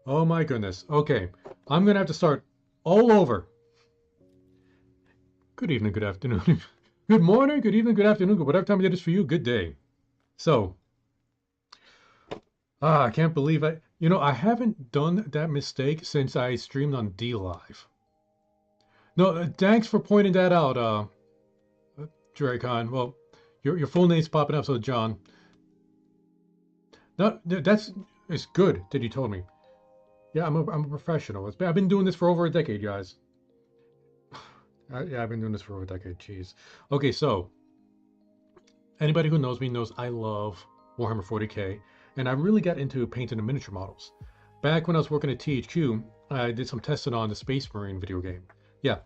Oh my goodness. Okay, I'm gonna have to start all over. Good evening, good afternoon, good morning, good evening, good afternoon, good whatever time it is for you. Good day. So, I can't believe I. I haven't done that mistake since I streamed on D Live. No, thanks for pointing that out, Dracon. Well, your full name's popping up, so John. No, that's it's good that you told me. Yeah, I'm a professional. I've been doing this for over a decade, guys. Yeah, I've been doing this for over a decade. Jeez. Okay, so anybody who knows me knows I love Warhammer 40k, and I really got into painting the miniature models. Back when I was working at THQ, I did some testing on the Space Marine video game. Yeah,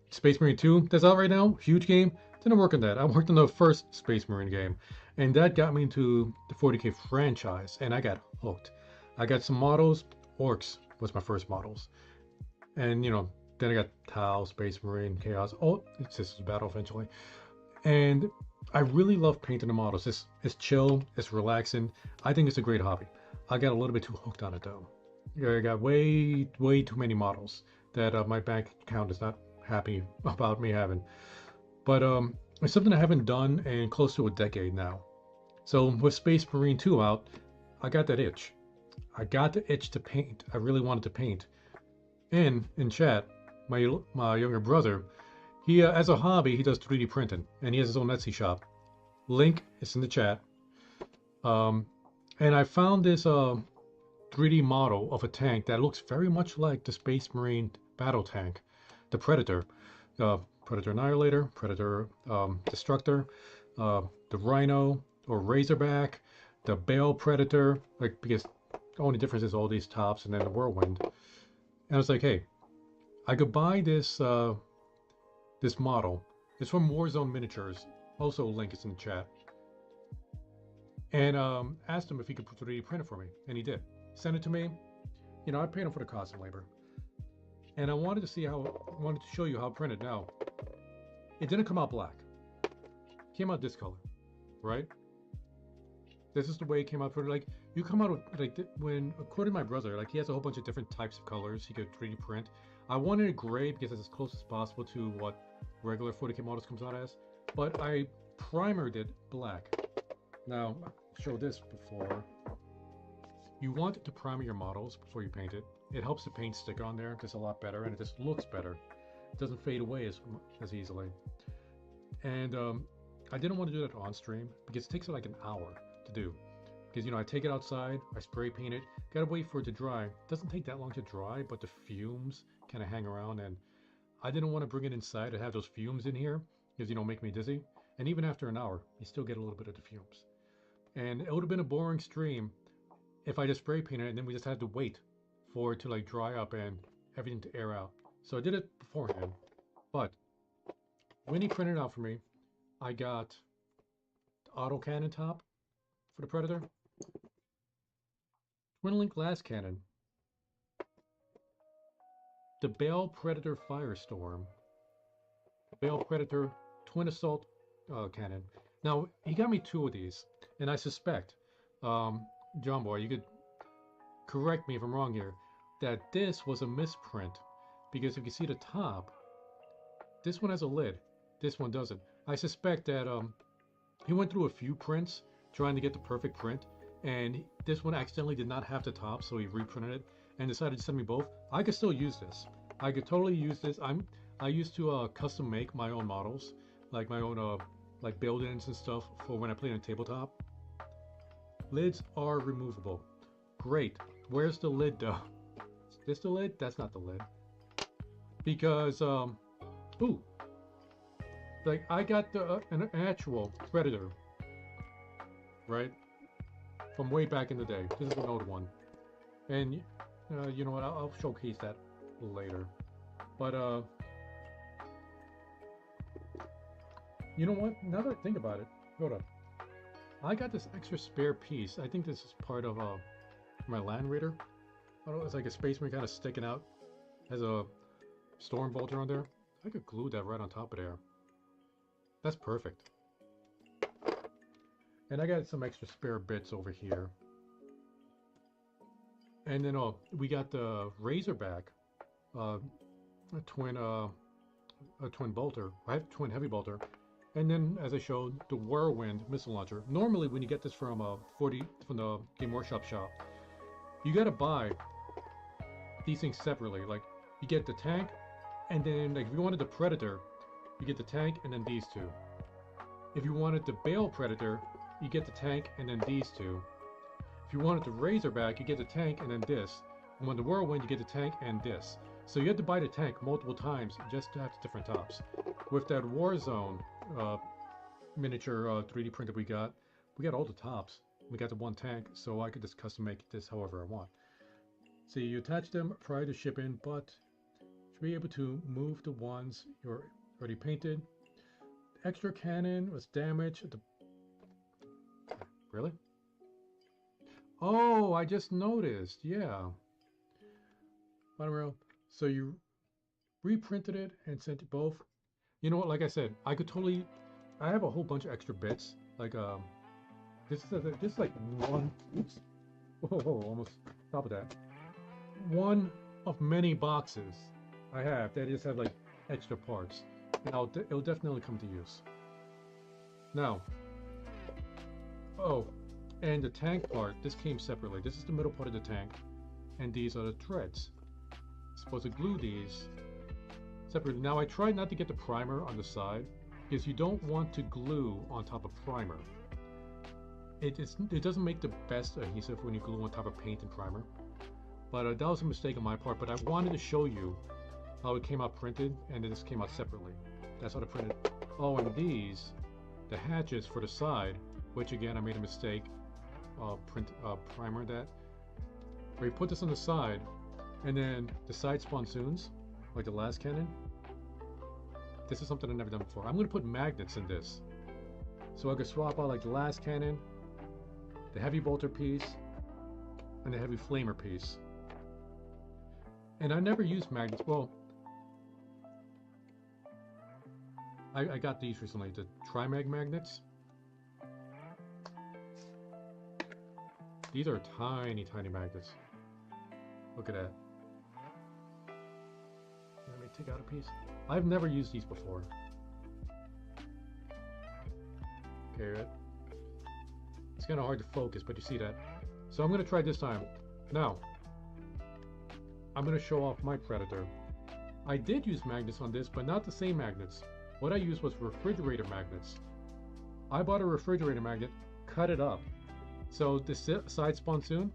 Space Marine 2, that's out right now, huge game. Didn't work on that. I worked on the first Space Marine game, and that got me into the 40k franchise, and I got hooked. I got some models. Orcs was my first models, and then I got Tau, Space Marine, Chaos. Oh, it's just battle eventually. And I really love painting the models. It's chill, it's relaxing. I think it's a great hobby. I got a little bit too hooked on it though. Yeah, I got way too many models that my bank account is not happy about me having. But it's something I haven't done in close to a decade now. So with Space Marine 2 out, I got that itch. I got the itch to paint. I really wanted to paint. And in chat, my younger brother, he as a hobby he does 3D printing, and he has his own Etsy shop. Link is in the chat. Um, and I found this 3D model of a tank that looks very much like the Space Marine battle tank, the Predator, Predator Annihilator, Predator Destructor, the Rhino or Razorback, the Bale Predator. Like because the only difference is all these tops and then the Whirlwind. And I was like, hey, I could buy this model. It's from Warzone Miniatures. Also, link is in the chat. And asked him if he could 3D print it for me, and he did. Sent it to me. I paid him for the cost and labor. And I wanted to see I wanted to show you how it printed. Now, it didn't come out black. It came out this color, right? This is the way it came out. Like you come out with like when according to my brother, like he has a whole bunch of different types of colors he could 3D print. I wanted it gray because it's as close as possible to what regular 40k models comes out as. But I primered it black. Now, I've showed this before. You want to primer your models before you paint it. It helps the paint stick on there just a lot better, and it just looks better. It doesn't fade away as easily. And I didn't want to do that on stream because it takes like an hour to do. Because I take it outside, I spray paint it, gotta wait for it to dry. It doesn't take that long to dry, but the fumes kind of hang around, and I didn't want to bring it inside and have those fumes in here because make me dizzy. And even after an hour, you still get a little bit of the fumes. And it would have been a boring stream if I just spray painted it and then we just had to wait for it to like dry up and everything to air out. So I did it beforehand. But when he printed it out for me, I got the auto cannon top for the Predator, twin link glass cannon, the Bale Predator Firestorm, Bale Predator twin assault cannon. Now he got me two of these, and I suspect, John Boy, you could correct me if I'm wrong here, that this was a misprint because if you see the top, this one has a lid, this one doesn't. I suspect that he went through a few prints trying to get the perfect print, and this one accidentally did not have the top, so he reprinted it and decided to send me both. I could still use this. I could totally use this. I used to custom make my own models, like my own like build-ins and stuff for when I play on tabletop. Lids are removable. Great. Where's the lid though? Is this the lid? That's not the lid. Because ooh, like I got an actual Predator, right? From way back in the day. This is an old one. And you know what? I'll showcase that later. But you know what? Now that I think about it, hold up. I got this extra spare piece. I think this is part of my Land Raider. I don't know, it's like a Space Marine kind of sticking out. Has a Storm Bolter on there. I could glue that right on top of there. That's perfect. And I got some extra spare bits over here. And then we got the Razorback, uh, a twin bolter, right? Twin heavy bolter. And then, as I showed, the Whirlwind missile launcher. Normally, when you get this from 40 from the Game Workshop shop, you gotta buy these things separately. Like, you get the tank, and then like if you wanted the Predator, you get the tank and then these two. If you wanted the Bale Predator, you get the tank and then these two. If you wanted the Razorback, you get the tank and then this. And when the Whirlwind, you get the tank and this. So you have to buy the tank multiple times just to have the different tops. With that Warzone miniature 3D printer we got all the tops. We got the one tank, so I could just custom make this however I want. See, you attach them prior to shipping, but to be able to move the ones you're already painted. Extra cannon was damaged. Really? Oh, I just noticed. Yeah. Bottom row. So you reprinted it and sent it both. You know what? Like I said, I could totally. I have a whole bunch of extra bits. Like this is like one. Oops. Whoa, almost top of that. One of many boxes I have that just have like extra parts, and it'll definitely come to use. Now, oh, and the tank part. This came separately. This is the middle part of the tank, and these are the threads. Supposed to glue these separately. Now I tried not to get the primer on the side because you don't want to glue on top of primer. It doesn't make the best adhesive when you glue on top of paint and primer. But that was a mistake on my part. But I wanted to show you how it came out printed, and this came out separately. That's how it printed. Oh, and these, the hatches for the side, which again I made a mistake. Primer that. Where you put this on the side, and then the side sponsoons, like the last cannon. This is something I've never done before. I'm going to put magnets in this. So I could swap out like the last cannon, the heavy bolter piece, and the heavy flamer piece. And I never used magnets. Well, I got these recently, the Trimag magnets. These are tiny, tiny magnets. Look at that. Let me take out a piece. I've never used these before. Okay, it's kind of hard to focus, but you see that. So I'm going to try this time. Now, I'm going to show off my Predator. I did use magnets on this, but not the same magnets. What I used was refrigerator magnets. I bought a refrigerator magnet, cut it up. So the side sponsoon,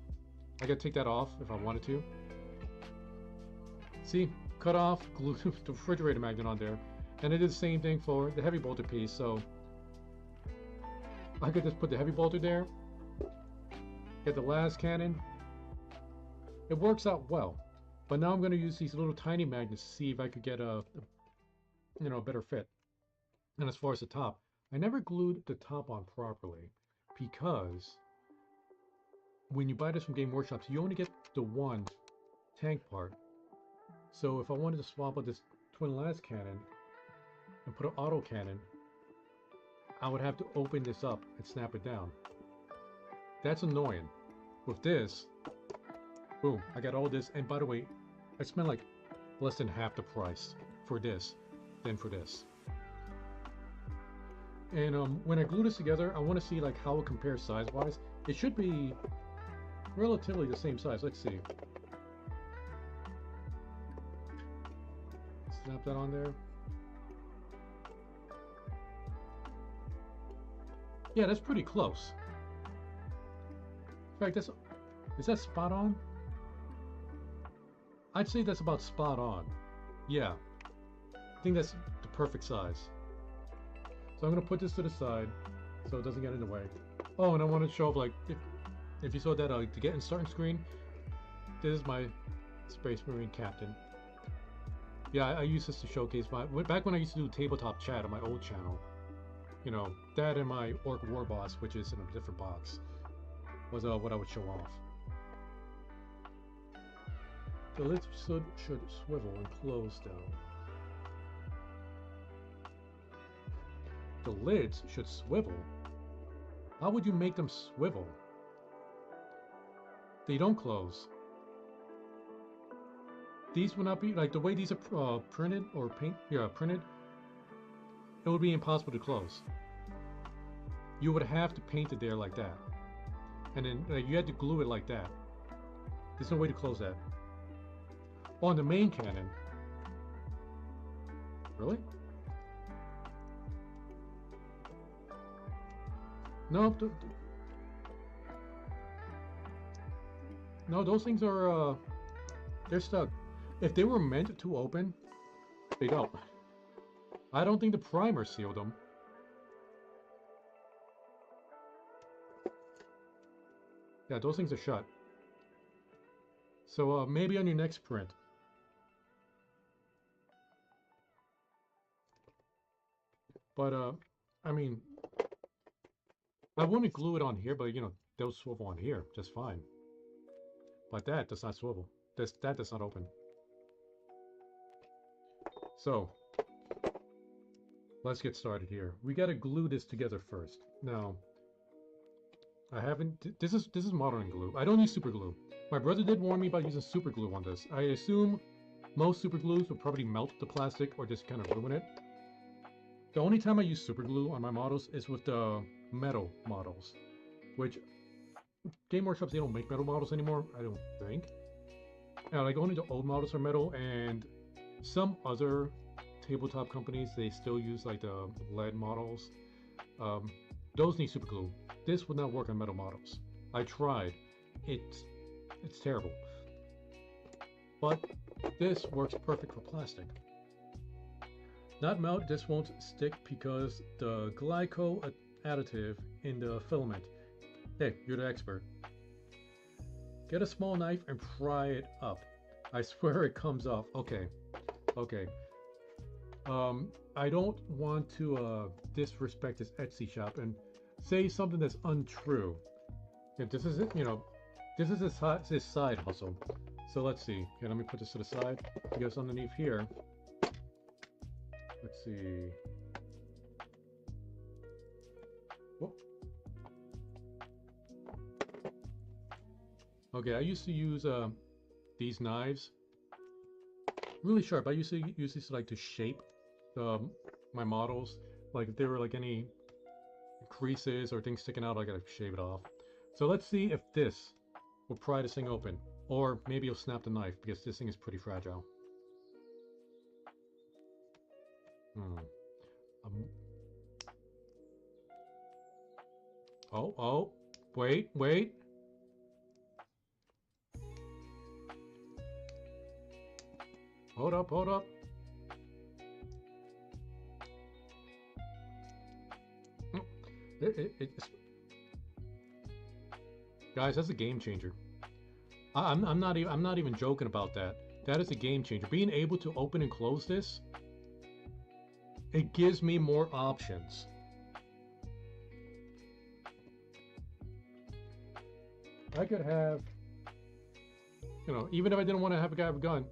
I gotta take that off if I wanted to. See, cut off, glue the refrigerator magnet on there. And I did the same thing for the heavy bolter piece, so I could just put the heavy bolter there, get the last cannon. It works out well. But now I'm going to use these little tiny magnets to see if I could get a better fit. And as far as the top, I never glued the top on properly because when you buy this from Game Workshops, you only get the one tank part. So if I wanted to swap out this twin last cannon and put an auto cannon, I would have to open this up and snap it down. That's annoying. With this, boom, I got all this. And by the way, I spent like less than half the price for this than for this. And when I glue this together, I want to see like how it compares size-wise. It should be relatively the same size. Let's see. Snap that on there. Yeah, that's pretty close. In fact, is that spot on? I'd say that's about spot on. Yeah, I think that's the perfect size. So I'm gonna put this to the side so it doesn't get in the way. Oh, and I want to show off like if you saw that to get in starting screen. This is my Space Marine Captain. Yeah, I use this to showcase back when I used to do tabletop chat on my old channel. You know, that and my Orc War Boss, which is in a different box, was what I would show off. The lids should swivel and close though. The lids should swivel? How would you make them swivel? They don't close. these would not be like the way these are printed or printed. It would be impossible to close. You would have to paint it there like that, and then you had to glue it like that. There's no way to close that. On the main cannon, really? No, no, those things are they're stuck. If they were meant to open, they don't. I don't think the primer sealed them. Yeah, those things are shut. So maybe on your next print. But I mean, I wouldn't glue it on here, but you know, they'll swivel on here just fine. But that does not swivel. That does not open. So let's get started here. We got to glue this together first. Now, I haven't. This is modeling glue. I don't use super glue. My brother did warn me about using super glue on this. I assume most super glues would probably melt the plastic or just kind of ruin it. The only time I use super glue on my models is with the metal models, which Game Workshops, they don't make metal models anymore, I don't think. Like only the old models are metal, and some other tabletop companies, they still use like the lead models. Those need super glue. This would not work on metal models. I tried. It's terrible. But this works perfect for plastic. Not melt, this won't stick because the glyco additive in the filament. Hey, you're the expert. Get a small knife and pry it up. I swear it comes off. Okay. Okay. I don't want to disrespect this Etsy shop and say something that's untrue. If this is it, you know, this is his side hustle. So let's see. Okay, let me put this to the side. Because underneath here, let's see. Whoop. Okay, I used to use these knives. Really sharp. I used to use these like to shape my models. Like if there were like any creases or things sticking out, I gotta shave it off. So let's see if this will pry this thing open. Or maybe you'll snap the knife because this thing is pretty fragile. Oh, wait. Hold up. Guys, that's a game changer. I'm not even joking about that. That is a game changer. Being able to open and close this, it gives me more options. I could have, you know, even if I didn't want to have a guy with a gun,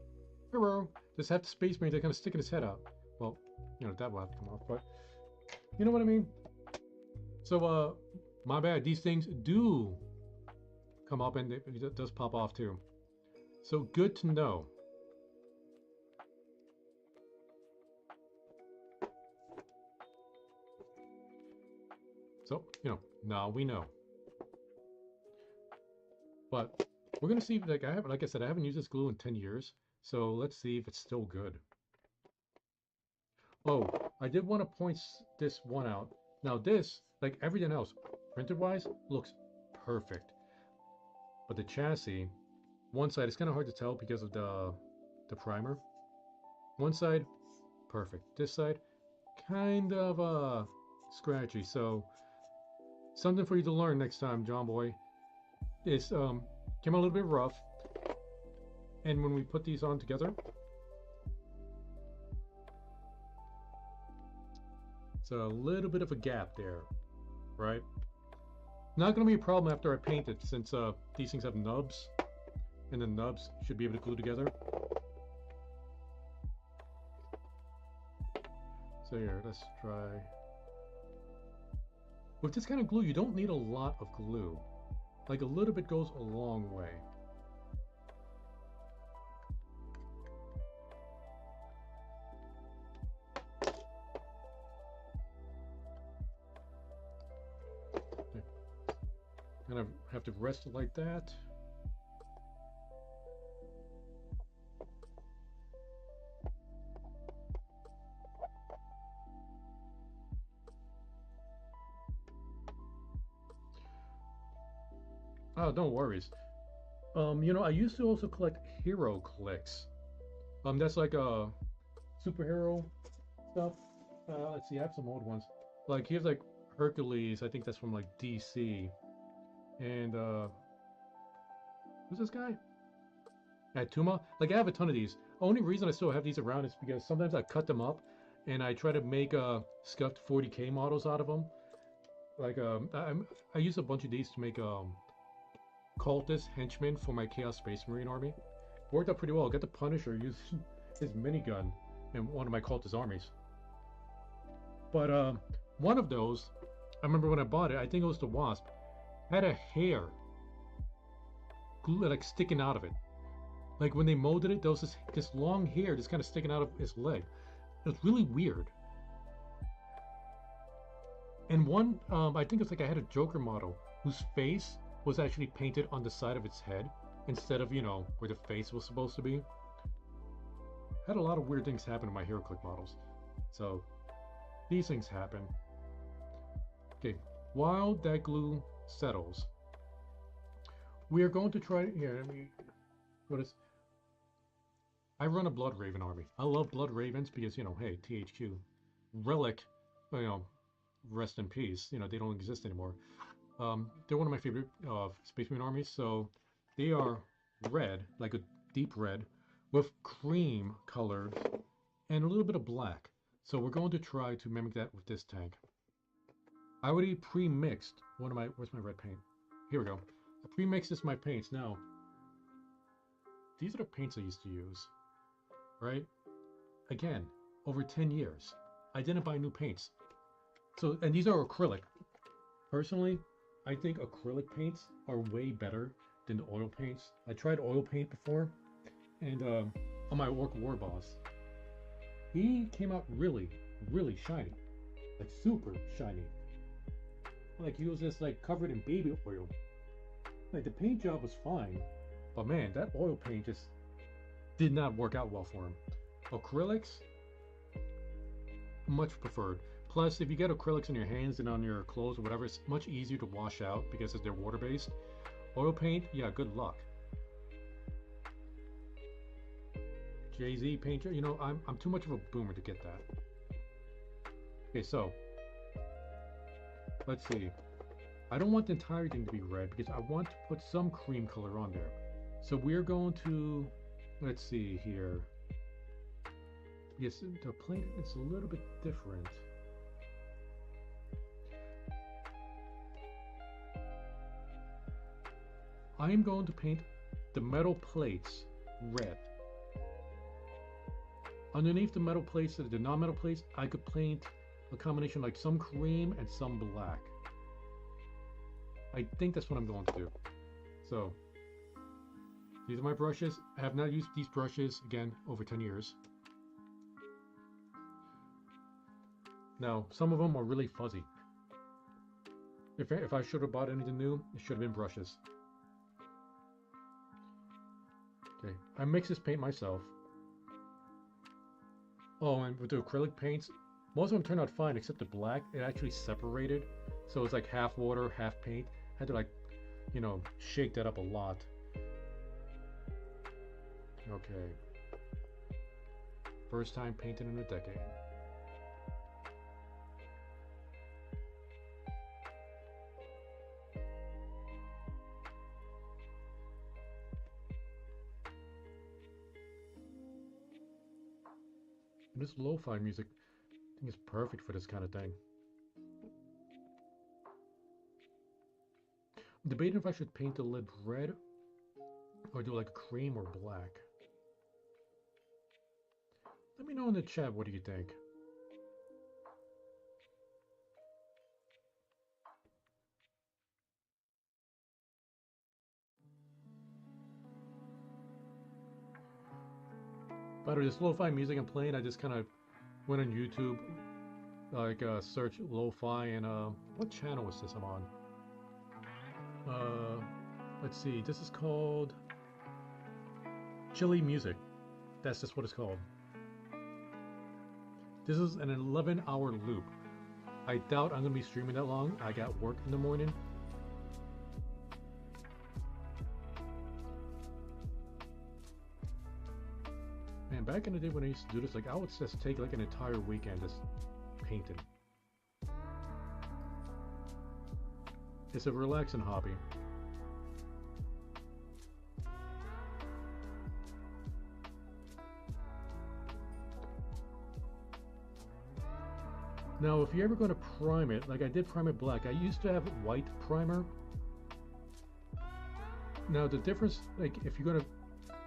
just have the Space Marine that kind of sticking his head out. Well, you know, that will have to come off, but you know what I mean? So, my bad. These things do come up and it does pop off too. So good to know. So, you know, now we know. But we're gonna see, like I said, I haven't used this glue in 10 years. So let's see if it's still good. Oh, I did want to point this one out. Now this, like everything else, printed wise, looks perfect. But the chassis, one side, it's kind of hard to tell because of the primer. One side, perfect. This side, kind of scratchy. So something for you to learn next time, John Boy. Is came out a little bit rough, and when we put these on together, it's a little bit of a gap there, right? Not going to be a problem after I paint it, since these things have nubs, and the nubs should be able to glue together. So here, let's try. With this kind of glue, you don't need a lot of glue. Like a little bit goes a long way. rest it like that. Oh, don't worries. I used to also collect hero clicks. That's like a superhero stuff. Let's see, I have some old ones. Like here's like Hercules. I think that's from like DC. And who's this guy? Atuma. Like I have a ton of these. Only reason I still have these around is because sometimes I cut them up, and I try to make scuffed 40K models out of them. Like I use a bunch of these to make cultist henchmen for my Chaos Space Marine army. Worked out pretty well. Got the Punisher use his minigun in one of my cultist armies. But one of those, I remember when I bought it. I think it was the Wasp. Had a hair, like sticking out of it. Like when they molded it, there was this long hair just kind of sticking out of his leg. It was really weird. And one, I think it's like I had a Joker model whose face was actually painted on the side of its head instead of, where the face was supposed to be. Had a lot of weird things happen to my HeroClick models. So, these things happen. Okay, while that glue settles, we are going to try, here, let me, what is, I run a Blood Raven army. I love Blood Ravens because, hey, THQ. Relic, rest in peace. They don't exist anymore. They're one of my favorite Space Marine armies. So they are red, like a deep red, with cream colors and a little bit of black. So we're going to try to mimic that with this tank. I already pre-mixed where's my red paint? Here we go. I pre-mixed this my paints. Now, these are the paints I used to use, right? Again, over 10 years. I didn't buy new paints. So, and these are acrylic. Personally, I think acrylic paints are way better than the oil paints. I tried oil paint before, and on my Orc War Boss, he came out really, really shiny. Like super shiny. Like he was just like covered in baby oil. Like the paint job was fine, but man, that oil paint just did not work out well for him. Acrylics, much preferred. Plus, if you get acrylics on your hands and on your clothes or whatever, it's much easier to wash out because they're water-based. Oil paint, yeah, good luck. Jay-Z paint, I'm too much of a boomer to get that. Okay, so let's see. I don't want the entire thing to be red because I want to put some cream color on there. So we're going to, let's see here. Yes, the plate is a little bit different. I am going to paint the metal plates red. Underneath the metal plates, the non-metal plates, I could paint a combination like some cream and some black. I think that's what I'm going to do. So, these are my brushes. I have not used these brushes, again, over 10 years. Now, some of them are really fuzzy. If I should have bought anything new, it should have been brushes. Okay, I mix this paint myself. Oh, and with the acrylic paints, most of them turned out fine except the black. It actually separated, so it's like half water, half paint. I had to like, shake that up a lot. Okay. First time painting in a decade. And this lo-fi music, I think is perfect for this kind of thing. I'm debating if I should paint the lid red or do like cream or black. Let me know in the chat, what do you think? By the way, this lo-fi music I'm playing, I just kind of went on YouTube, like search lo-fi, and what channel is this I'm on? Let's see, this is called Chili Music. That's just what it's called. This is an 11-hour loop. I doubt I'm gonna be streaming that long. I got work in the morning. Man, back in the day when I used to do this, like I would just take like an entire weekend just painting. It's a relaxing hobby. Now, if you're ever going to prime it, like I did prime it black, I used to have white primer. Now, the difference, like if you're going to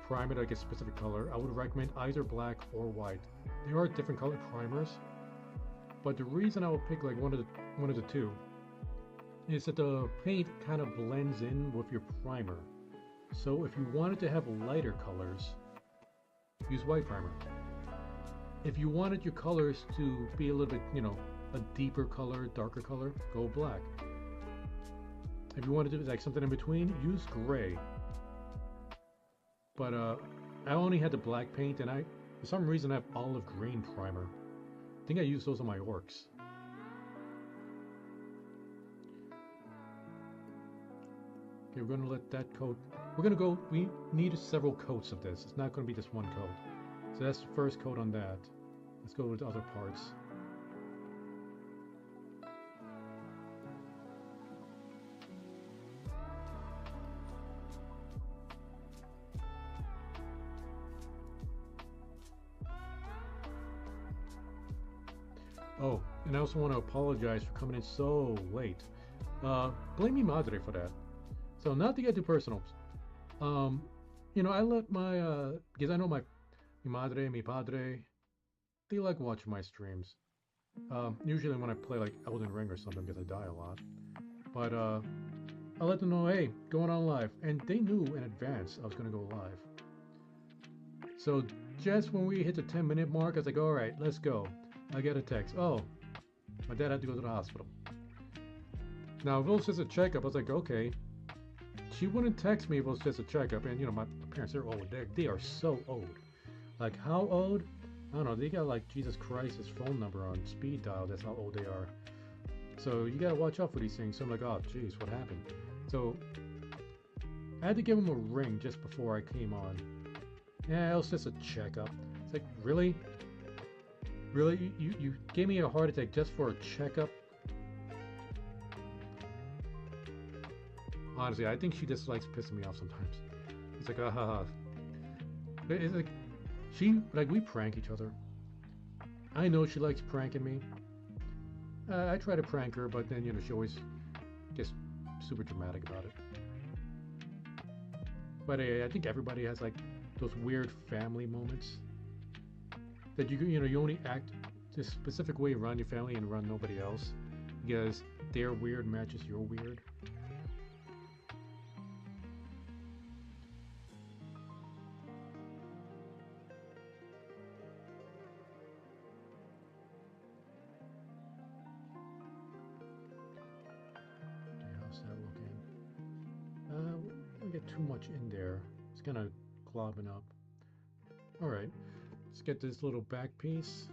prime it like a specific color, I would recommend either black or white. There are different color primers, but the reason I would pick like one of the two is that the paint kind of blends in with your primer. So if you wanted to have lighter colors, use white primer. If you wanted your colors to be a little bit, you know, a deeper color, darker color, go black. If you wanted to do like something in between, use gray. But I only had the black paint, and for some reason I have olive green primer. I think I used those on my orcs. Okay, we're gonna let that coat. We need several coats of this. It's not gonna be just one coat. So that's the first coat on that. Let's go with the other parts. Oh, and I also want to apologize for coming in so late. Blame me madre for that. So not to get too personal. You know, I let my because I know my mi madre, mi padre, they like watching my streams. Usually when I play like Elden Ring or something because I die a lot. But I let them know, hey, going on live. And they knew in advance I was going to go live. So just when we hit the 10-minute mark, I was like, all right, let's go. I get a text. Oh, my dad had to go to the hospital. Now, if it was just a checkup, I was like, okay. She wouldn't text me if it was just a checkup. And, you know, my parents, they're old. They are so old. Like, how old? I don't know. They got, like, Jesus Christ's phone number on speed dial. That's how old they are. So you got to watch out for these things. So I'm like, oh, geez, what happened? So I had to give him a ring just before I came on. Yeah, it was just a checkup. It's like, really? Really? You gave me a heart attack just for a checkup? Honestly, I think she just likes pissing me off sometimes. It's like, ah ha ha. It's like, we prank each other. I know she likes pranking me. I try to prank her, but then, you know, she always gets super dramatic about it. But I think everybody has, like, those weird family moments. That you only act this specific way around your family and around nobody else. Because their weird matches your weird. Get too much in there. It's kind of globbing up. All right, let's get this little back piece.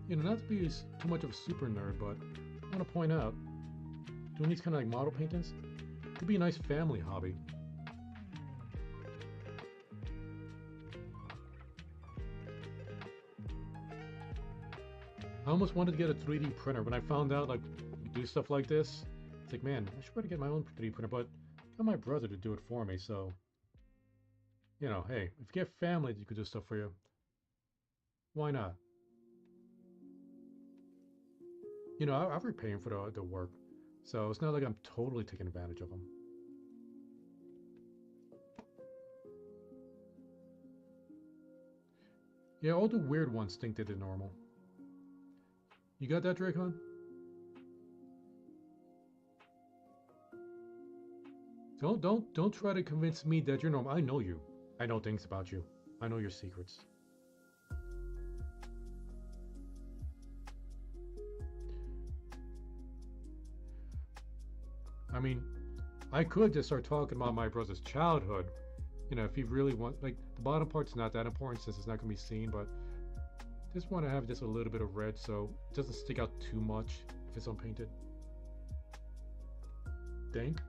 You know, not to be too much of a super nerd, but I want to point out, doing these kind of like model paintings could be a nice family hobby. I almost wanted to get a 3D printer when I found out like you do stuff like this. It's like, man, I should probably get my own 3D printer, but I got my brother to do it for me. So, you know, hey, if you get family that could do stuff for you, why not? You know, I've repaying for the work, so it's not like I'm totally taking advantage of them. Yeah, all the weird ones think that they're normal. You got that, Dracon? Don't try to convince me that you're normal. I know you. I know things about you. I know your secrets. I mean, I could just start talking about my brother's childhood. You know, if you really want, like, the bottom part's not that important since it's not going to be seen, but just want to have just a little bit of red so it doesn't stick out too much if it's unpainted. Think?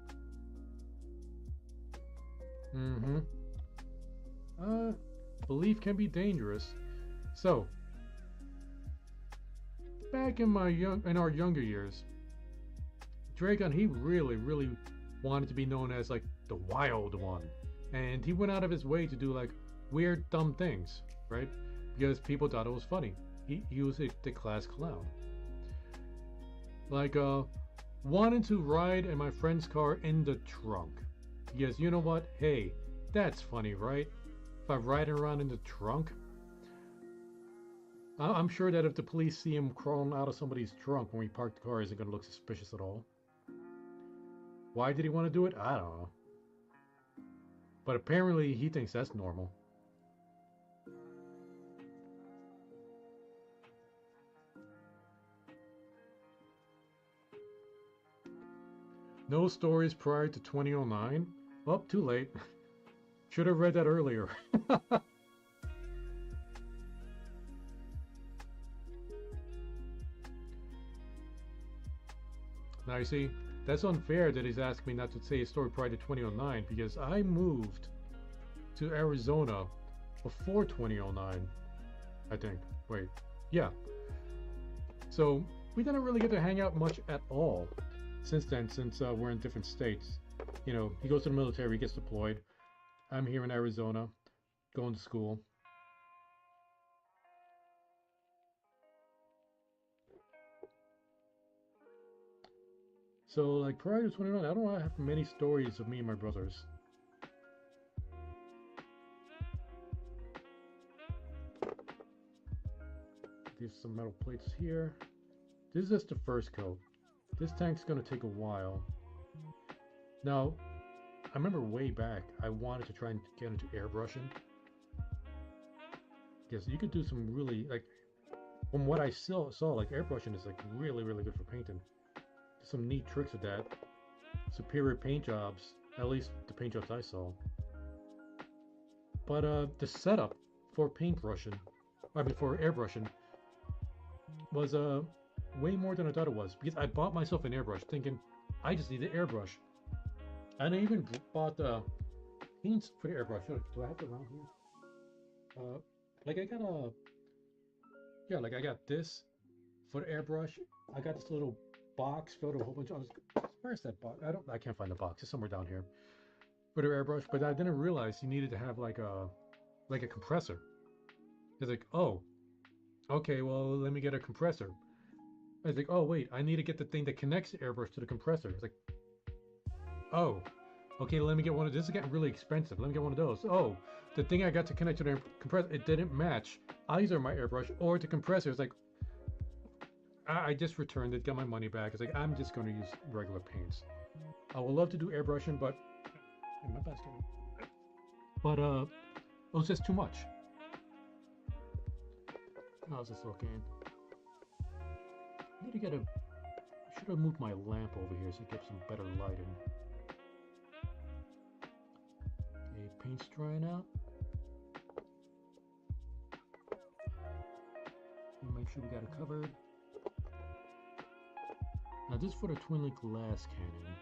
Mm-hmm. Belief can be dangerous. So, back in our younger years, Dragon, he really wanted to be known as like the wild one. And he went out of his way to do like weird, dumb things, right? Because people thought it was funny. He was the class clown. Like, wanting to ride in my friend's car in the trunk. Because you know what? Hey, that's funny, right? If I'm riding around in the trunk, I'm sure that if the police see him crawling out of somebody's trunk when we park the car, isn't going to look suspicious at all. Why did he want to do it? I don't know. But apparently he thinks that's normal. No stories prior to 2009? Well, too late. Should have read that earlier. Now you see, that's unfair that he's asking me not to say a story prior to 2009 because I moved to Arizona before 2009, I think. Wait, yeah. So we didn't really get to hang out much at all since then, since we're in different states. You know, he goes to the military, he gets deployed. I'm here in Arizona, going to school. So, like, prior to 21, I don't have many stories of me and my brothers. There's some metal plates here. This is just the first coat. This tank's gonna take a while. Now, I remember way back, I wanted to try and get into airbrushing. Because you could do some really, like, from what I saw, like, airbrushing is, like, really good for painting. There's some neat tricks with that. Superior paint jobs, at least the paint jobs I saw. But the setup for paintbrushing, I mean for airbrushing, was way more than I thought it was. Because I bought myself an airbrush thinking I just need an airbrush. And I even bought paints for the airbrush. Do I have it around here? Like I got a, yeah, like I got this for the airbrush. I got this little box filled with a whole bunch of, where's that box? I can't find the box. It's somewhere down here for the airbrush. But I didn't realize you needed to have like a compressor. It's like, oh, okay, well, let me get a compressor. I was like, oh, wait, I need to get the thing that connects the airbrush to the compressor. It's like, oh, okay, let me get one of this. Is getting really expensive. Let me get one of those. Oh, the thing I got to connect to the compressor, it didn't match either my airbrush or the compressor. It's like, I just returned it, got my money back. It's like, I'm just going to use regular paints. I would love to do airbrushing, but my basket. But it was just too much. How's this looking? I need to get a. Should have moved my lamp over here so it gets some better lighting. Okay, paint's drying out. Make sure we got it covered. Now this is for the twin link glass cannon.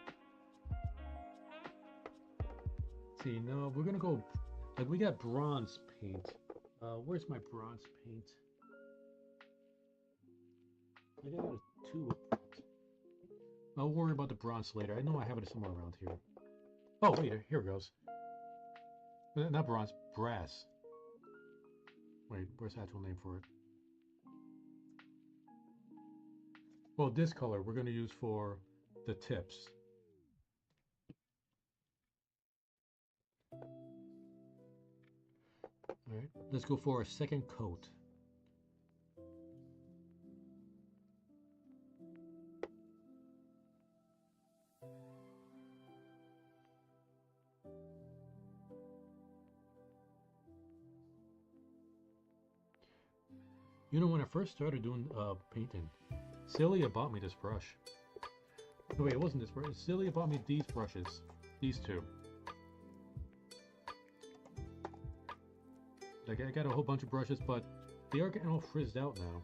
See, no, we're gonna go. Like we got bronze paint. Where's my bronze paint? I got a tube of bronze. I'll worry about the bronze later. I know I have it somewhere around here. Oh wait, here it goes. Not bronze, brass. Wait, where's the actual name for it? Well, this color we're gonna use for the tips. All right, let's go for a second coat. You know, when I first started doing painting, Celia bought me this brush. No, wait, it wasn't this brush. Celia bought me these brushes. These two. Like, I got a whole bunch of brushes, but they are getting all frizzed out now.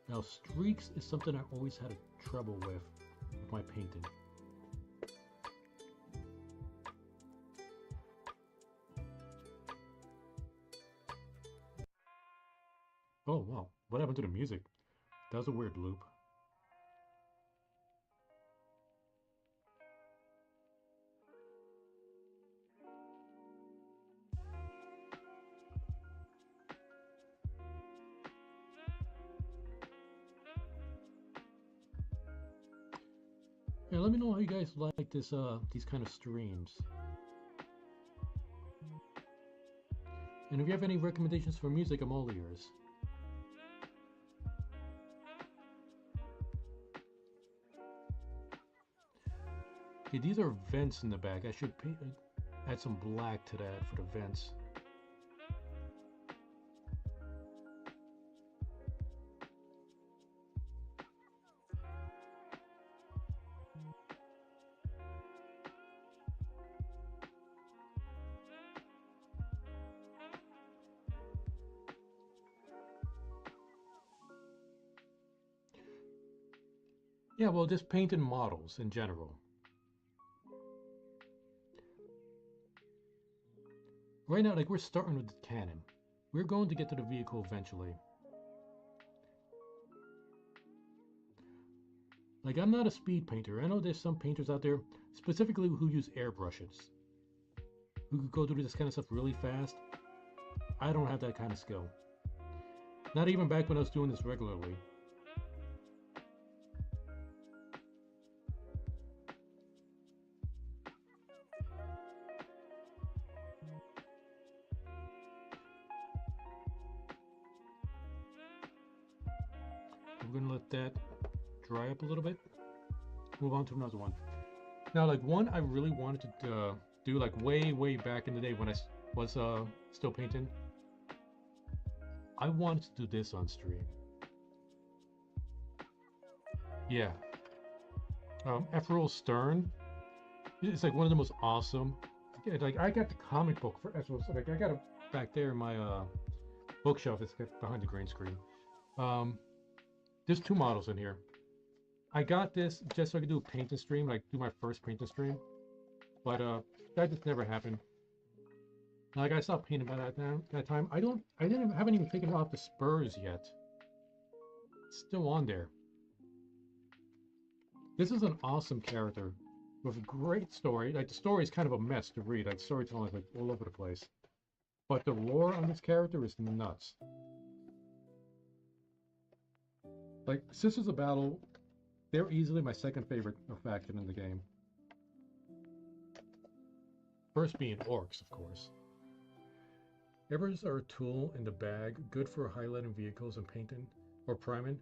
Now, streaks is something I always had trouble with my painting. Oh, wow. What happened to the music? That was a weird loop. Yeah, let me know how you guys like this, these kind of streams. And if you have any recommendations for music, I'm all ears. Okay, these are vents in the back. I should add some black to that for the vents. Yeah, well, just painting models in general. Right now, like, we're starting with the cannon. We're going to get to the vehicle eventually. Like, I'm not a speed painter. I know there's some painters out there, specifically who use airbrushes, who could go through this kind of stuff really fast. I don't have that kind of skill. Not even back when I was doing this regularly. We're gonna let that dry up a little bit. Move on to another one. Now, like, one I really wanted to do, like, way back in the day when I was still painting. I wanted to do this on stream. Yeah. Efrol Stern. It's like one of the most awesome. Yeah, like, I got the comic book for Efrol. Like, I got it back there in my bookshelf. It's behind the green screen. There's two models in here. I got this just so I could do a painting stream, like do my first painting stream. But that just never happened. Like, I stopped painting by that time. Haven't even taken off the spurs yet. It's still on there. This is an awesome character with a great story. Like, the story is kind of a mess to read. Like, storytelling is like all over the place. But the lore on this character is nuts. Like, Sisters of Battle, they're easily my second favorite faction in the game. First being orcs, of course. Evers are a tool in the bag, good for highlighting vehicles and painting or priming,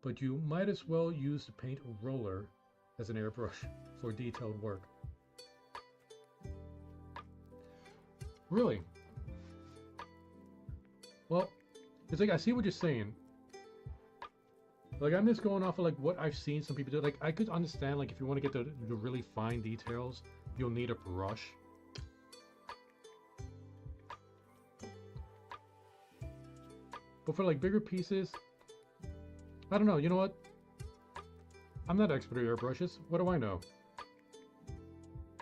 but you might as well use the paint roller as an airbrush for detailed work. Really? Well, it's like, I see what you're saying. Like, I'm just going off of like what I've seen some people do. Like, I could understand, like, if you want to get the really fine details, you'll need a brush. But for like bigger pieces, I don't know. You know what? I'm not expert at airbrushes. What do I know?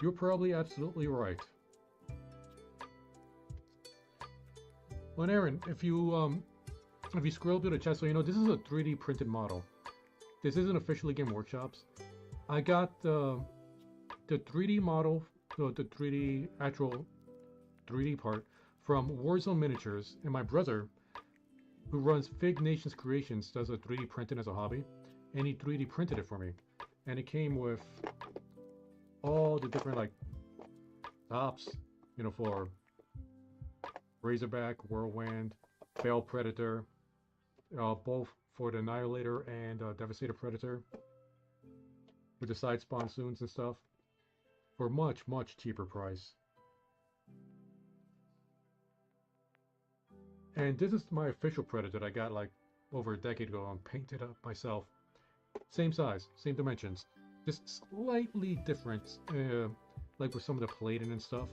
You're probably absolutely right. Well, Aaron, if you scroll through the chat, so you know, this is a 3D printed model. This isn't officially Game Workshop's. I got the 3D model, the 3D actual 3D part from Warzone Miniatures, and my brother, who runs Fig Nations Creations, does a 3D printing as a hobby, and he 3D printed it for me, and it came with all the different like tops, you know, for Razorback, Whirlwind, Veil Predator, both for the Annihilator and Devastator Predator. with the side sponsoons and stuff for a much, much cheaper price. And this is my official Predator that I got like over a decade ago and painted up myself. Same size, same dimensions, just slightly different, like with some of the plating and stuff.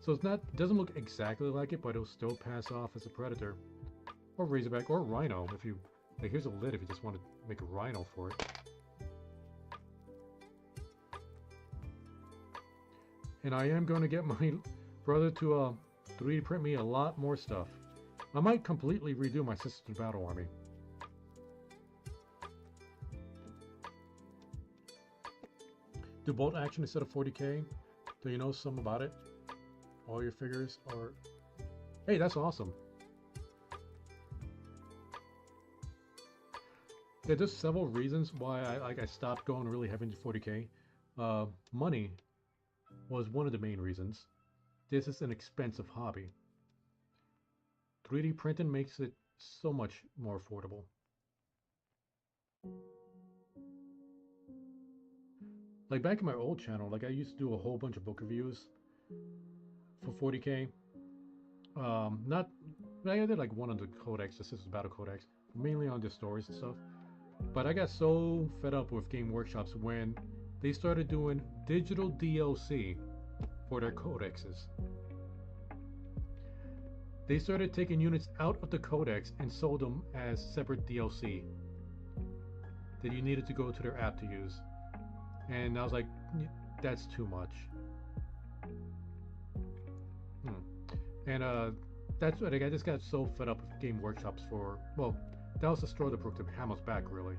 So it's not, doesn't look exactly like it, but it'll still pass off as a Predator. Or Razorback, or Rhino, if you, like here's a lid if you just want to make a Rhino for it. And I am going to get my brother to 3D print me a lot more stuff. I might completely redo my Sisters Battle Army. Do bolt action instead of 40k? Do you know some about it? All your figures are... Hey, that's awesome. Yeah, there's several reasons why I stopped going really heavy into 40k. Money was one of the main reasons. This is an expensive hobby. 3D printing makes it so much more affordable. Like back in my old channel, like I used to do a whole bunch of book reviews for 40k. Not, I did like one on the Codex, the Sisters Battle Codex, mainly on the stories and stuff. But I got so fed up with Game Workshops when they started doing digital DLC for their codexes. They started taking units out of the codex and sold them as separate DLC that you needed to go to their app to use. And I was like, that's too much. And that's what I just got so fed up with Game Workshops for, well, that was the straw that broke the camel's back, really.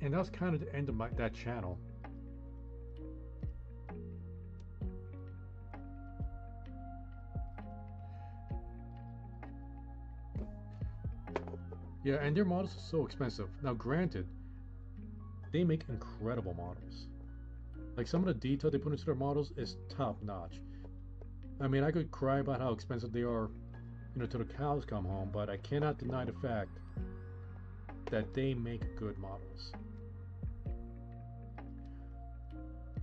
And that was kind of the end of that channel. Yeah, and their models are so expensive. Now, granted, they make incredible models. Like some of the detail they put into their models is top notch. I mean, I could cry about how expensive they are, you know, till the cows come home, but I cannot deny the fact that they make good models.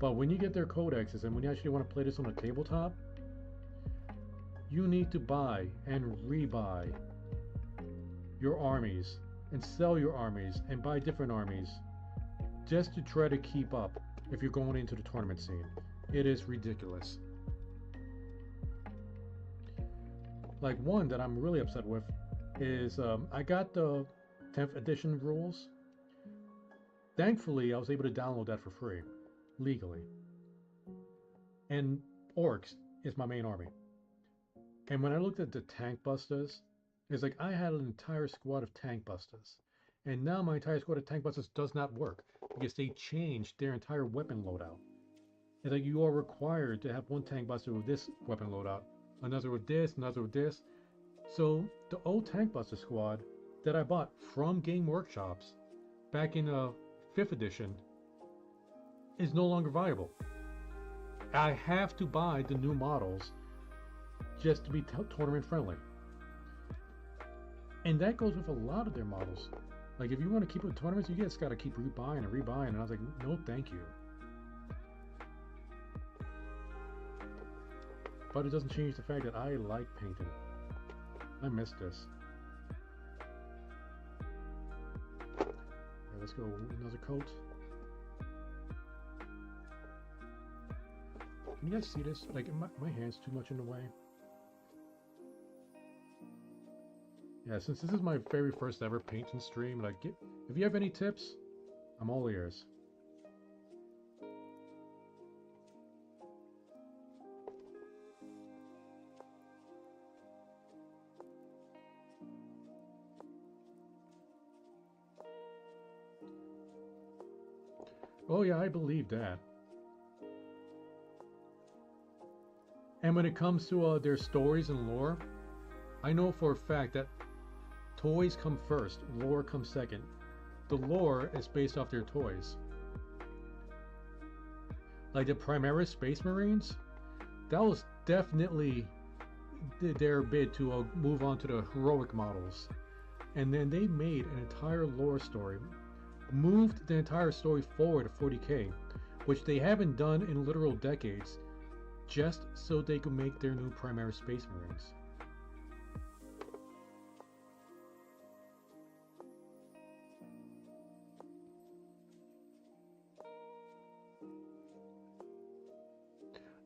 But when you get their codexes and when you actually want to play this on a tabletop, you need to buy and rebuy your armies and sell your armies and buy different armies just to try to keep up if you're going into the tournament scene. It is ridiculous. Like one that I'm really upset with is I got the 10th edition rules. Thankfully, I was able to download that for free, legally. And orcs is my main army. And when I looked at the tank busters, it's like I had an entire squad of tank busters. And now my entire squad of tank busters does not work because they changed their entire weapon loadout. It's like you are required to have one tank buster with this weapon loadout, another with this, another with this. So the old tank buster squad that I bought from Game Workshops back in 5th edition is no longer viable. I have to buy the new models just to be tournament friendly. And that goes with a lot of their models. Like if you want to keep it in tournaments, you just got to keep rebuying and rebuying. And I was like, no, thank you. But it doesn't change the fact that I like painting. I miss this. Right, let's go another coat. Can you guys see this? Like my hand's too much in the way. Yeah, since this is my very first ever painting stream, like if you have any tips, I'm all ears. Oh yeah, I believe that. And when it comes to their stories and lore, I know for a fact that toys come first, lore comes second. The lore is based off their toys. Like the Primaris Space Marines, that was definitely their bid to move on to the heroic models. And then they made an entire lore story moved the entire story forward to 40K, which they haven't done in literal decades, just so they could make their new primary Space Marines.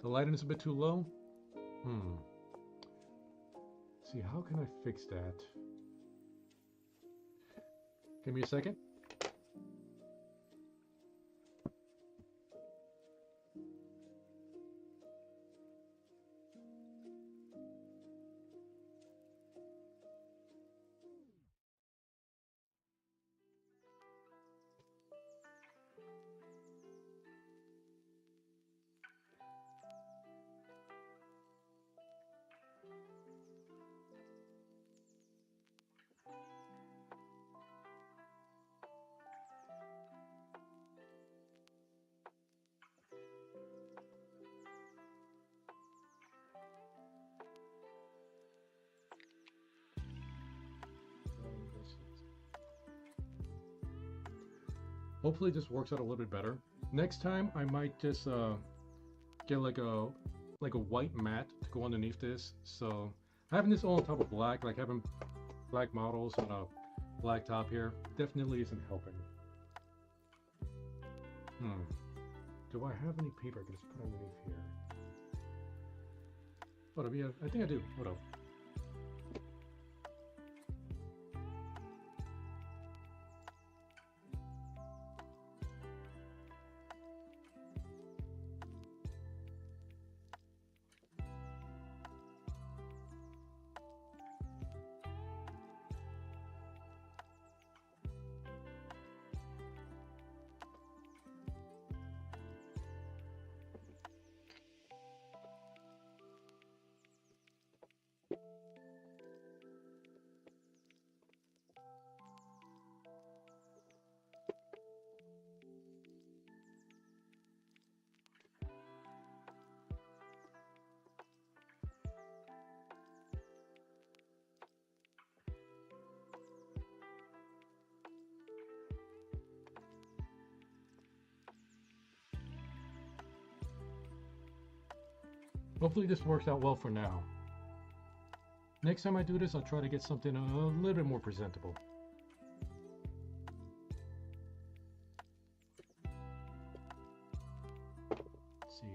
The lighting is a bit too low. See, how can I fix that? Give me a second. Hopefully this works out a little bit better. Next time I might just get like a white mat to go underneath this. So having this all on top of black, like having black models on a black top here, definitely isn't helping. Do I have any paper I can just put underneath here? Hold up, yeah, I think I do. Hold up. Hopefully this works out well for now. Next time I do this, I'll try to get something a little bit more presentable. Let's see.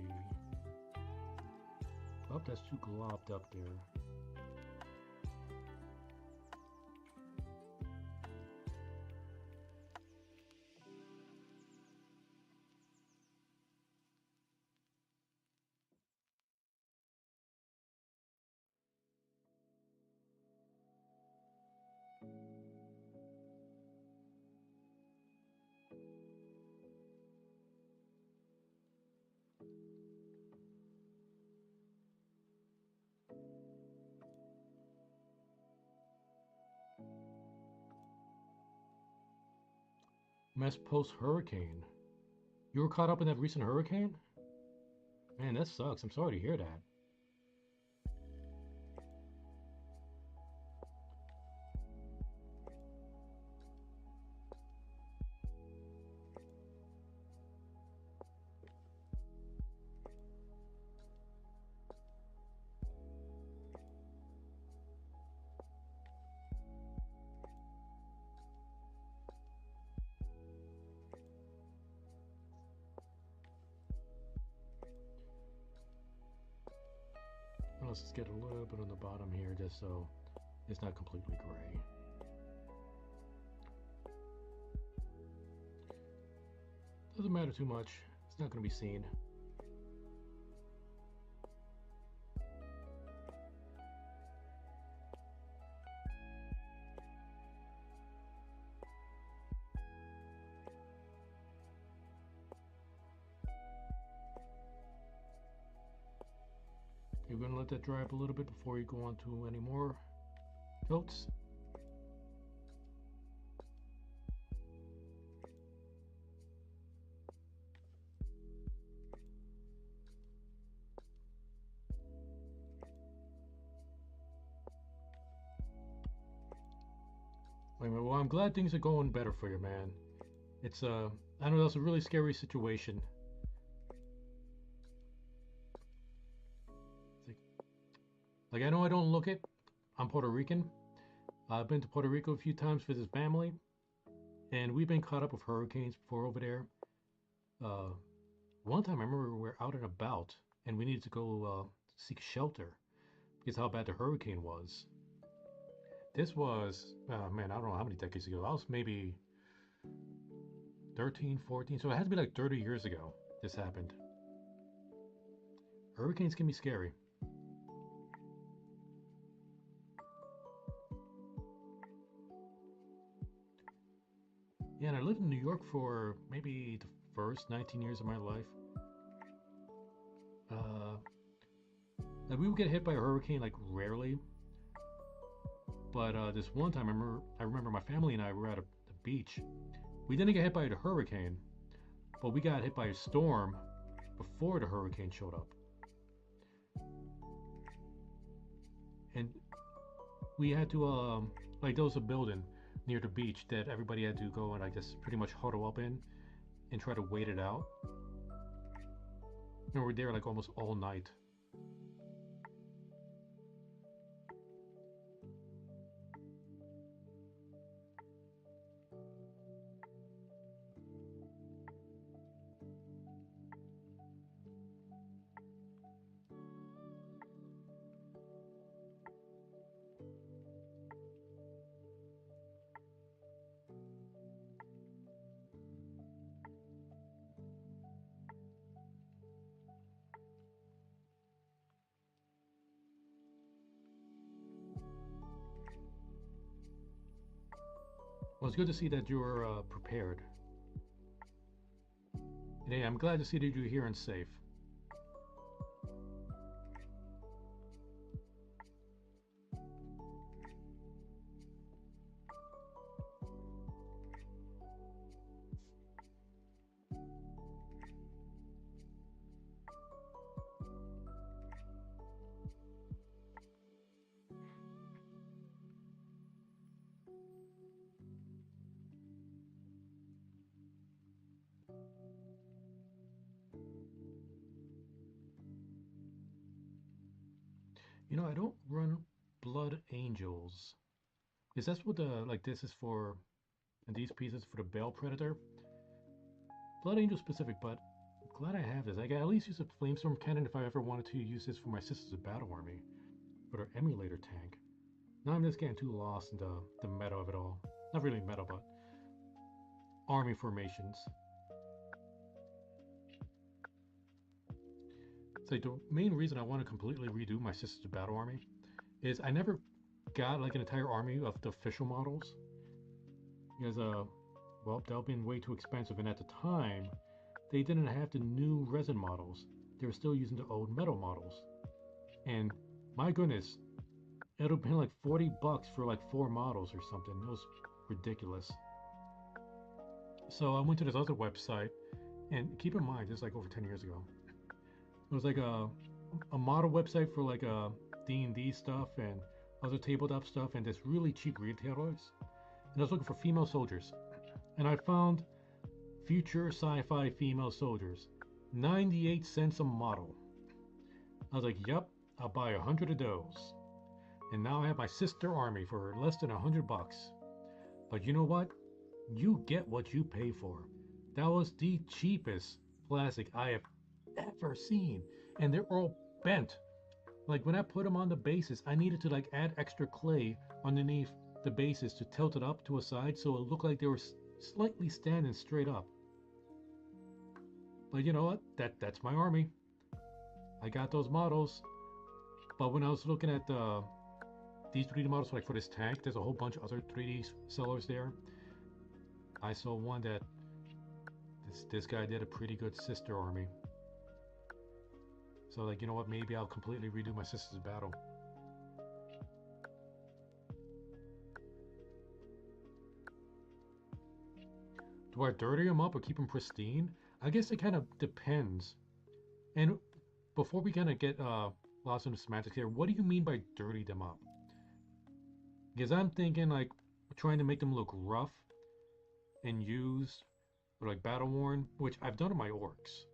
Oh, that's too globbed up there. Mess post-hurricane. You were caught up in that recent hurricane? Man, that sucks. I'm sorry to hear that. Let's just get a little bit on the bottom here just so it's not completely gray. Doesn't matter too much. It's not going to be seen. You're going to let that dry up a little bit before you go on to any more coats. Well, I'm glad things are going better for you, man. It's I don't know, it's a really scary situation. It's like I know I don't look it. I'm Puerto Rican. I've been to Puerto Rico a few times with his family, and we've been caught up with hurricanes before over there. Uh, One time I remember we were out and about, and we needed to go seek shelter because how bad the hurricane was. This was, man, I don't know how many decades ago. I was maybe 13, 14, so it had to be like 30 years ago this happened. Hurricanes can be scary. Yeah, and I lived in New York for maybe the first 19 years of my life. Uh, like we would get hit by a hurricane like rarely, but this one time I remember my family and I were at the beach. We didn't get hit by the hurricane, but we got hit by a storm before the hurricane showed up. And we had to like there was a building near the beach that everybody had to go and I guess pretty much huddle up in and try to wait it out. And we're there like almost all night. Well, it's good to see that you're prepared. And hey, I'm glad to see that you're here and safe. You know, I don't run Blood Angels. Is that's what the like this is for, and these pieces for the Bale Predator? Blood Angel specific, but I'm glad I have this. I can at least use a Flamestorm cannon if I ever wanted to use this for my Sisters of Battle army, for their emulator tank. Now I'm just getting too lost in the meta of it all. Not really meta, but army formations. It's like the main reason I want to completely redo my Sisters of Battle army is I never got like an entire army of the official models because well that would been way too expensive, and at the time they didn't have the new resin models. They were still using the old metal models, and my goodness, it'll be like $40 for like 4 models or something. It was ridiculous. So I went to this other website, and keep in mind, this is like over 10 years ago. It was like a model website for like D&D stuff and other tabletop stuff, and this really cheap retailers. And I was looking for female soldiers, and I found future sci-fi female soldiers, 98 cents a model. I was like, yep, I'll buy 100 of those. And now I have my sister army for less than $100. But you know what? You get what you pay for. That was the cheapest plastic I have ever seen. And they're all bent. Like when I put them on the bases, I needed to like add extra clay underneath the bases to tilt it up to a side so it looked like they were slightly standing straight up. But you know what? That's my army. I got those models. But when I was looking at these 3D models, like for this tank, there's a whole bunch of other 3D sellers there. I saw one that this guy did a pretty good sister army. So like, you know what? Maybe I'll completely redo my Sisters Battle. Do I dirty them up or keep them pristine? I guess it kind of depends. And before we kind of get lost in the semantics here, what do you mean by dirty them up? Because I'm thinking like trying to make them look rough and used, or like battle worn, which I've done on my orcs.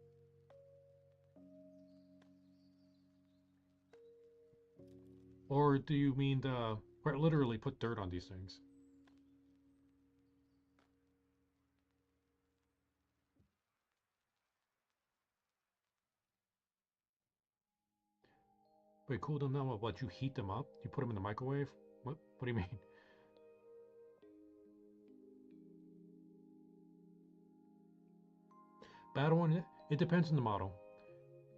Or do you mean the where literally put dirt on these things? Wait, cool them down? What? You heat them up? You put them in the microwave? What do you mean? Battle one? It depends on the model.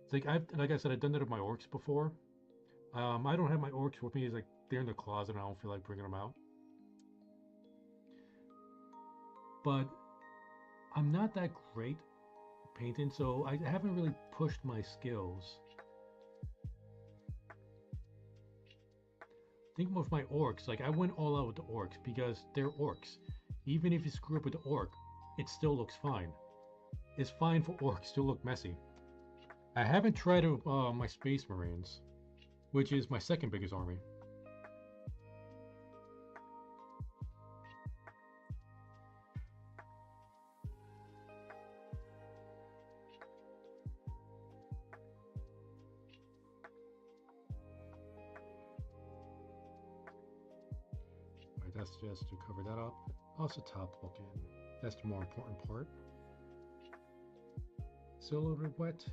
It's like I said, I've done it with my orcs before. I don't have my orcs with me. It's like they're in the closet. And I don't feel like bringing them out. But I'm not that great painting, so I haven't really pushed my skills. Think with my orcs, like I went all out with the orcs because they're orcs. Even if you screw up with the orc, it still looks fine. It's fine for orcs to look messy. I haven't tried my Space Marines, which is my second biggest army. Right, that's just to cover that up. Also top looking. That's the more important part. Still a little bit wet.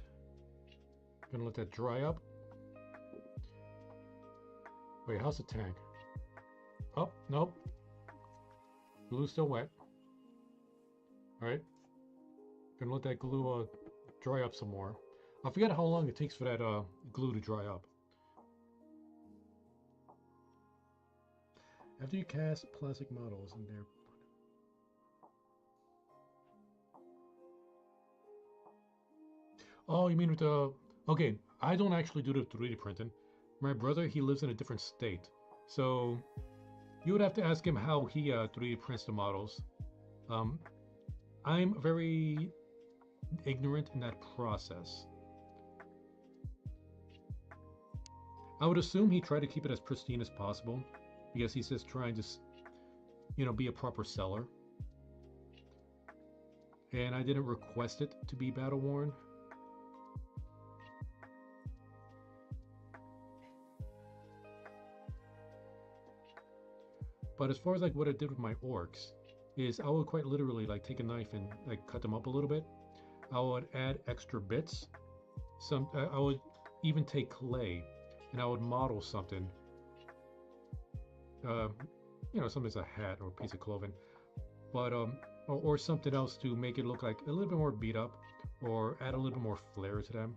Gonna let that dry up. Wait, how's the tank? Oh, nope. Glue's still wet. Alright. Gonna let that glue dry up some more. I forget how long it takes for that glue to dry up. After you cast plastic models in there. Oh, you mean with the... Okay, I don't actually do the 3D printing. My brother, he lives in a different state. So you would have to ask him how he 3D prints the models. Um, I'm very ignorant in that process. I would assume he tried to keep it as pristine as possible because he's just trying to, be a proper seller. And I didn't request it to be battle worn. But as far as like what I did with my orcs, is I would quite literally like take a knife and like cut them up a little bit. I would add extra bits. I would even take clay and I would model something. Uh, something as a hat or a piece of clothing, but or something else to make it look like a little bit more beat up, or add a little bit more flair to them.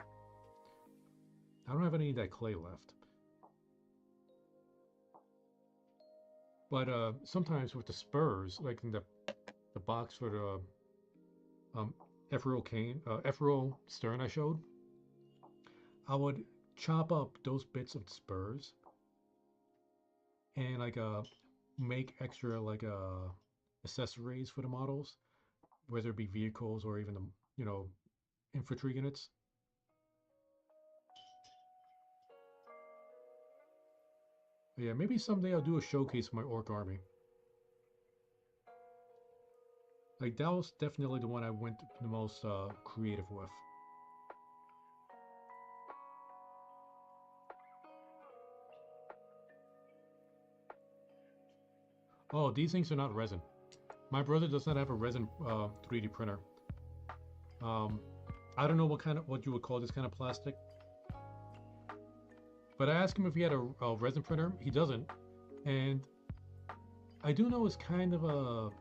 I don't have any of that clay left. But sometimes with the spurs, like in the box for the um, Ephraim stern I showed, I would chop up those bits of spurs and like make extra like accessories for the models, whether it be vehicles or even the infantry units. But yeah, maybe someday I'll do a showcase of my orc army. Like that was definitely the one I went the most creative with. Oh, these things are not resin. My brother does not have a resin 3D printer. Um, I don't know what you would call this kind of plastic. But I asked him if he had a resin printer. He doesn't. And I do know it's kind of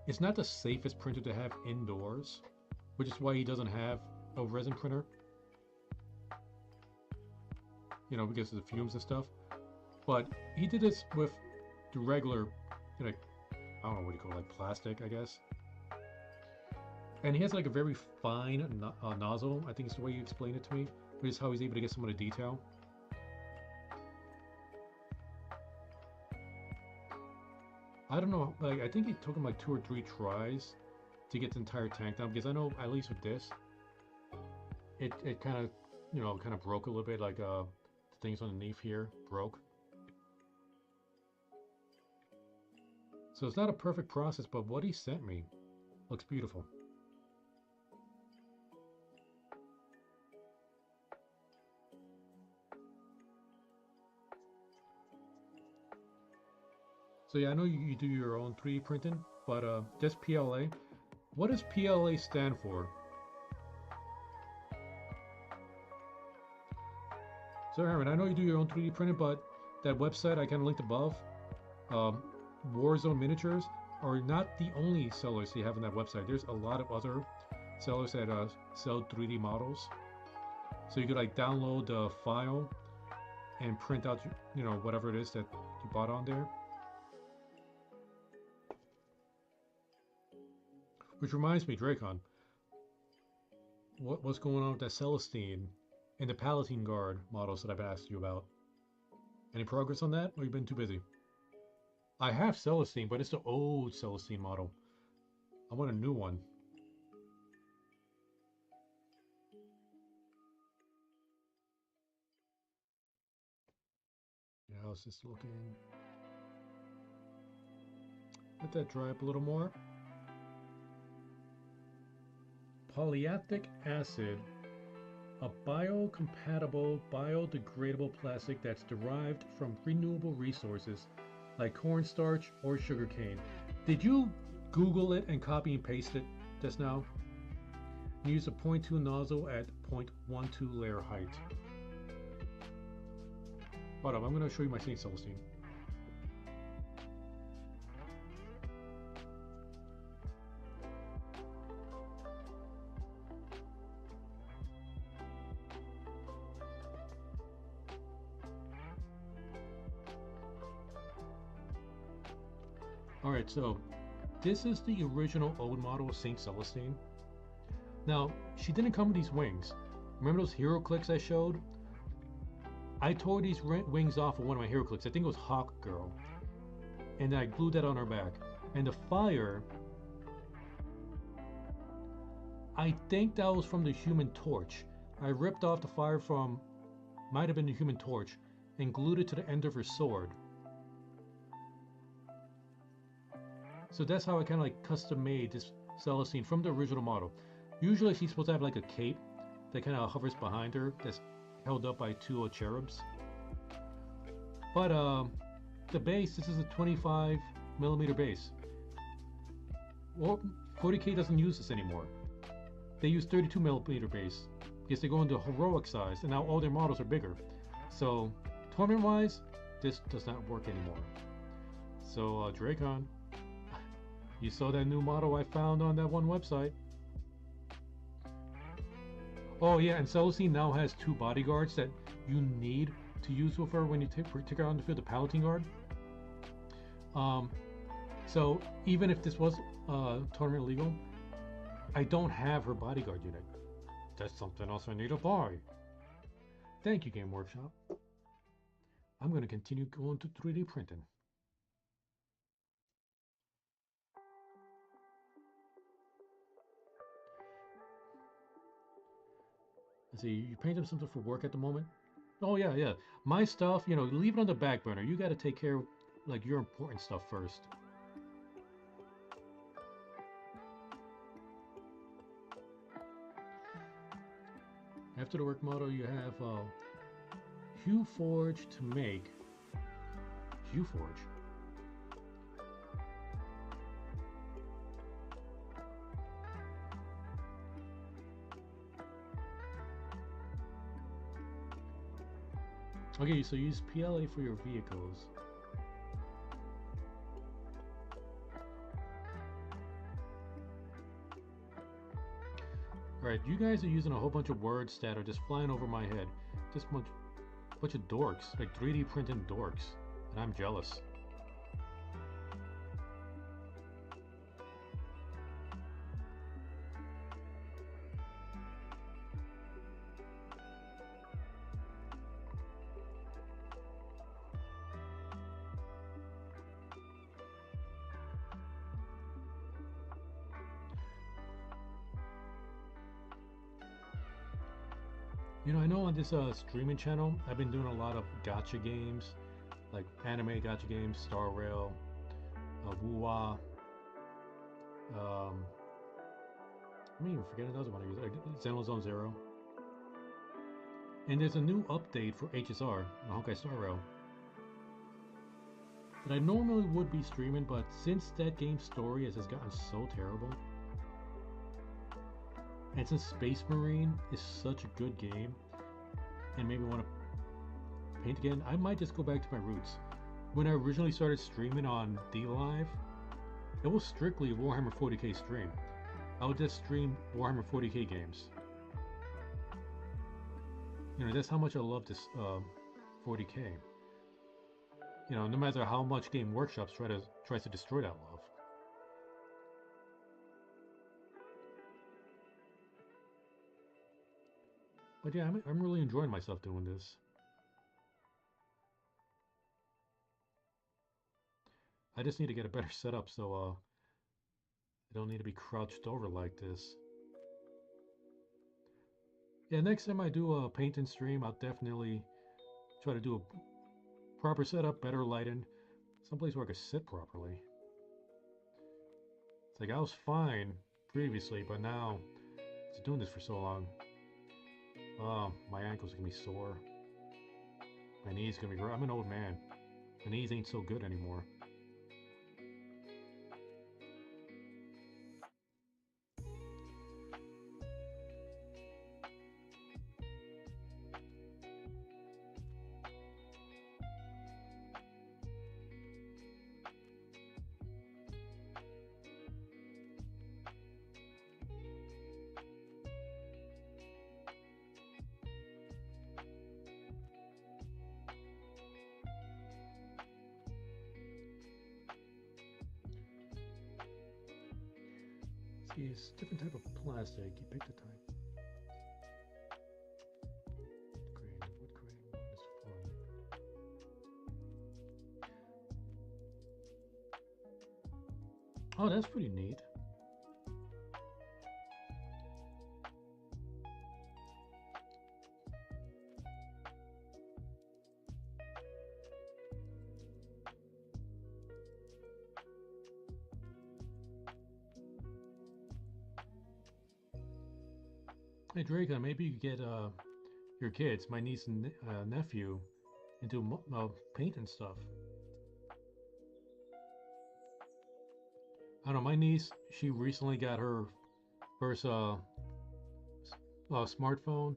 it's not the safest printer to have indoors, which is why he doesn't have a resin printer. Because of the fumes and stuff. But he did this with the regular, I don't know what you call it, like plastic, I guess. And he has like a very fine nozzle, I think is the way you explained it to me, which is how he's able to get some of the detail. I don't know, like I think it took him like 2 or 3 tries to get the entire tank down, because I know at least with this, it kind of, kind of broke a little bit, like the things underneath here broke. So it's not a perfect process, but what he sent me Looks beautiful. So yeah, I know you do your own 3D printing, but just PLA. What does PLA stand for? So Aaron, I know you do your own 3D printing, but that website I kind of linked above, um, Warzone Miniatures, are not the only sellers you have on that website. There's a lot of other sellers that sell 3D models. So you could like download the file and print out, whatever it is that you bought on there. Which reminds me, Dracon, what's going on with that Celestine and the Palatine Guard models that I've asked you about? Any progress on that, or you've been too busy? I have Celestine, but it's the old Celestine model. I want a new one. Yeah, how's this looking? Let that dry up a little more. Polyitic acid, a biocompatible, biodegradable plastic that's derived from renewable resources like cornstarch or sugarcane. Did you Google it and copy and paste it just now? Use a 0.2 nozzle at 0.12 layer height. Hold on, I'm going to show you my St. Celestine. Alright, so this is the original old model of St. Celestine. Now, she didn't come with these wings. Remember those hero clicks I showed? I tore these wings off of one of my hero clicks. I think it was Hawk Girl. And I glued that on her back. And the fire, I think that was from the Human Torch. I ripped off the fire from, might have been the Human Torch, and glued it to the end of her sword. So that's how I kind of like custom made this Celestine from the original model. Usually she's supposed to have like a cape that kind of hovers behind her that's held up by two cherubs. But the base, this is a 25mm base. Well, 40K doesn't use this anymore. They use 32mm base because they go into heroic size, and now all their models are bigger. So tournament wise, this does not work anymore. So Dracon, you saw that new model I found on that one website. Oh yeah, and Celestine now has 2 bodyguards that you need to use with her when you take her on the field, the Palatine Guard. So even if this was tournament legal, I don't have her bodyguard unit. That's something else I need to buy. Thank you, Game Workshop. I'm going to continue going to 3D printing. Let's see, you painting something for work at the moment? Oh yeah, yeah. My stuff, leave it on the back burner. You got to take care of like your important stuff first. After the work model, you have Hue Forge to make. Hue Forge. Okay, so use PLA for your vehicles. Alright, you guys are using a whole bunch of words that are just flying over my head. Just a bunch of dorks, like 3D printing dorks. And I'm jealous. I know on this streaming channel, I've been doing a lot of gacha games, like anime gacha games, Star Rail, Wuwa, I'm even forgetting the other one I use. Xenozone Zero. And there's a new update for HSR, Honkai Star Rail, that I normally would be streaming, but since that game's story has gotten so terrible, and since Space Marine is such a good game, and made me want to paint again, I might just go back to my roots. When I originally started streaming on DLive, it was strictly a Warhammer 40k stream. I would just stream Warhammer 40k games. You know, that's how much I love this 40k. You know, no matter how much Game Workshops tries to destroy that love. But yeah, I'm really enjoying myself doing this. I just need to get a better setup so I don't need to be crouched over like this. Yeah, next time I do a paint and stream, I'll definitely try to do a proper setup, better lighting, someplace where I could sit properly. It's like I was fine previously, but now after doing this for so long, my ankles are gonna be sore. My knees gonna be. I'm an old man. My knees ain't so good anymore. See, it's a different type of plastic. You pick the type. Grain. What grain? What is form? Oh, that's pretty neat. Hey Draco, maybe you get your kids, my niece and nephew, into paint and stuff. I don't know. My niece, she recently got her first smartphone,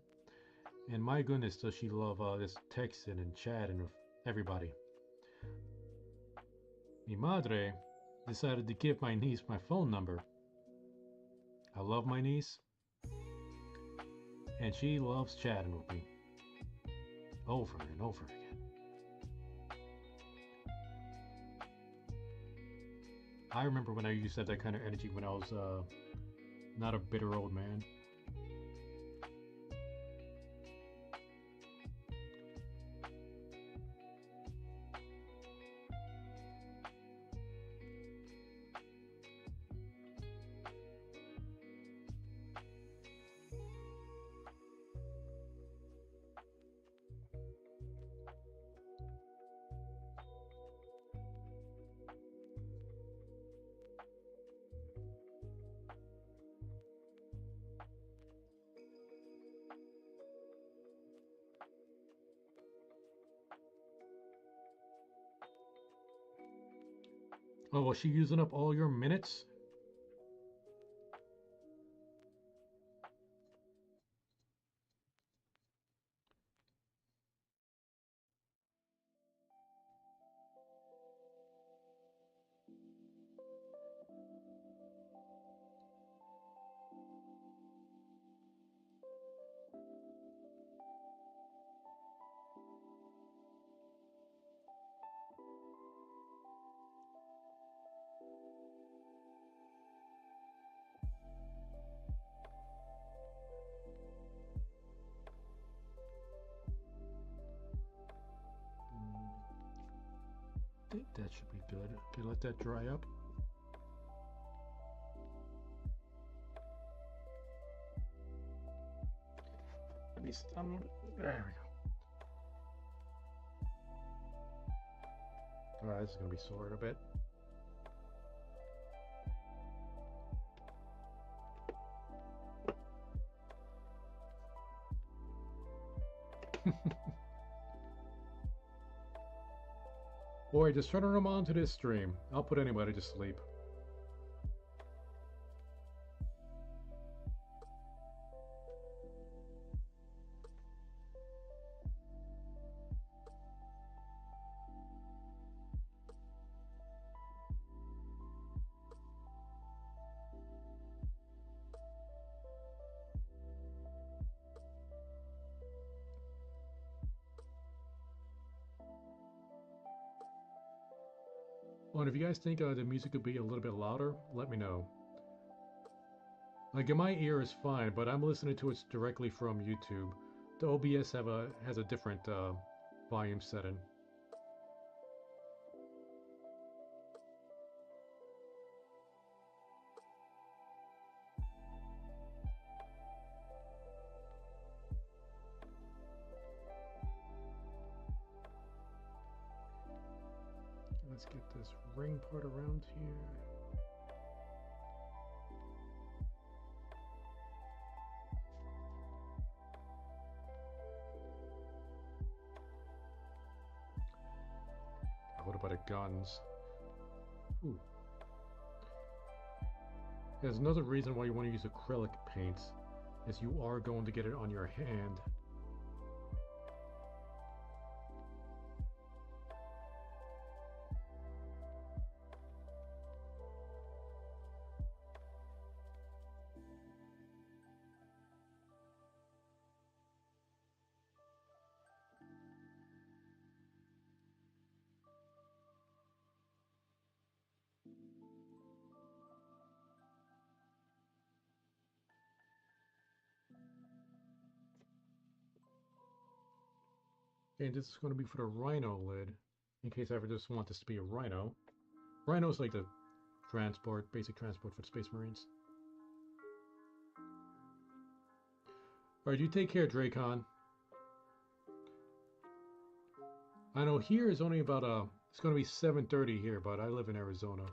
and my goodness, does she love this texting and chatting with everybody. Mi madre decided to give my niece my phone number. I love my niece, and she loves chatting with me over and over again. I remember when I used to have that kind of energy when I was not a bitter old man. Oh, was she using up all your minutes? I think that should be good. Okay, let that dry up. Let me. There we go. All right, this is gonna be sore in a bit. Boy, just turning them on to this stream. I'll put anybody to sleep. Well, and if you guys think the music could be a little bit louder, let me know. Like in my ear is fine, but I'm listening to it directly from YouTube. The OBS has a different volume setting. Let's get this ring part around here. What about the guns? Ooh. There's another reason why you want to use acrylic paints, is you are going to get it on your hand. And this is going to be for the rhino lid, in case I ever just want this to be a rhino. Rhino is like the transport, basic transport for the Space Marines. Alright, you take care, Dracon. I know here is only about it's going to be 7:30 here, but I live in Arizona.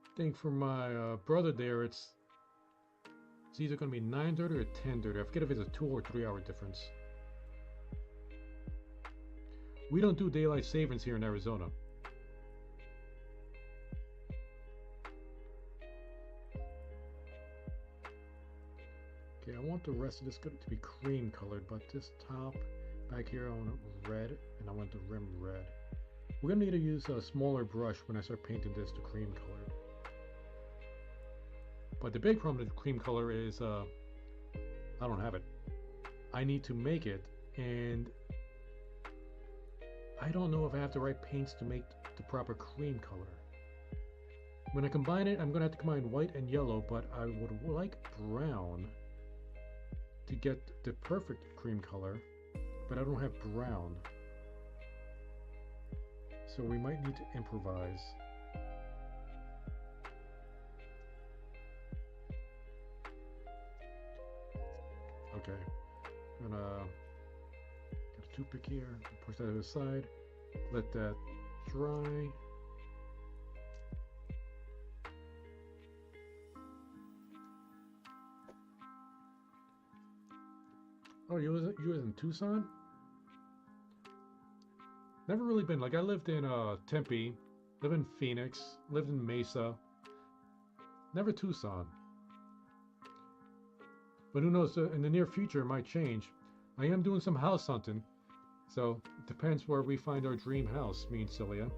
I think for my brother there, it's either going to be 9:30 or 10:30. I forget if it's a 2 or 3 hour difference. We don't do daylight savings here in Arizona. Okay, I want the rest of this to be cream colored, but this top back here I want it red, and I want the rim red. We're going to need to use a smaller brush when I start painting this to cream colored. But the big problem with cream color is I don't have it. I need to make it, and I don't know if I have the right paints to make the proper cream color. When I combine it, I'm going to have to combine white and yellow, but I would like brown to get the perfect cream color, but I don't have brown. So we might need to improvise. Okay, I'm gonna get a toothpick here, push that to the side, let that dry. Oh, you was in Tucson? Never really been. Like I lived in Tempe, lived in Phoenix, lived in Mesa. Never Tucson. But who knows? In the near future, it might change. I am doing some house hunting, so it depends where we find our dream house. Me and Celia.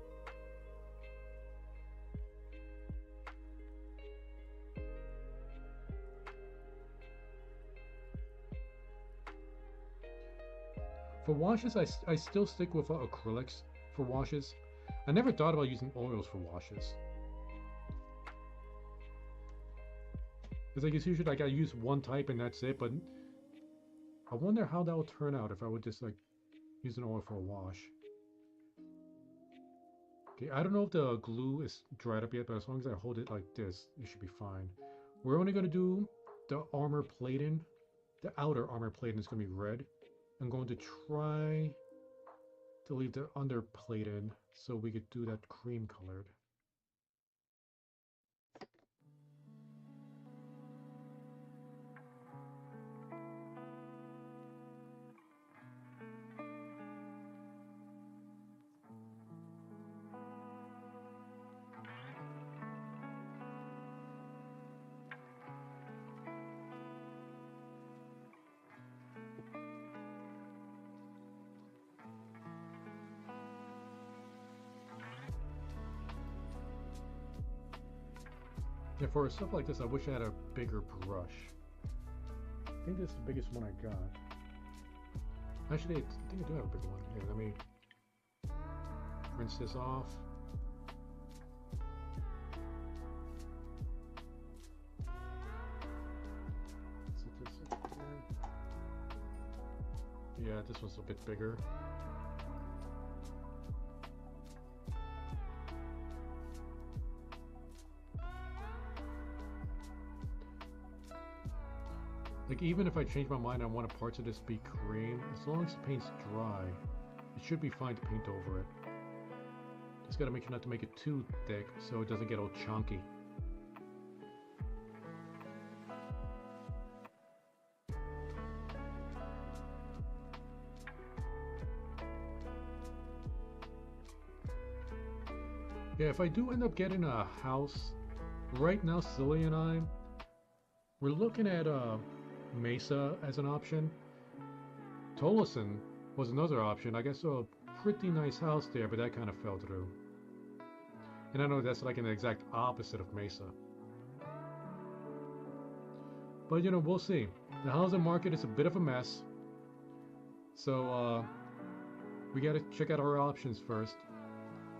For washes, I still stick with acrylics for washes. I never thought about using oils for washes. Because like it's usually like I use one type and that's it, but I wonder how that would turn out if I would just like use an oil for a wash. Okay, I don't know if the glue is dried up yet, but as long as I hold it like this, it should be fine. We're only going to do the armor plating. The outer armor plating is going to be red. I'm going to try to leave the under plated so we could do that cream colored. Yeah, for stuff like this, I wish I had a bigger brush. I think this is the biggest one I got. Actually, I think I do have a bigger one. Here, let me rinse this off. Set this up there. Yeah, this one's a bit bigger. Like, even if I change my mind, I want parts of this to be cream. As long as the paint's dry, it should be fine to paint over it. Just gotta make sure not to make it too thick so it doesn't get all chunky. Yeah, if I do end up getting a house, right now Silly and I, we're looking at Mesa as an option. Tolleson was another option. I guess a pretty nice house there, but that kind of fell through. And I know that's like an exact opposite of Mesa. But you know, we'll see. The housing market is a bit of a mess. So we gotta check out our options first.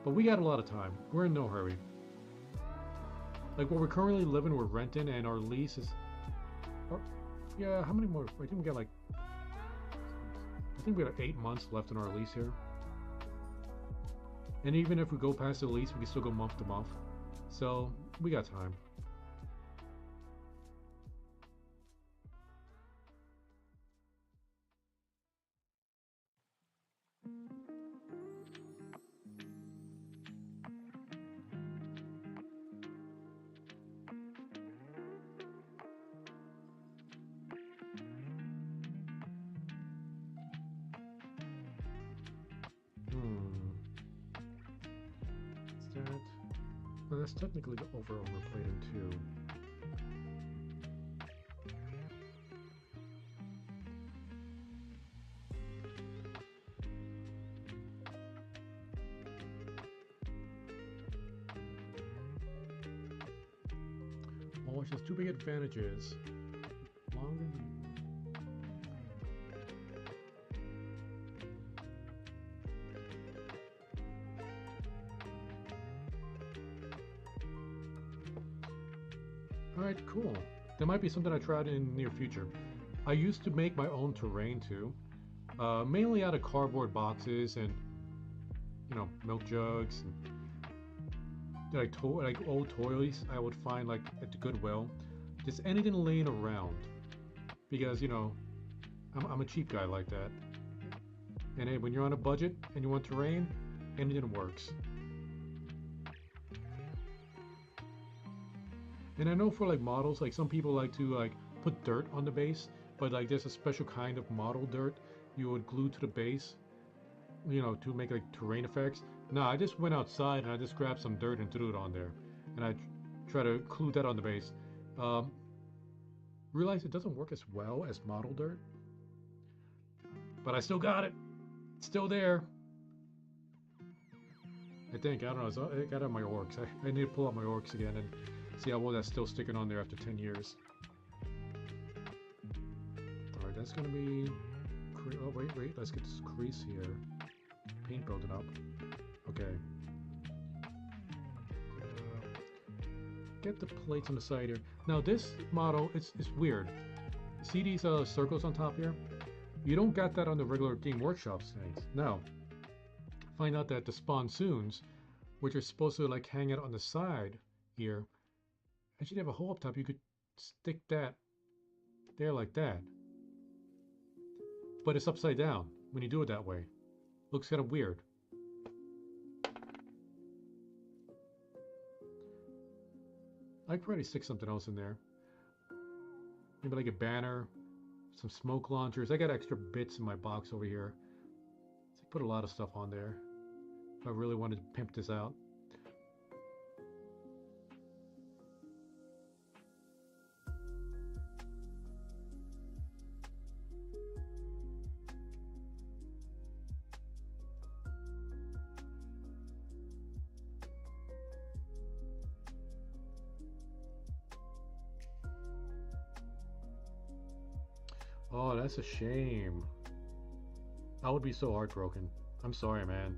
But we got a lot of time. We're in no hurry. Like, where we're currently living, we're renting, and our lease is... yeah, how many more? I think we got like... I think we got 8 months left in our lease here. And even if we go past the lease, we can still go month to month. So, we got time. Well, that's technically the overall plating too. Oh, it has two big advantages. Longer. Alright, cool. That might be something I tried in the near future. I used to make my own terrain too, mainly out of cardboard boxes and, you know, milk jugs and like old toys I would find like at the Goodwill. Just anything laying around, because you know I'm a cheap guy like that. And hey, when you're on a budget and you want terrain, anything works. And I know for like models, like some people like to like put dirt on the base, but like there's a special kind of model dirt you would glue to the base, you know, to make like terrain effects. No, I just went outside and I just grabbed some dirt and threw it on there, and I try to glue that on the base. Realize it doesn't work as well as model dirt, but I still got it. It's still there. I think, I don't know, I got out my orcs. I need to pull out my orcs again and see how well that's still sticking on there after 10 years. Alright, that's gonna be... Oh, wait, let's get this crease here. Paint building up. Okay. Get the plates on the side here. Now this model, it's weird. See these circles on top here? You don't got that on the regular Game Workshop things. Now, find out that the sponsoons, which are supposed to like hang out on the side here, actually have a hole up top. You could stick that there like that. But it's upside down when you do it that way. Looks kind of weird. I could probably stick something else in there. Maybe like a banner, some smoke launchers. I got extra bits in my box over here. So I put a lot of stuff on there if I really wanted to pimp this out. Oh, that's a shame. I would be so heartbroken. I'm sorry, man.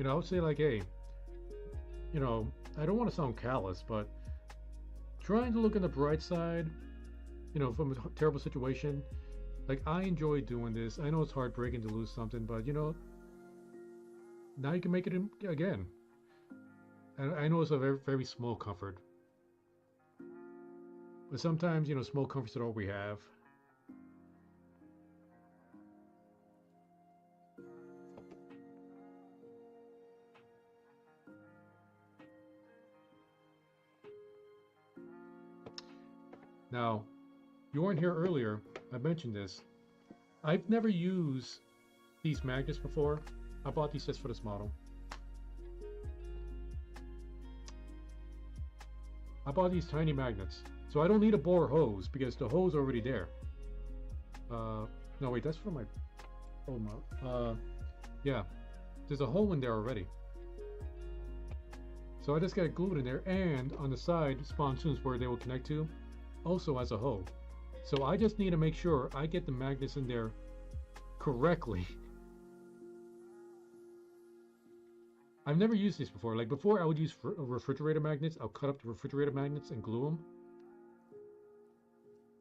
I would say like, hey, I don't want to sound callous, but trying to look on the bright side, from a terrible situation, like I enjoy doing this. I know it's heartbreaking to lose something, but now you can make it again. And I know it's a very, very small comfort, but sometimes, small comforts are all we have. Now, you weren't here earlier. I mentioned this. I've never used these magnets before. I bought these just for this model. I bought these tiny magnets. So I don't need a bore hose because the hose is already there. No, wait, that's for my old model. Yeah, there's a hole in there already. So I just got it glued in there, and on the side, sponsoons where they will connect to, also has a hole. So I just need to make sure I get the magnets in there correctly. I've never used this before. Like before, I would use refrigerator magnets. I'll cut up the refrigerator magnets and glue them.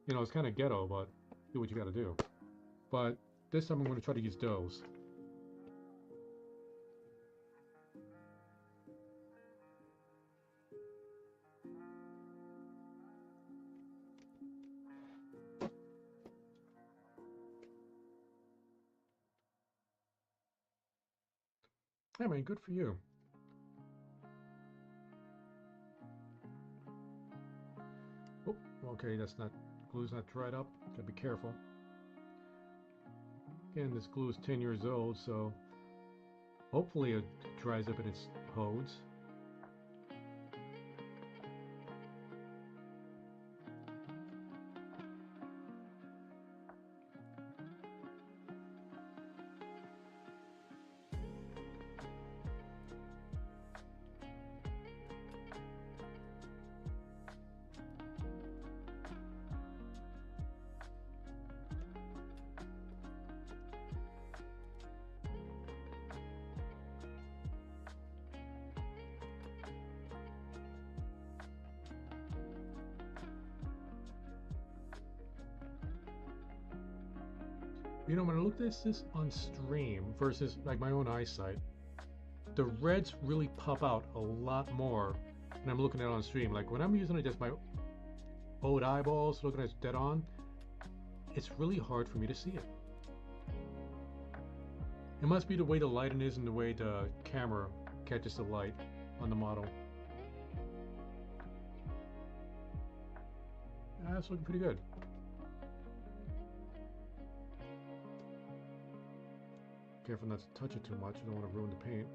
It's kind of ghetto, but do what you got to do. But this time I'm going to try to use those. Hey man, good for you. Oh, okay, that's not, glue's not dried up. Gotta be careful. Again, this glue is 10 years old, so hopefully it dries up in its hose. When I looked at this on stream versus like my own eyesight, the reds really pop out a lot more when I'm looking at it on stream. Like when I'm using it just my old eyeballs, looking at it dead on, it's really hard for me to see it. It must be the way the lighting is and the way the camera catches the light on the model. That's looking pretty good. Careful not to touch it too much. I don't want to ruin the paint.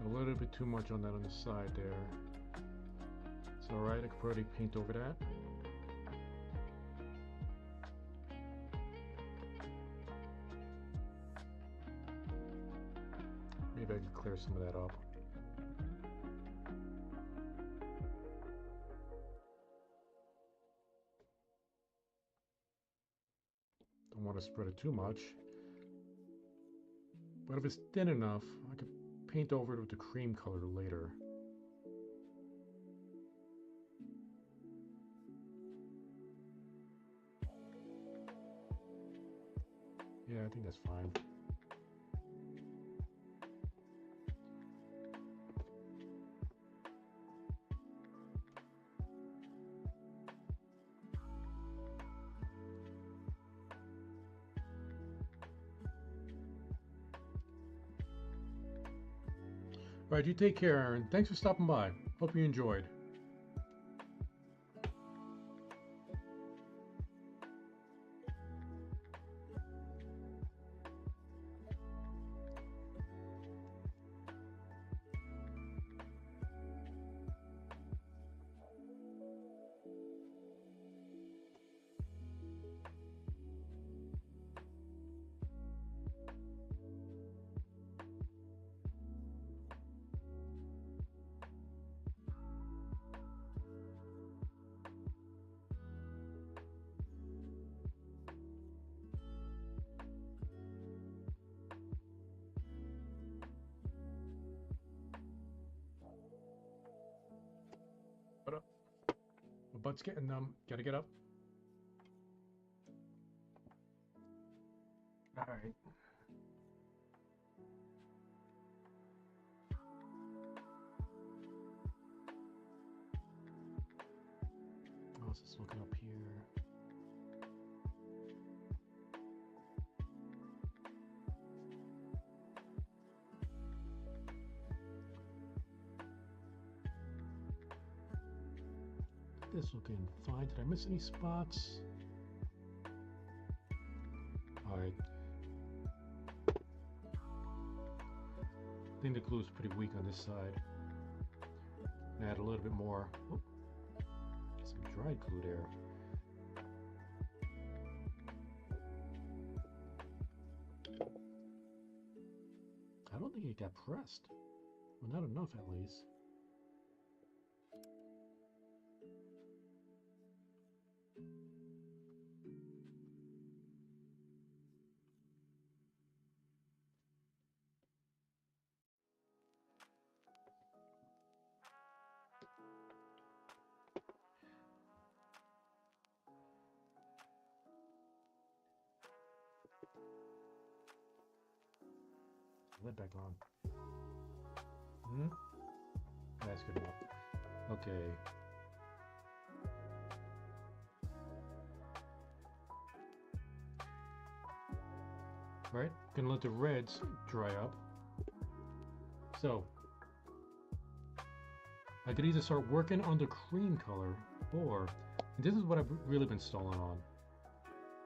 A little bit too much on that on the side there. It's alright, I could probably paint over that. Maybe I can clear some of that up. Don't want to spread it too much. But if it's thin enough, I could paint over it with the cream color later. Yeah, I think that's fine. All right, you take care, Aaron. Thanks for stopping by. Hope you enjoyed. What up? My butt's getting numb. Gotta get up. All right. I was just looking up here. This looking fine. Did I miss any spots? All right. I think the glue is pretty weak on this side. Add a little bit more. Oh, some dried glue there. I don't think it got pressed. Well, not enough at least. Lid back on. That's good enough. Okay. Right, gonna let the reds dry up. So I could either start working on the cream color, or and this is what I've really been stalling on: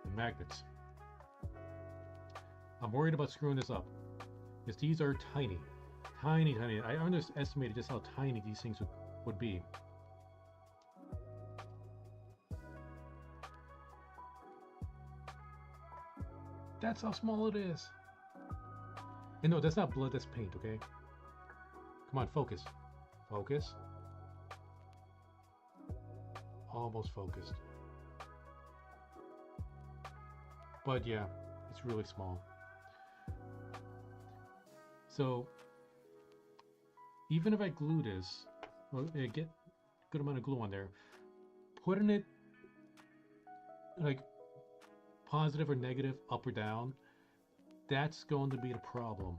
the magnets. I'm worried about screwing this up because these are tiny, tiny, tiny. I underestimated just how tiny these things would be. That's how small it is. And no, that's not blood, that's paint, okay? Come on, focus. Focus. Almost focused. But yeah, it's really small. So, even if I glue this, well, get a good amount of glue on there, putting it like positive or negative, up or down, that's going to be the problem.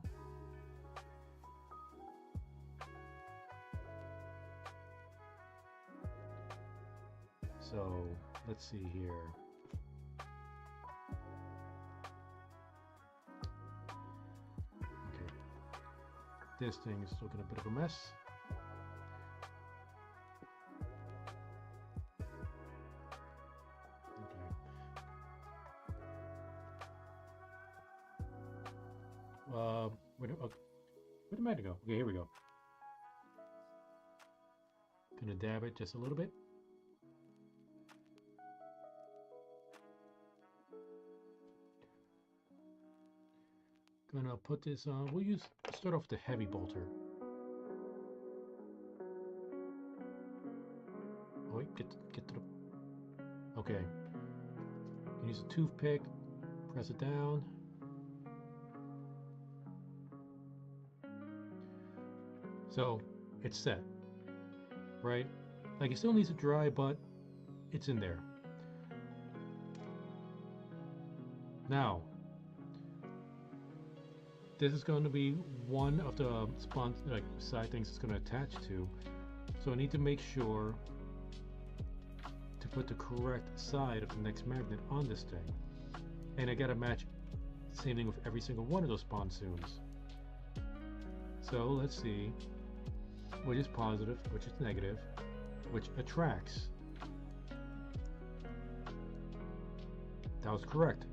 So let's see here. Okay, this thing is looking a bit of a mess. Where'd the magnet go? Okay, here we go. Gonna dab it just a little bit. Gonna put this on. We'll start off with the heavy bolter. Oh wait, get to the. Okay. Use a toothpick. Press it down. So it's set, right? Like it still needs to dry, but it's in there. Now, this is going to be one of the side things it's going to attach to. So I need to make sure to put the correct side of the next magnet on this thing. And I got to match the same thing with every single one of those pontoons. So let's see. which is positive, which is negative, which attracts. That was correct.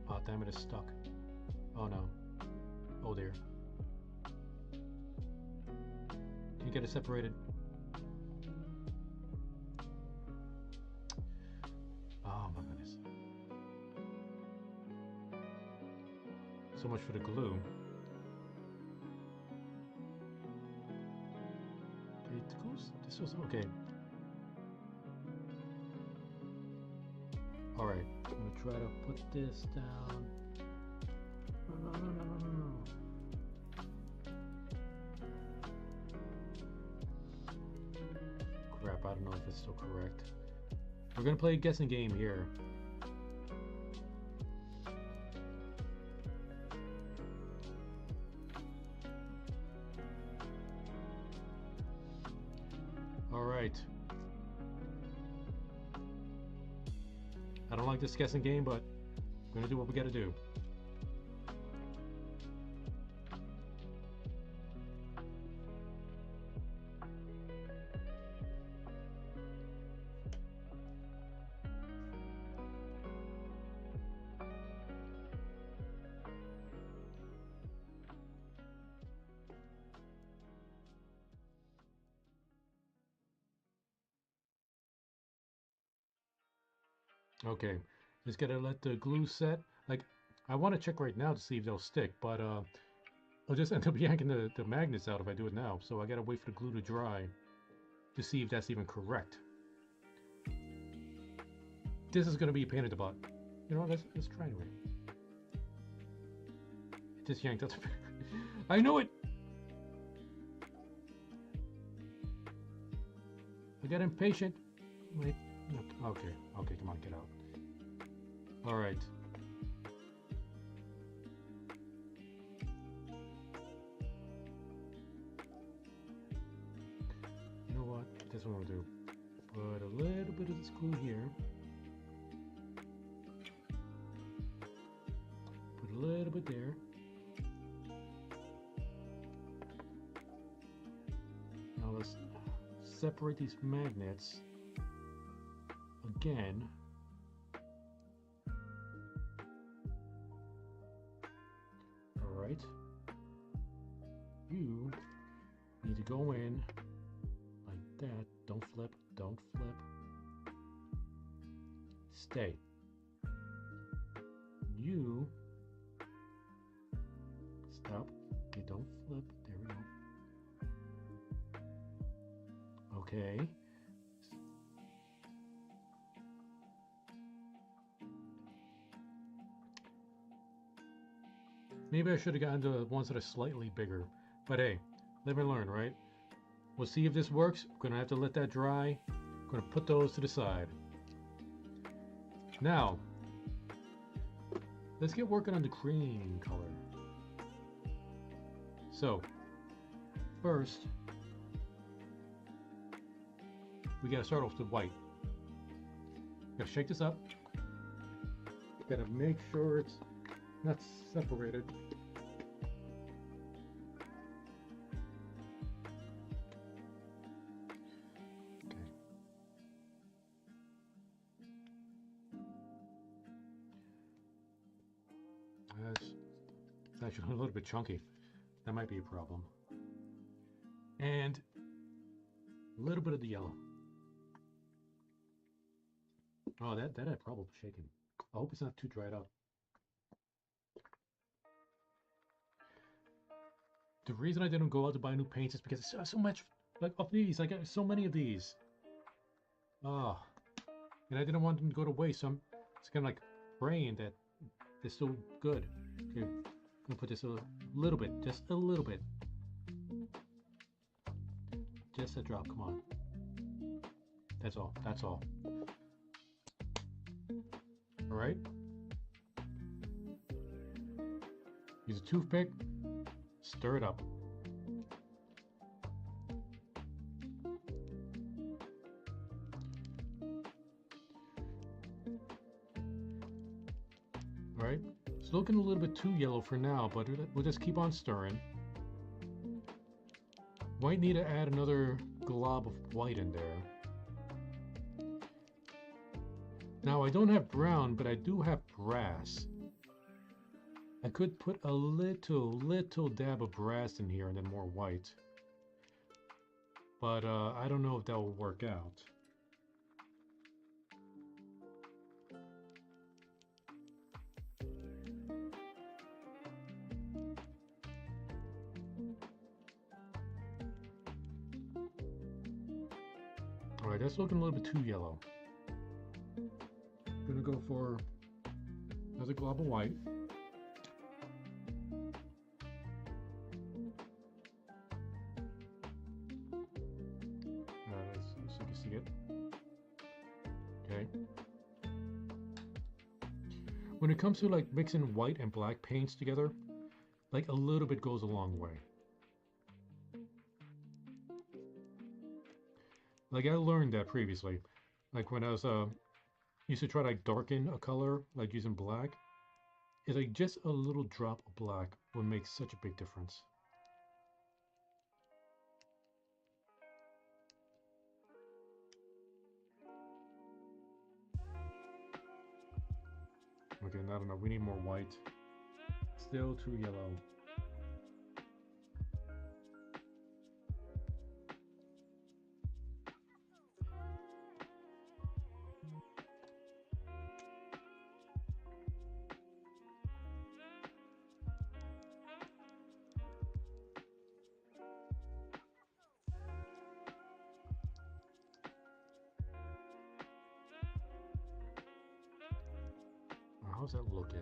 Oh, damn it, it's stuck. Oh no. Oh dear. Can you get it separated? Oh my goodness. So much for the glue. It goes, this was okay. Alright, I'm gonna try to put this down. No. Crap, I don't know if it's still correct. We're gonna play a guessing game here. Alright. I don't like this guessing game, but we're gonna do what we gotta do. Okay, just gotta let the glue set. Like, I want to check right now to see if they'll stick, but I'll just end up yanking the magnets out if I do it now. So I gotta wait for the glue to dry to see if that's even correct. This is gonna be a pain in the butt. You know, let's try anyway. It just yanked out. I knew it. I got impatient. Wait. Okay. Okay. Come on, get out. All right. You know what? This is what I'll do. Put a little bit of this glue here. Put a little bit there. Now let's separate these magnets again. All right. You need to go in like that. Don't flip. Don't flip. Stay. You stop. Okay, don't flip. There we go. Okay. Maybe I should have gotten the ones that are slightly bigger. But hey, live and learn, right? We'll see if this works. We're gonna have to let that dry. I'm gonna put those to the side. Now, let's get working on the cream color. So, first, we gotta start off with white. Gotta shake this up. Gotta make sure it's not separated. Okay. It's actually a little bit chunky. That might be a problem. And a little bit of the yellow. Oh, that had trouble shaking. I hope it's not too dried up. The reason I didn't go out to buy new paints is because it's so much like of these. I got so many of these. Ah, and I didn't want them to go to waste. So I'm just kind of like praying that they're still good. Okay, I'm gonna put this a little bit, just a little bit, just a drop. Come on. That's all. That's all. All right. Use a toothpick. Stir it up. All right. It's looking a little bit too yellow for now, but we'll just keep on stirring. Might need to add another glob of white in there. Now I don't have brown, but I do have brass. I could put a little dab of brass in here and then more white. But I don't know if that will work out. Alright, that's looking a little bit too yellow. I'm gonna go for another glob of white. So you can see it. Okay. When it comes to like mixing white and black paints together, like a little bit goes a long way. Like I learned that previously. Like when I was used to try to like darken a color, like using black. It's like just a little drop of black would make such a big difference. Okay, I don't know. We need more white. Still too yellow. How's that looking?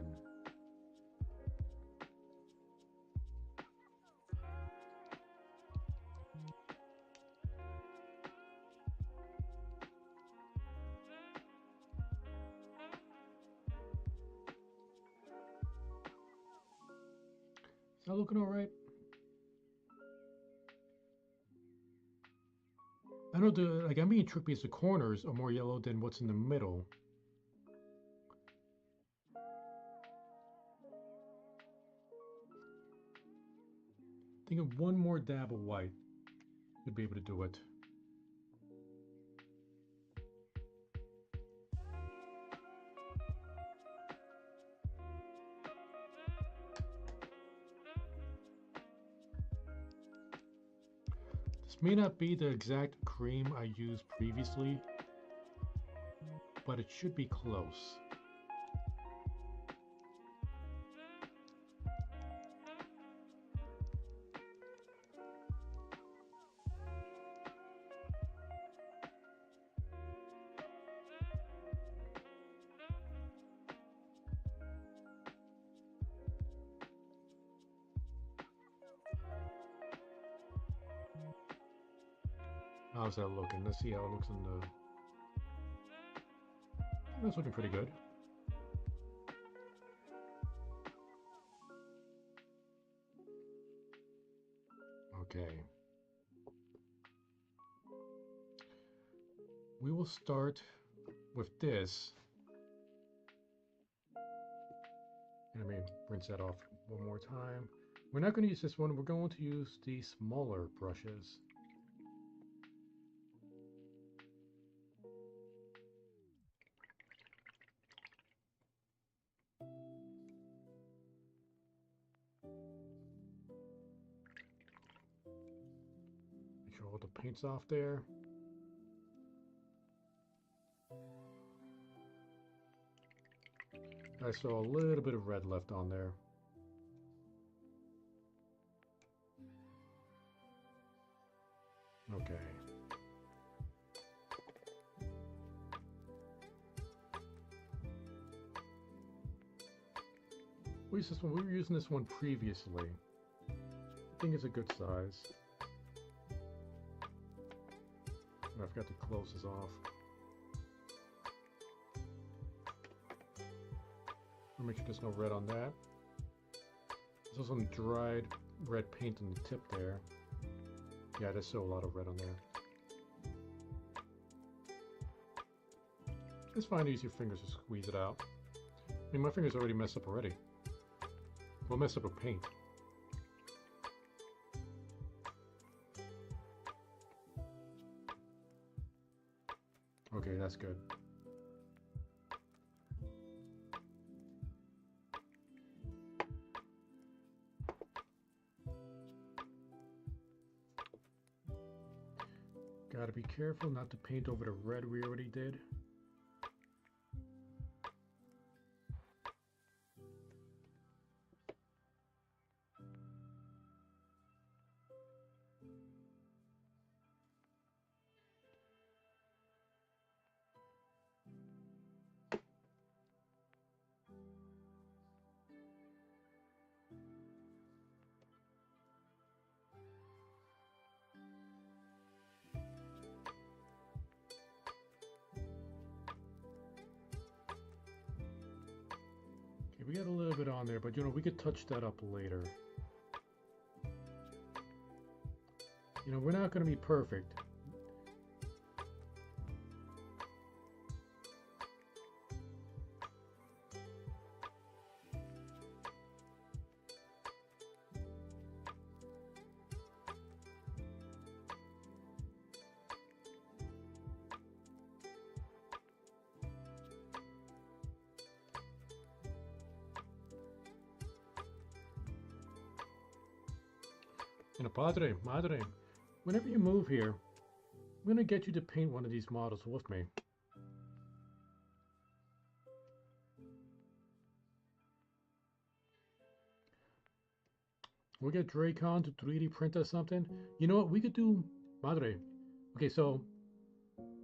Is that looking all right? I know I'm being tricked because the corners are more yellow than what's in the middle. I think of one more dab of white should be able to do it. This may not be the exact cream I used previously, but it should be close. How's that looking? Let's see how it looks in the... That's looking pretty good. Okay. We will start with this. Let me rinse that off one more time. We're not going to use this one. We're going to use the smaller brushes. Make sure all the paint's off there. I saw a little bit of red left on there. Okay. We used this one. We were using this one previously. I think it's a good size. I forgot to close this off. I'll make sure there's no red on that. There's also some dried red paint on the tip there. Yeah, there's still a lot of red on there. It's fine to use your fingers to squeeze it out. I mean, my fingers already messed up already. We'll mess up with paint. Okay, that's good. Gotta be careful not to paint over the red we already did. Okay, we got a little bit on there, but you know, we could touch that up later. You know, we're not going to be perfect. You know, padre, madre, whenever you move here, I'm going to get you to paint one of these models with me. We'll get Dracon to 3D print us something. You know what? We could do Madre. Okay, so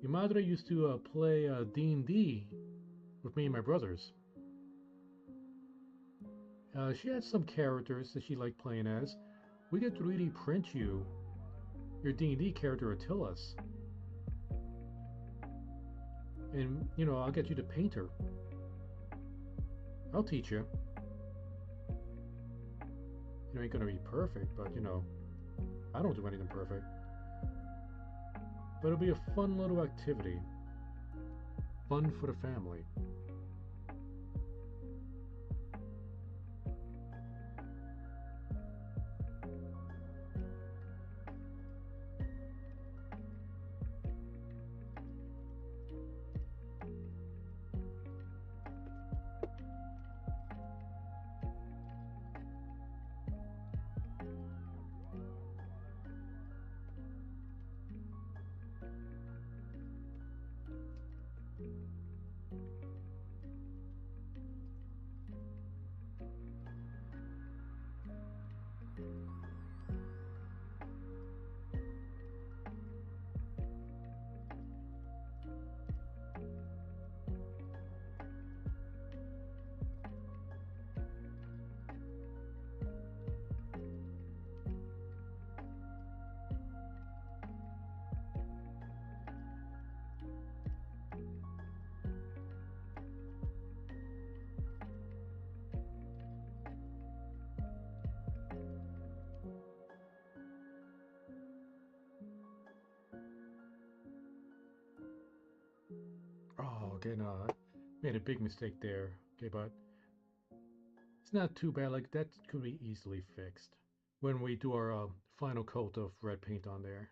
your Madre used to play D&D with me and my brothers. She had some characters that she liked playing as. We could 3D print you your D&D character Attilas. And, you know, I'll get you to paint her. I'll teach you. You know, ain't gonna be perfect, but, you know, I don't do anything perfect. But it'll be a fun little activity. Fun for the family. Oh, okay, no, I made a big mistake there. Okay, but it's not too bad. Like, that could be easily fixed when we do our final coat of red paint on there.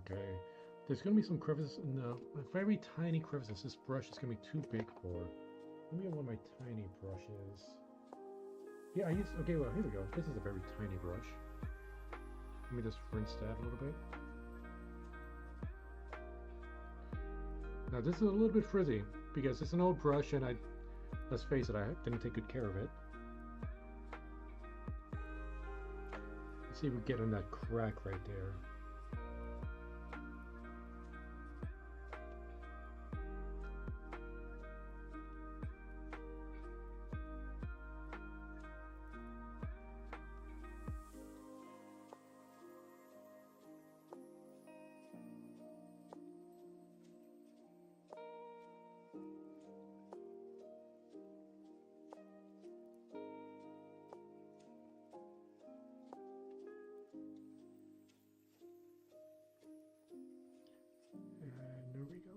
Okay. There's going to be some crevices in the very tiny crevices. This brush is going to be too big for. Let me get one of my tiny brushes. Yeah, I use. Okay, well, here we go. This is a very tiny brush. Let me just rinse that a little bit. Now, this is a little bit frizzy because it's an old brush, and let's face it, I didn't take good care of it. Let's see if we get in that crack right there. And there we go.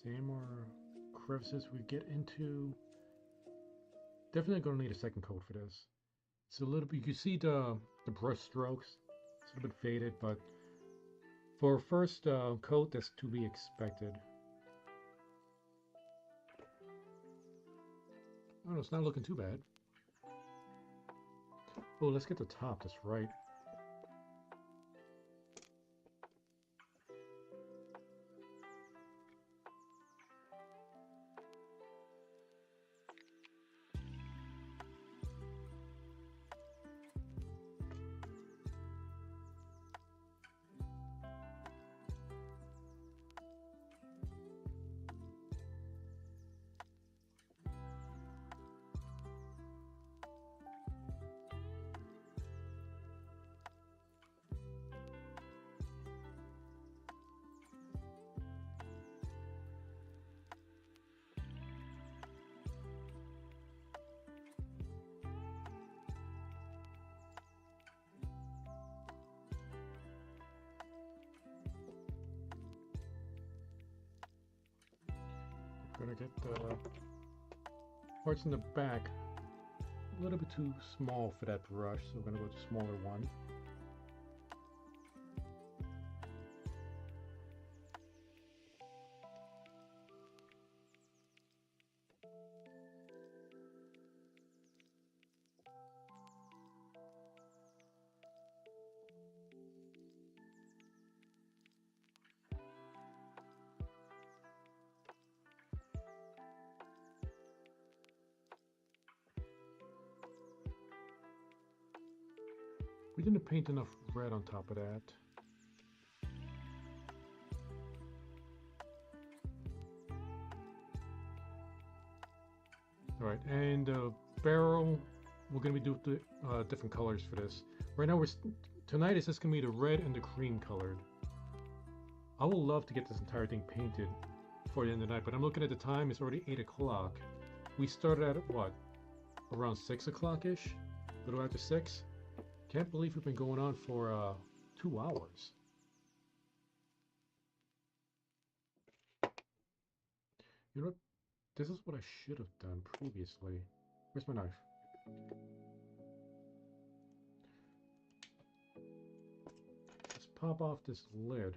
See, any more crevices we get into. Definitely going to need a second coat for this. It's a little bit, you can see the brush strokes. It's a little bit faded, but for a first coat, that's to be expected. Oh, no, it's not looking too bad. Oh, let's get the top, that's right. Gonna get the parts in the back a little bit too small for that brush, so we're gonna go to a smaller one. We didn't paint enough red on top of that. Alright, and the barrel, we're going to be doing different colors for this. Right now, tonight it's just going to be the red and the cream colored. I would love to get this entire thing painted before the end of the night, but I'm looking at the time, it's already 8 o'clock. We started at what? Around 6 o'clock-ish? A little after 6? Can't believe we've been going on for 2 hours. You know what? This is what I should have done previously. Where's my knife? Let's pop off this lid.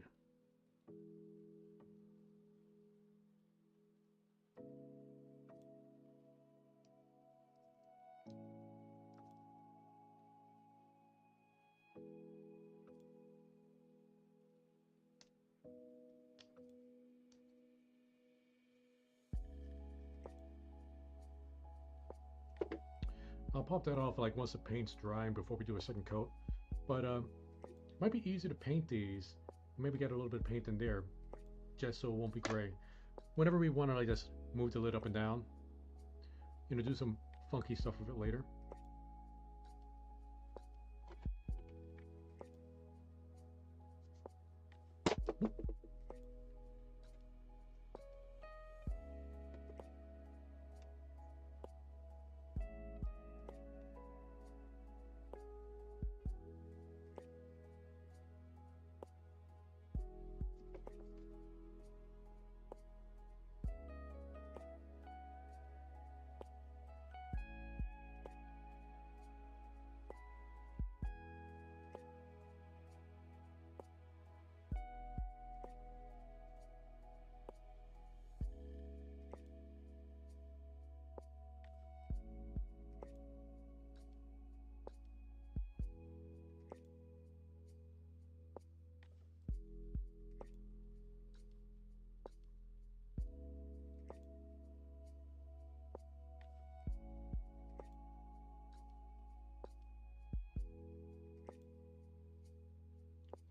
I'll pop that off like once the paint's drying before we do a second coat. But it might be easy to paint these. Maybe get a little bit of paint in there, just so it won't be gray. Whenever we want to like just move the lid up and down, you know, do some funky stuff with it later.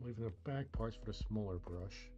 leaving the back parts for the smaller brush.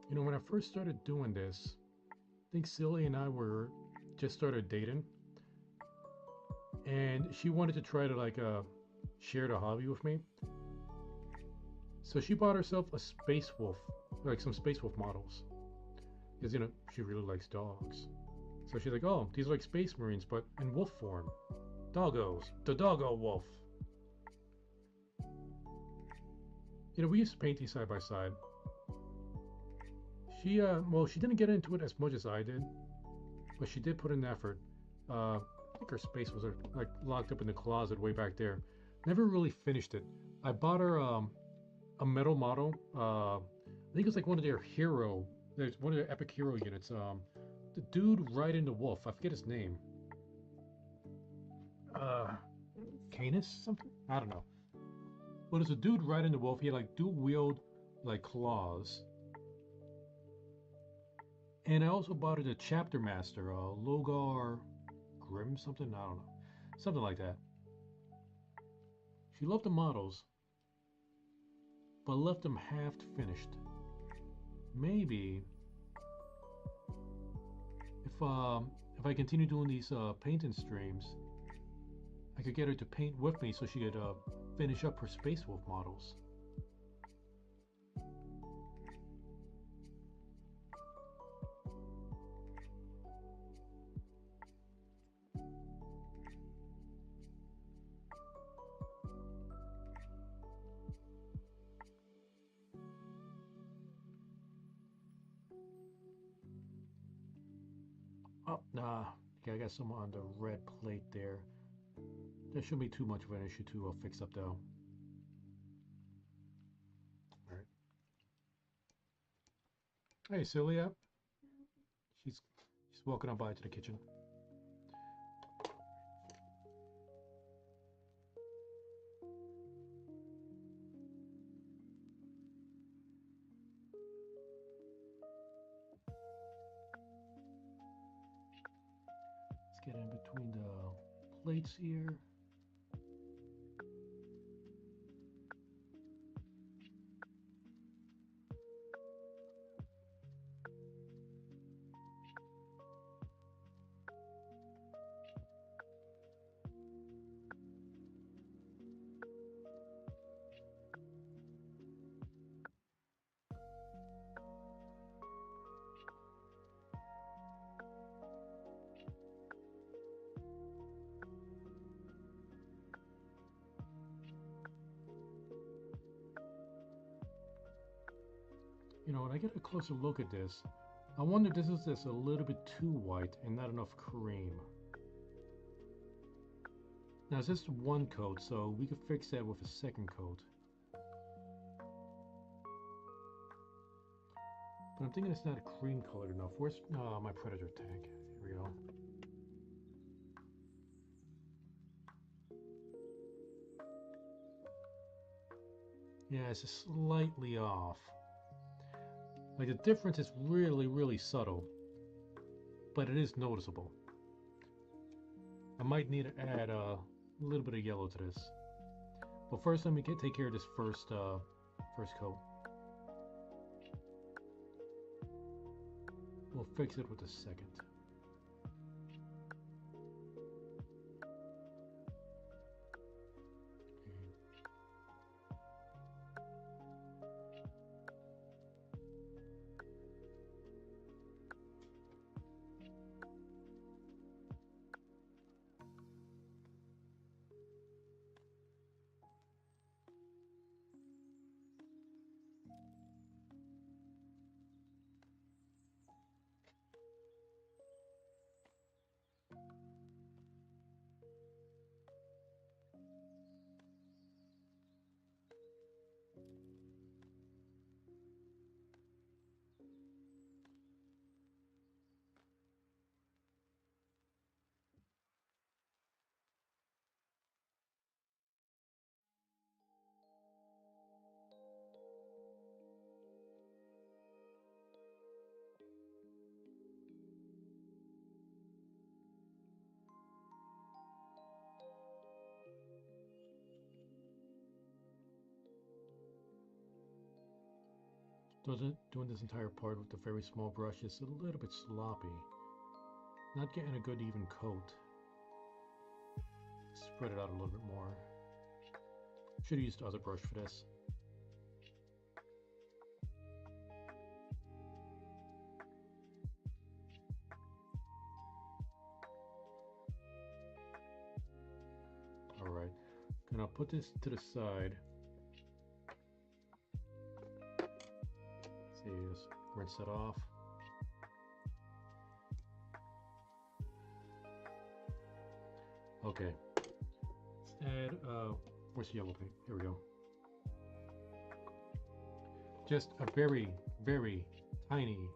You know, when I first started doing this, I think Silly and I were just started dating, and she wanted to try to like share the hobby with me. So she bought herself a Space Wolf, like some Space Wolf models, because you know she really likes dogs. So she's like, "Oh, these are like Space Marines, but in wolf form. Doggos, the Doggo Wolf." You know, we used to paint these side by side. Well, she didn't get into it as much as I did, but she did put in effort. I think her space was like locked up in the closet way back there. Never really finished it. I bought her a metal model. I think it's like one of their hero. There's one of their epic hero units. The dude riding the wolf. I forget his name. Uh, Canis something. I don't know. But it's a dude riding the wolf. He had like dual wield like claws. And I also bought her the chapter master, Logar Grim something. I don't know, something like that. She loved the models, but left them half finished. Maybe if I continue doing these painting streams, I could get her to paint with me so she could finish up her Space Wolf models. Oh, nah. Okay, I got some on the red plate there. That shouldn't be too much of an issue to fix up though. All right. Hey, Celia. She's she's walking on by to the kitchen. Let's get in between the plates here. You know, when I get a closer look at this, I wonder if this is just a little bit too white and not enough cream. Now it's just one coat, so we could fix that with a second coat. But I'm thinking it's not cream colored enough. Where's my Predator tank? Here we go. Yeah, it's just slightly off. Like the difference is really, really subtle, but it is noticeable. I might need to add a little bit of yellow to this. But first, let me take care of this first coat. We'll fix it with the second. Doing this entire part with a very small brush is a little bit sloppy. Not getting a good even coat. Spread it out a little bit more. Should have used the other brush for this. Alright, gonna put this to the side. See, just rinse it off. Okay, let's add, where's the yellow paint? Here we go. Just a very, very tiny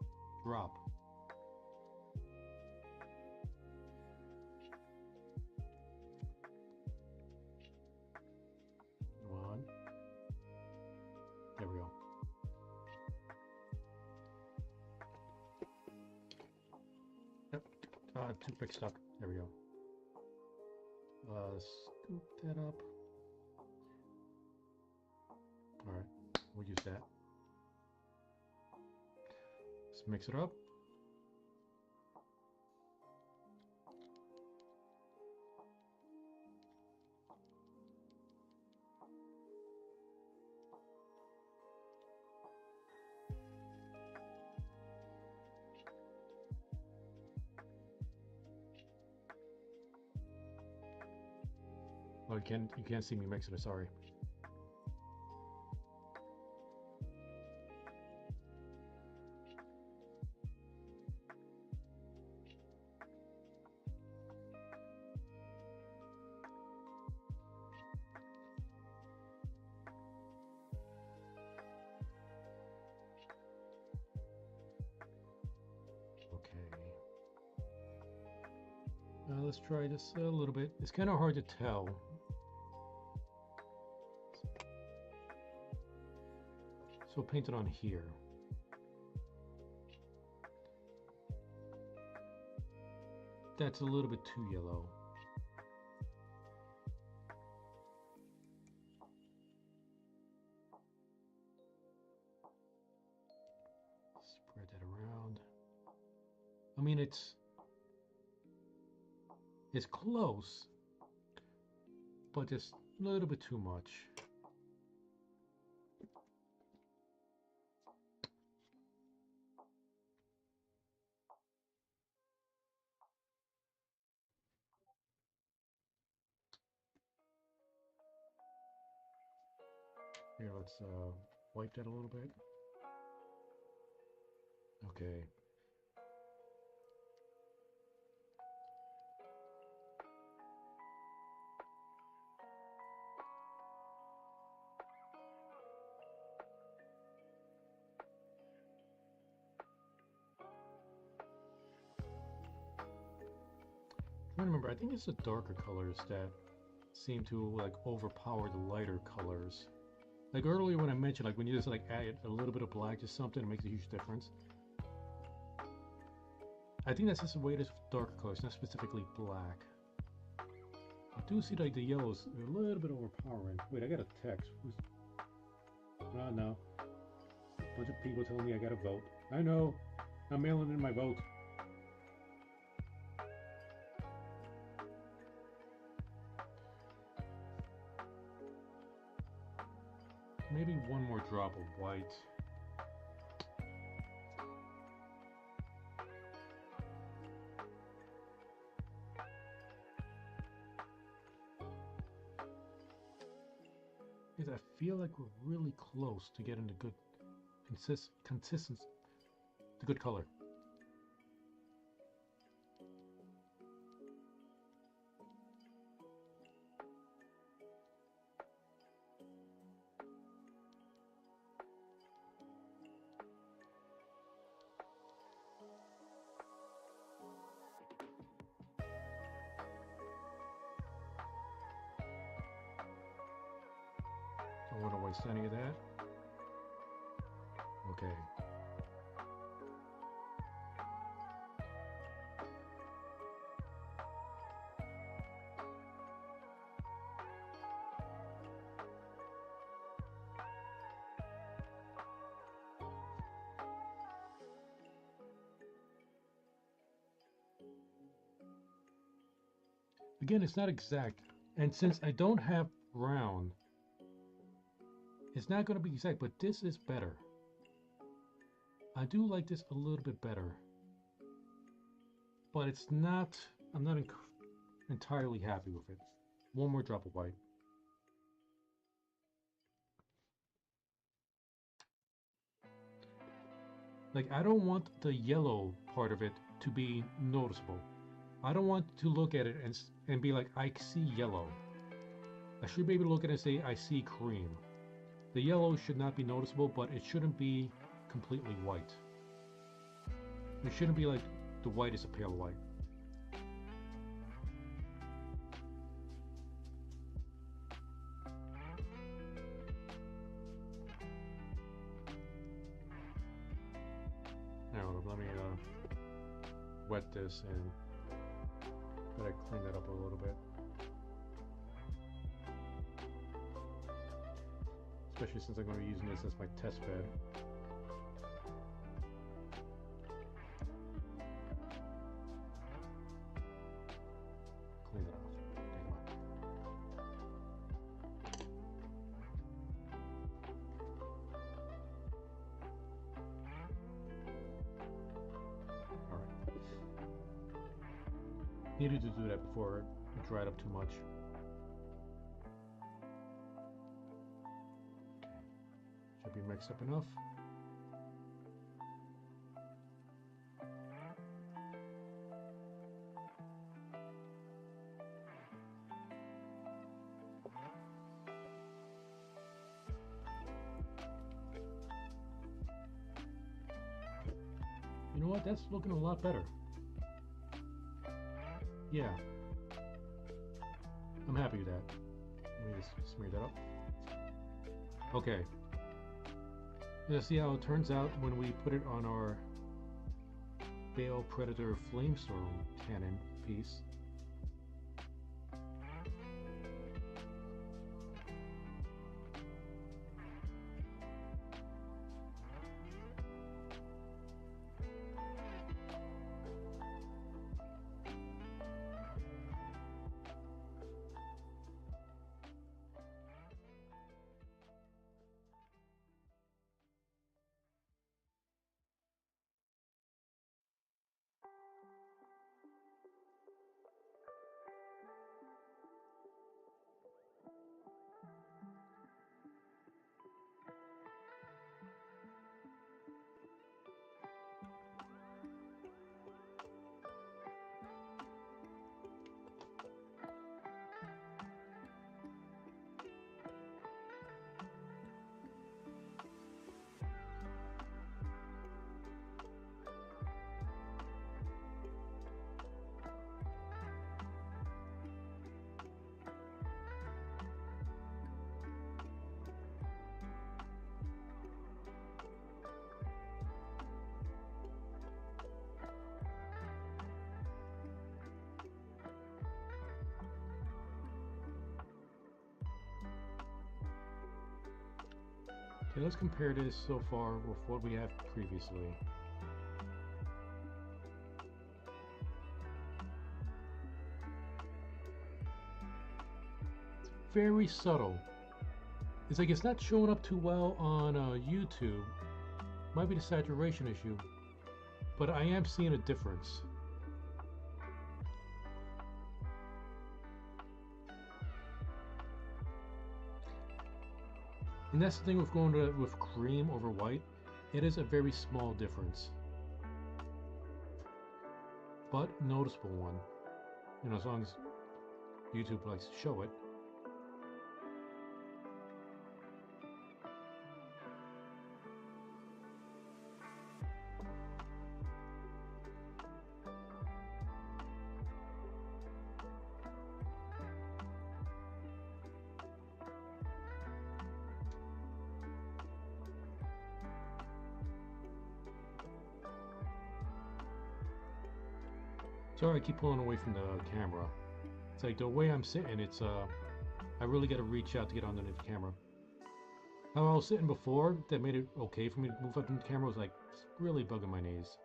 drop. One. There we go. Yep, toothpick stuck. There we go. Scoop that up. Alright, we'll use that. Let's mix it up. Oh, you can't see me mixing it, sorry. Okay. Let's try this a little bit. It's kind of hard to tell. So paint it on here. That's a little bit too yellow. Spread that around. I mean, it's close, but just a little bit too much. Here, let's wipe that a little bit. Okay. I remember, I think it's the darker colors that seem to like overpower the lighter colors. Like earlier when I mentioned, like when you just like add a little bit of black to something, it makes a huge difference. I think that's just the way it is with darker colors, not specifically black. I do see like the yellows a little bit overpowering. Wait, I got a text. Oh no. A bunch of people telling me I gotta vote. I know. I'm mailing in my vote. Maybe one more drop of white. Because I feel like we're really close to getting the good consistency, the good color. Don't want to waste any of that. Okay. Again, it's not exact. And since I don't have brown, it's not going to be exact, but this is better. I do like this a little bit better. But it's not, I'm not entirely happy with it. One more drop of white. Like, I don't want the yellow part of it to be noticeable. I don't want to look at it and be like, I see yellow. I should be able to look at it and say, I see cream. The yellow should not be noticeable, but it shouldn't be completely white. It shouldn't be like the white is a pale white. Now, let me wet this and gotta clean that up a little bit. Especially since I'm going to be using this as my test bed. Clean it off. Alright. Needed to do that before it dried up too much. Should be mixed up enough. You know what? That's looking a lot better. Yeah. I'm happy with that. Let me just smear that up. Okay. Let's see how it turns out when we put it on our Bale Predator Flamestorm cannon piece. Okay, let's compare this so far with what we have previously. It's very subtle. It's like it's not showing up too well on YouTube. Might be the saturation issue, but I am seeing a difference. And that's the thing with going with cream over white. It is a very small difference, but noticeable one. You know, as long as YouTube likes to show it. Sorry, I keep pulling away from the camera. It's like the way I'm sitting, it's I really got to reach out to get underneath the camera. How I was sitting before, that made it okay for me to move up in the camera, was like really bugging my knees.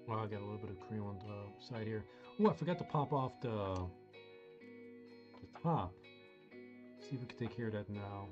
Well, I got a little bit of cream on the side here. Oh, I forgot to pop off the top. See if we can take care of that now.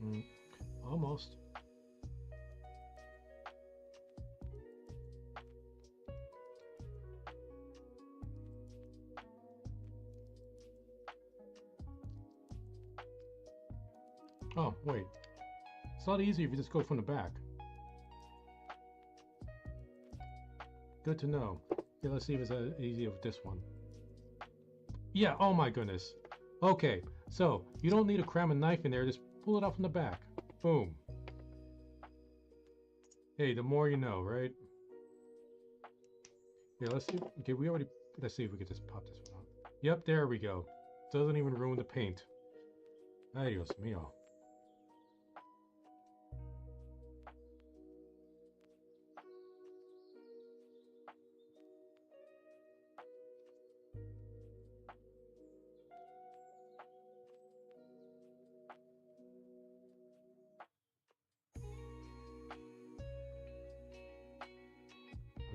Mm, almost. Oh, wait. It's a lot easier if you just go from the back. Good to know. Yeah, let's see if it's easy with this one. Yeah, oh my goodness. Okay, so you don't need to cram a knife in there, just pull it out from the back. Boom. Hey, the more you know, right? Here, let's see. Okay, let's see if we can just pop this one out. Yep, there we go. Doesn't even ruin the paint. Ay, Dios mío.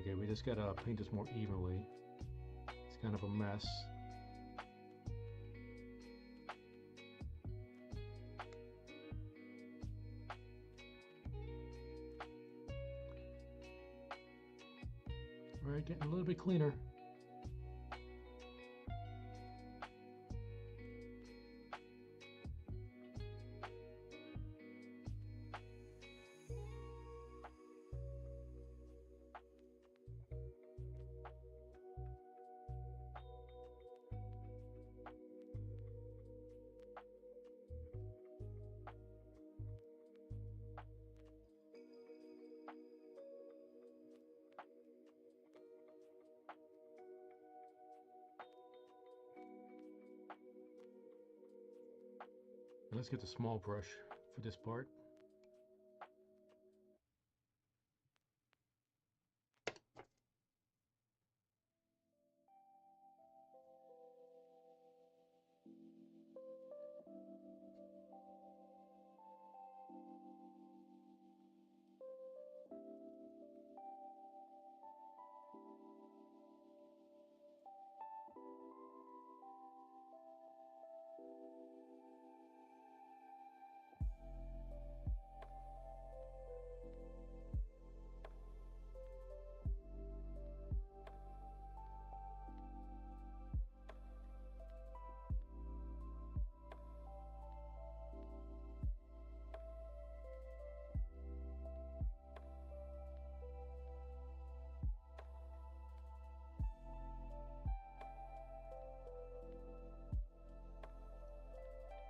Okay, we just gotta paint this more evenly. It's kind of a mess. All right, getting a little bit cleaner. And let's get the small brush for this part.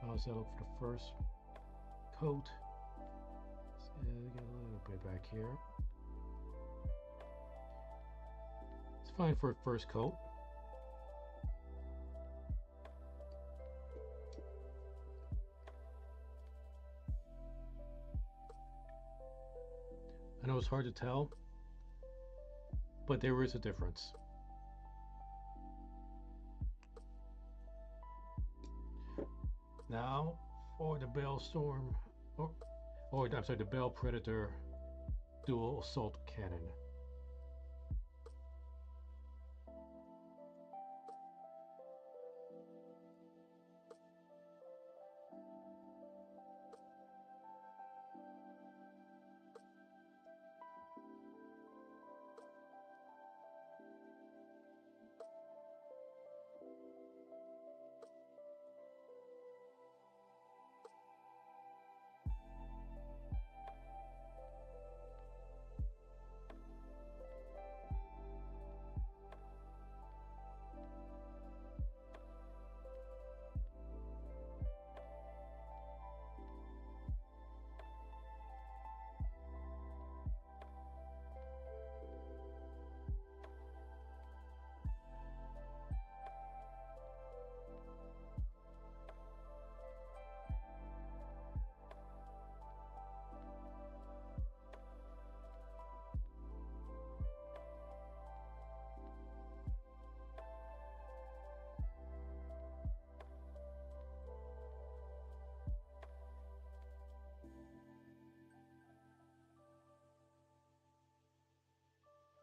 How's that look for the first coat? Get a little bit back here. It's fine for a first coat. I know it's hard to tell, but there is a difference. Now for the Bell Storm, or I'm sorry, the Bell Predator Dual Assault Cannon.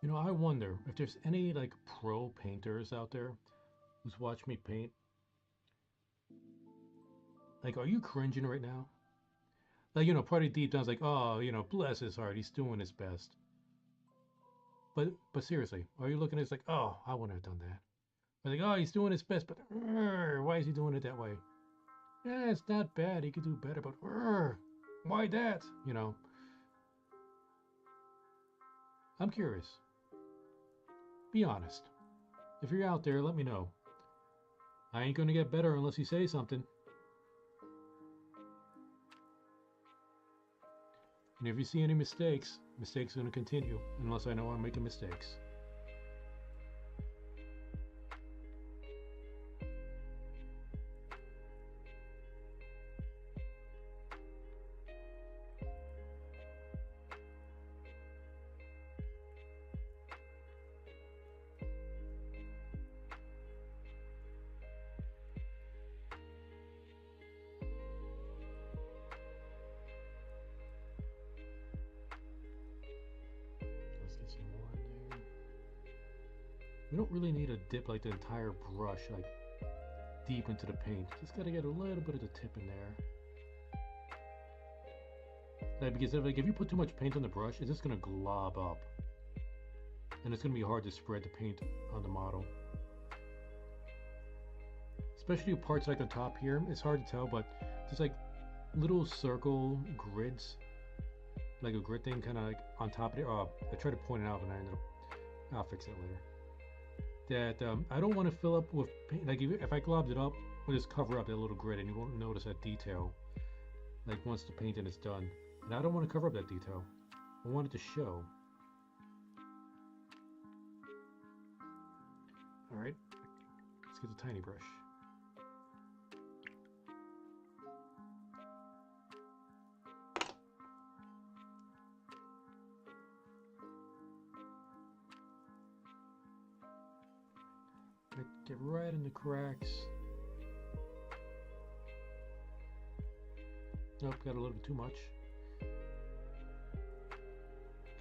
You know, I wonder if there's any like pro painters out there who's watched me paint. Like, are you cringing right now? Like, you know, part of deep down's like, oh, you know, bless his heart, he's doing his best. But seriously, are you looking at it like, oh, I wouldn't have done that? Or like, oh, he's doing his best, but why is he doing it that way? Yeah, it's not bad. He could do better, but why that? You know, I'm curious. Be honest. If you're out there, let me know. I ain't gonna get better unless you say something. And if you see any mistakes, mistakes are gonna continue unless I know I'm making mistakes. Let's get some more in there. We don't really need to dip like the entire brush like deep into the paint. Just gotta get a little bit of the tip in there. Like, because if you put too much paint on the brush, it's just gonna glob up, and it's gonna be hard to spread the paint on the model. Especially parts like the top here, it's hard to tell, but there's like little circle grids, like a grid thing, kind of like on top of it. Oh, I tried to point it out, and I ended up. I'll fix it later. That I don't want to fill up with paint. Like if I globbed it up, we'll just cover up that little grid, and you won't notice that detail. Like once the painting is done, and I don't want to cover up that detail. I want it to show. All right, let's get the tiny brush. Get right in the cracks. Nope, got a little bit too much.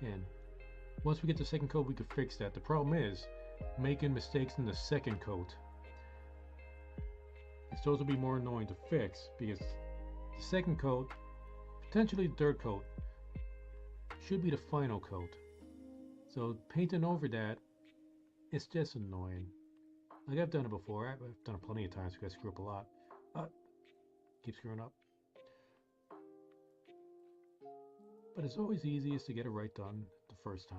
Again, once we get the second coat, we could fix that. The problem is making mistakes in the second coat. It's those will be more annoying to fix because the second coat, potentially the third coat, should be the final coat. So painting over that, it's just annoying. Like I've done it before. I've done it plenty of times because I screw up a lot. Keep screwing up. But it's always easiest to get it right done the first time.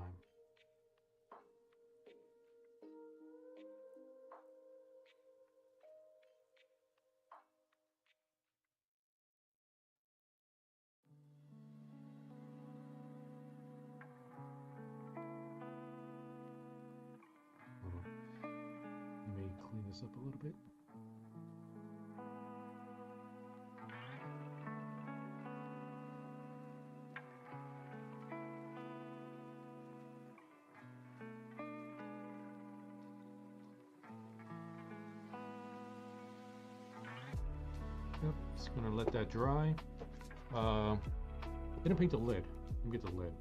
Hold on. Let me clean this up a little bit. Yep, just gonna let that dry. Gonna paint the lid. Let me get the lid.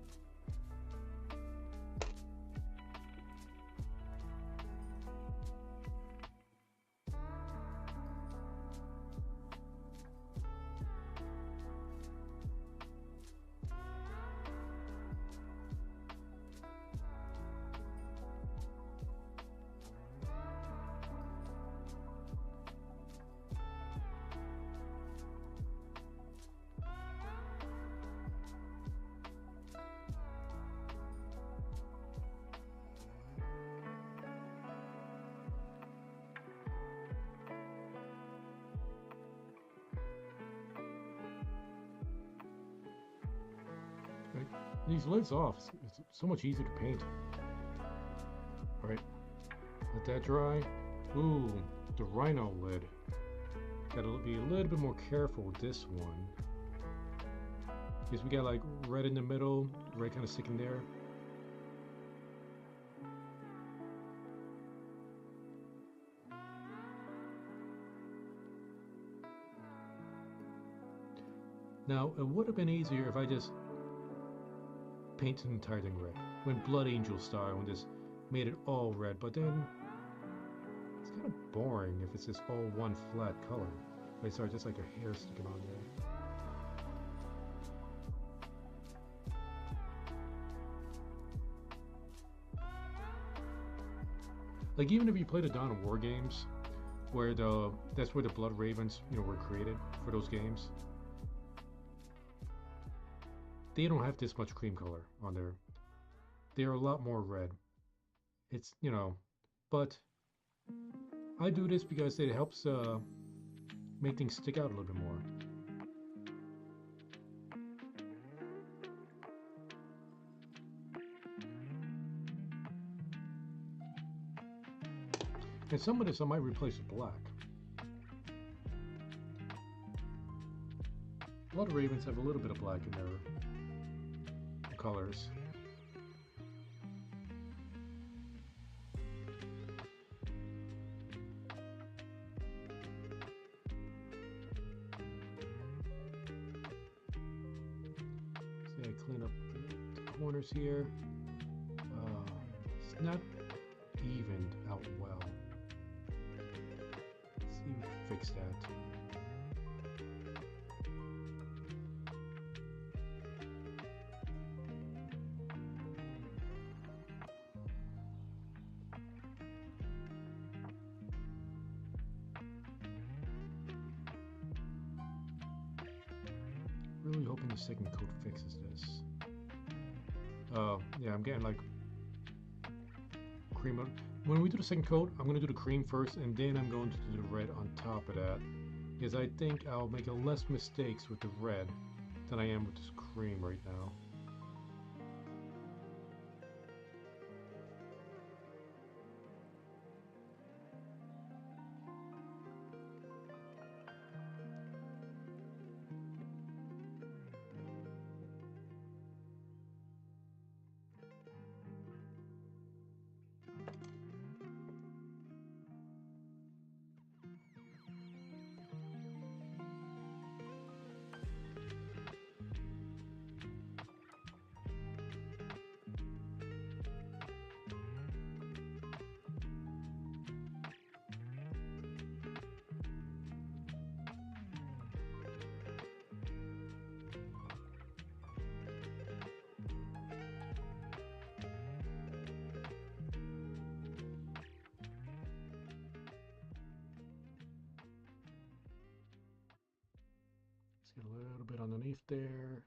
Right? These lids off. It's so much easier to paint. All right, let that dry. Ooh, the rhino lid. Gotta be a little bit more careful with this one. Because we got like red in the middle, red kind of sticking there. Now, it would have been easier if I just paint the entire thing red. When Blood Angel style, when this made it all red, but then it's kind of boring if it's just all one flat color. Wait, sorry, just like a hair sticking on there. Like even if you play the Dawn of War games, where that's where the Blood Ravens, were created for those games. They don't have this much cream color on there. They're a lot more red. It's, but I do this because it helps make things stick out a little bit more. And some of this I might replace with black. Blood Ravens have a little bit of black in their colors. See, I clean up the corners here. It's not evened out well. Let's see if we can fix that. Really hoping the second coat fixes this. Yeah, I'm getting like cream. When we do the second coat, I'm going to do the cream first, and then I'm going to do the red on top of that, because I think I'll make less mistakes with the red than I am with this cream right now. Let's get a little bit underneath there.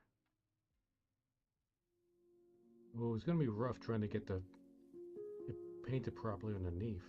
Oh, it's gonna be rough trying to get it painted properly underneath.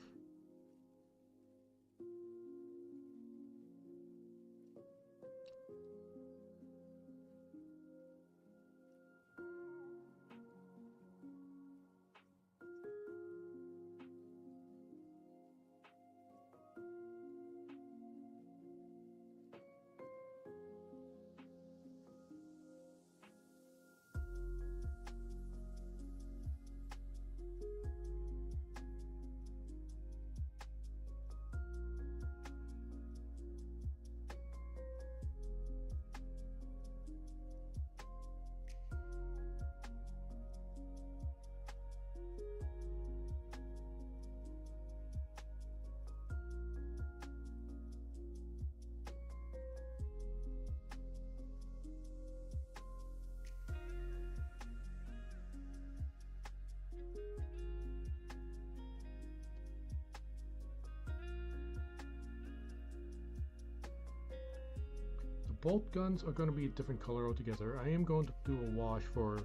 Bolt guns are going to be a different color altogether. I am going to do a wash for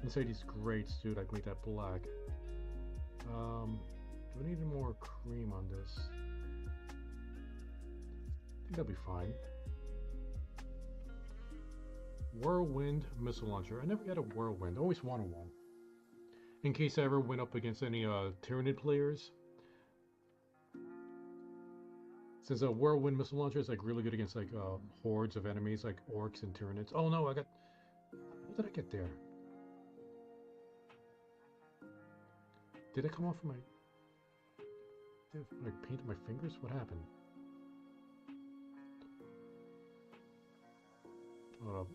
inside these grates too, like make that black. Do I need any more cream on this? I think that'll be fine. Whirlwind missile launcher. I never got a whirlwind. I always wanted one. In case I ever went up against any Tyranid players. Since a whirlwind missile launcher is like really good against like hordes of enemies like orcs and Tyranids. Oh no, what did I get there? Did it come off of my... Did I paint my fingers? What happened? Hold up.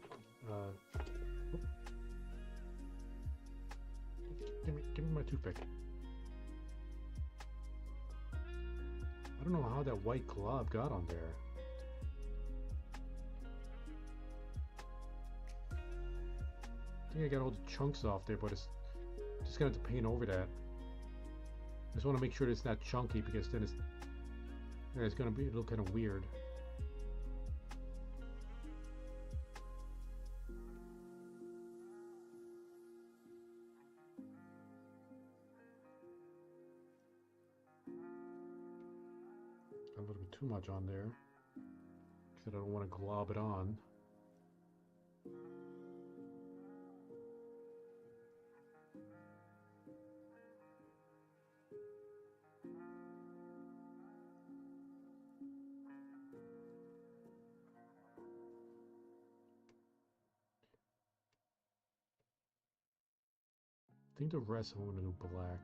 give me my toothpick. I don't know how that white glob got on there. I think I got all the chunks off there, but it's just gonna have to paint over that. I just want to make sure it's not chunky because then it's gonna be look kind of weird. A little bit too much on there because I don't want to glob it on. I think the rest I'm going to do black.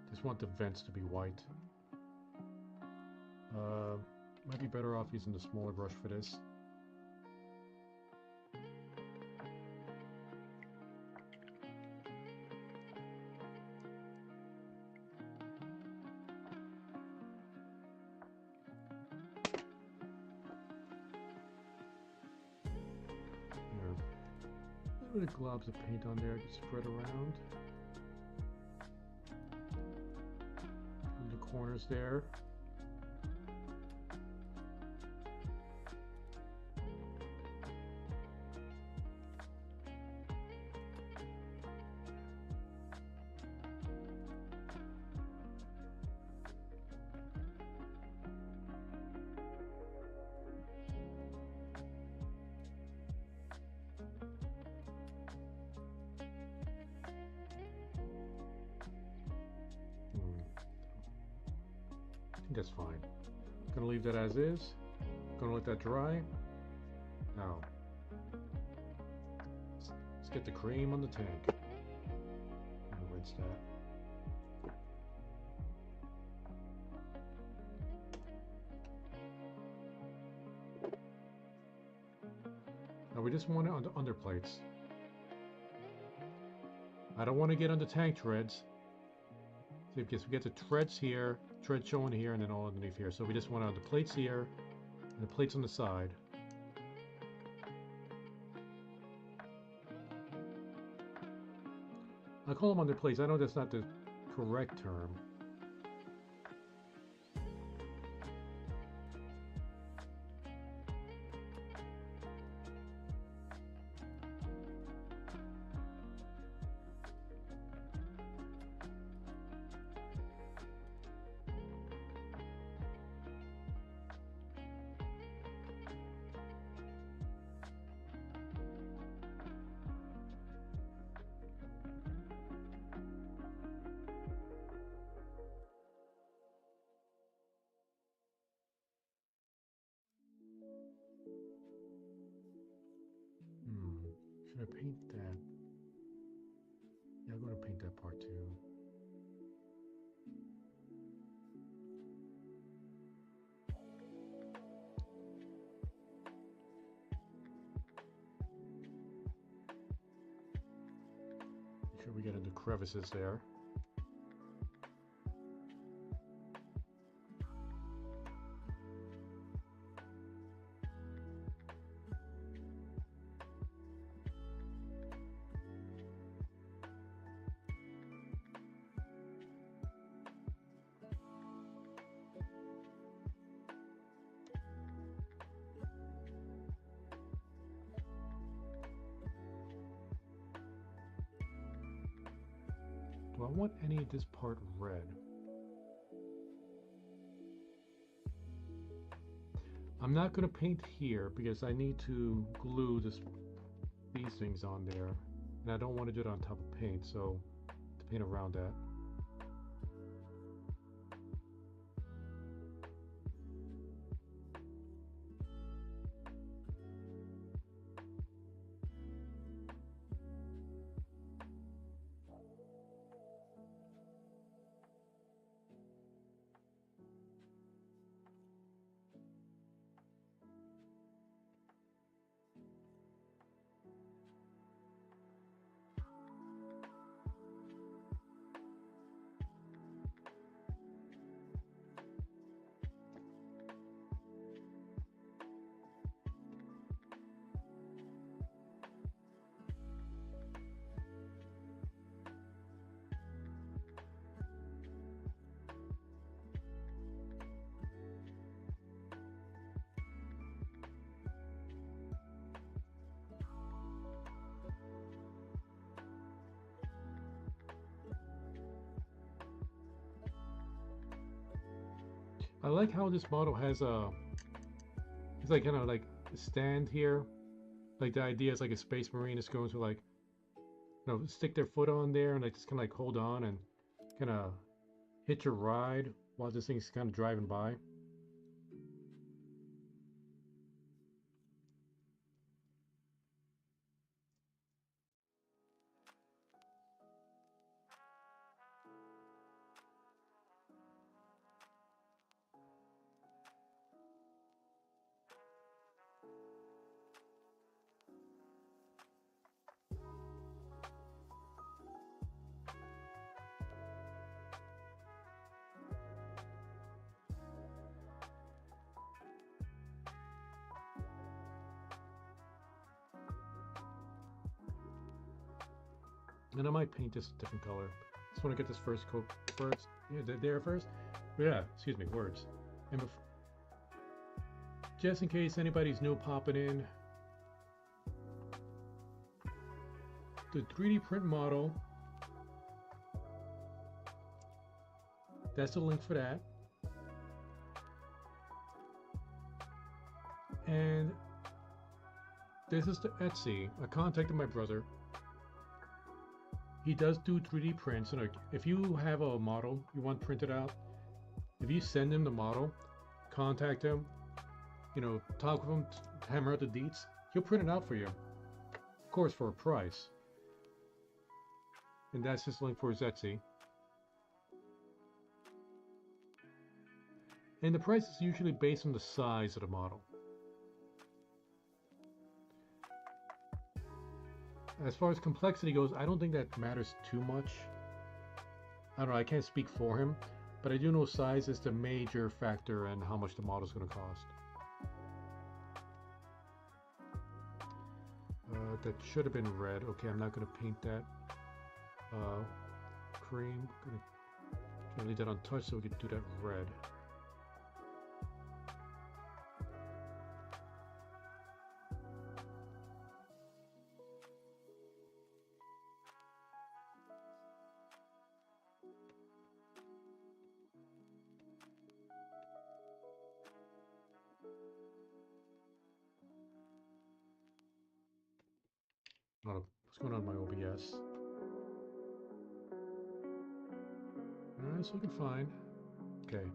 Just want the vents to be white. Might be better off using the smaller brush for this. A little bit of globs of paint on there to spread around. In the corners there. I think that's fine. Gonna leave that as is. Gonna let that dry. Now, let's get the cream on the tank. And rinse that. Now we just want it on the underplates. I don't want to get on the tank treads. See, because we get the treads here, tread showing here, and then all underneath here. So we just want it on the plates here, and the plates on the side. I call them under plates. I know that's not the correct term. Should I paint that? Yeah, I'm going to paint that part too. Make sure we get into crevices there. Do I want any of this part red? I'm not going to paint here because I need to glue these things on there. And I don't want to do it on top of paint, so to paint around that. I like how this model has a, it's like kind of like a stand here. Like the idea is like a space marine is going to like, stick their foot on there and like just kind of like hold on and kind of hitch a ride while this thing's kind of driving by. And I might paint this a different color. Just want to get this first coat first. Yeah, there first. Yeah, excuse me, words. And just in case anybody's new popping in, the 3D print model, that's the link for that. And this is the Etsy. I contacted my brother. He does do 3D prints, and if you have a model you want printed out, if you send him the model, contact him, talk with him, hammer out the deets, he'll print it out for you. Of course, for a price. And that's his link for his Etsy. And the price is usually based on the size of the model. As far as complexity goes, I don't think that matters too much. I don't know, I can't speak for him, but I do know size is the major factor in how much the model is going to cost. That should have been red. Okay, I'm not going to paint that. Cream. Going to leave that untouched so we can do that red. What's going on with my OBS? Alright, it's looking fine. Okay.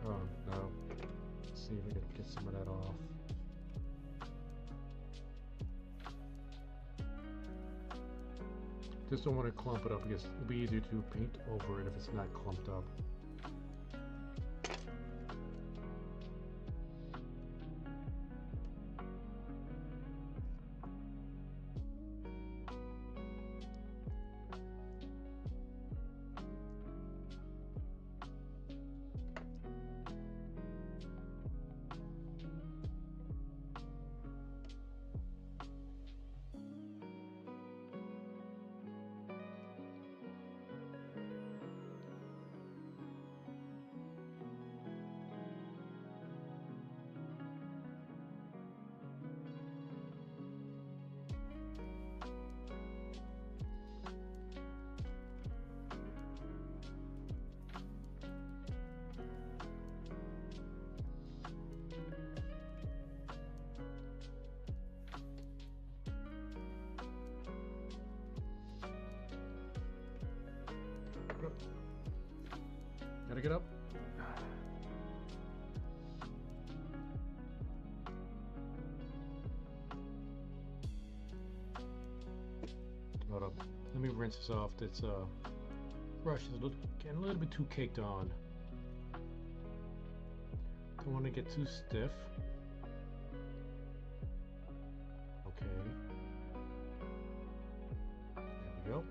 Oh no. Let's see if we can get some of that off. Just don't want to clump it up because it'll be easier to paint over it if it's not clumped up. Gotta get up. Hold up. Let me rinse this off. This brush is getting a little bit too caked on. Don't want to get too stiff. Okay. There we go.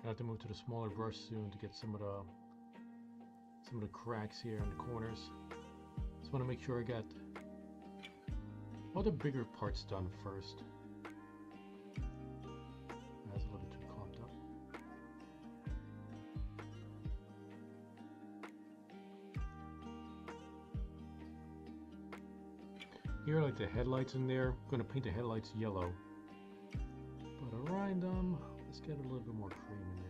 I have to move to the smaller brush soon to get some of the cracks here in the corners. Just want to make sure I got all the bigger parts done first. That's a little bit too clumped up. Here, like the headlights in there, I'm going to paint the headlights yellow. But around them, let's get a little bit more cream in there.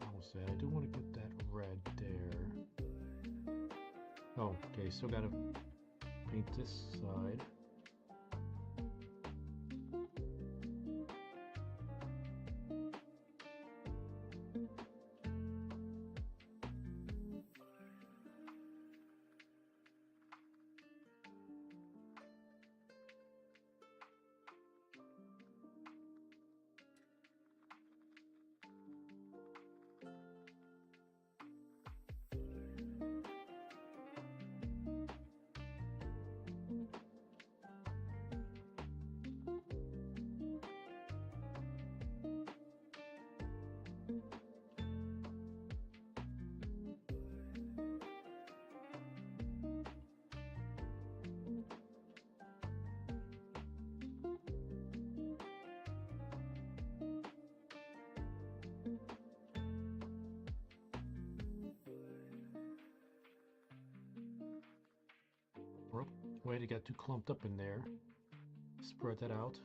Almost there. I do want to get that red there. Oh, okay, still gotta paint this side. Wait, it got too clumped up in there. Spread that out.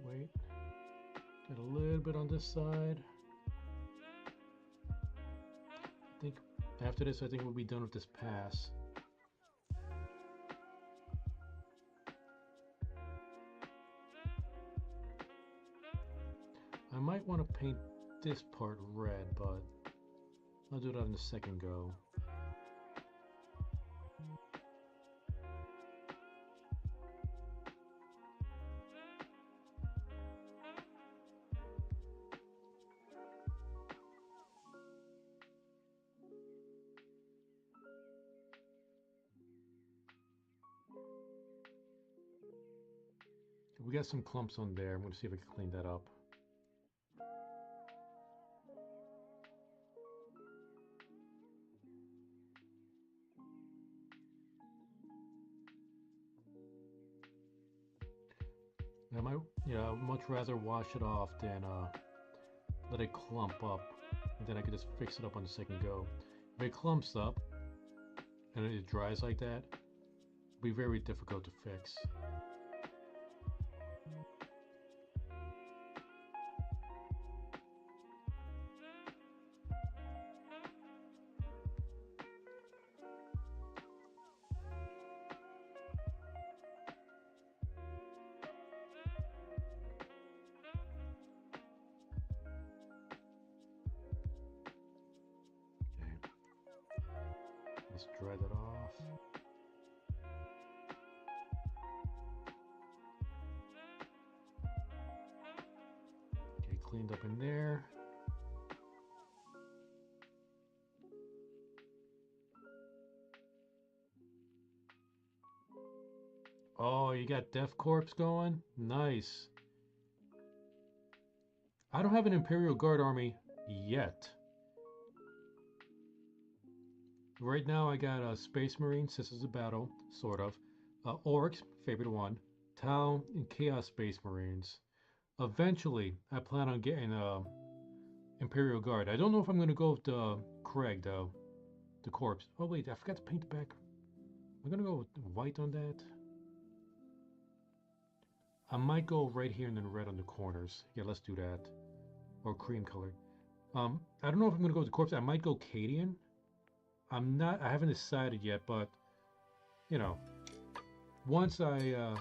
Wait. Get a little bit on this side. I think after this, I think we'll be done with this pass. I might want to paint this part red, but I'll do that in the second go. We got some clumps on there. I'm going to see if I can clean that up. I might, I'd much rather wash it off than let it clump up, and then I could just fix it up on the second go. If it clumps up and it dries like that, it'll be very difficult to fix. dry that off. Okay, cleaned up in there. Oh, you got Death Corpse going? Nice. I don't have an Imperial Guard army yet. Right now I got Space Marines, Sisters of Battle, sort of. Orcs, favorite one. Town and Chaos Space Marines. Eventually, I plan on getting Imperial Guard. I don't know if I'm going to go with the Craig, though. The corpse. Oh, wait, I forgot to paint the back. I'm going to go with white on that. I might go right here and then red on the corners. Yeah, let's do that. Or cream color. I don't know if I'm going to go with the corpse. I might go Cadian. I haven't decided yet, but, you know, once I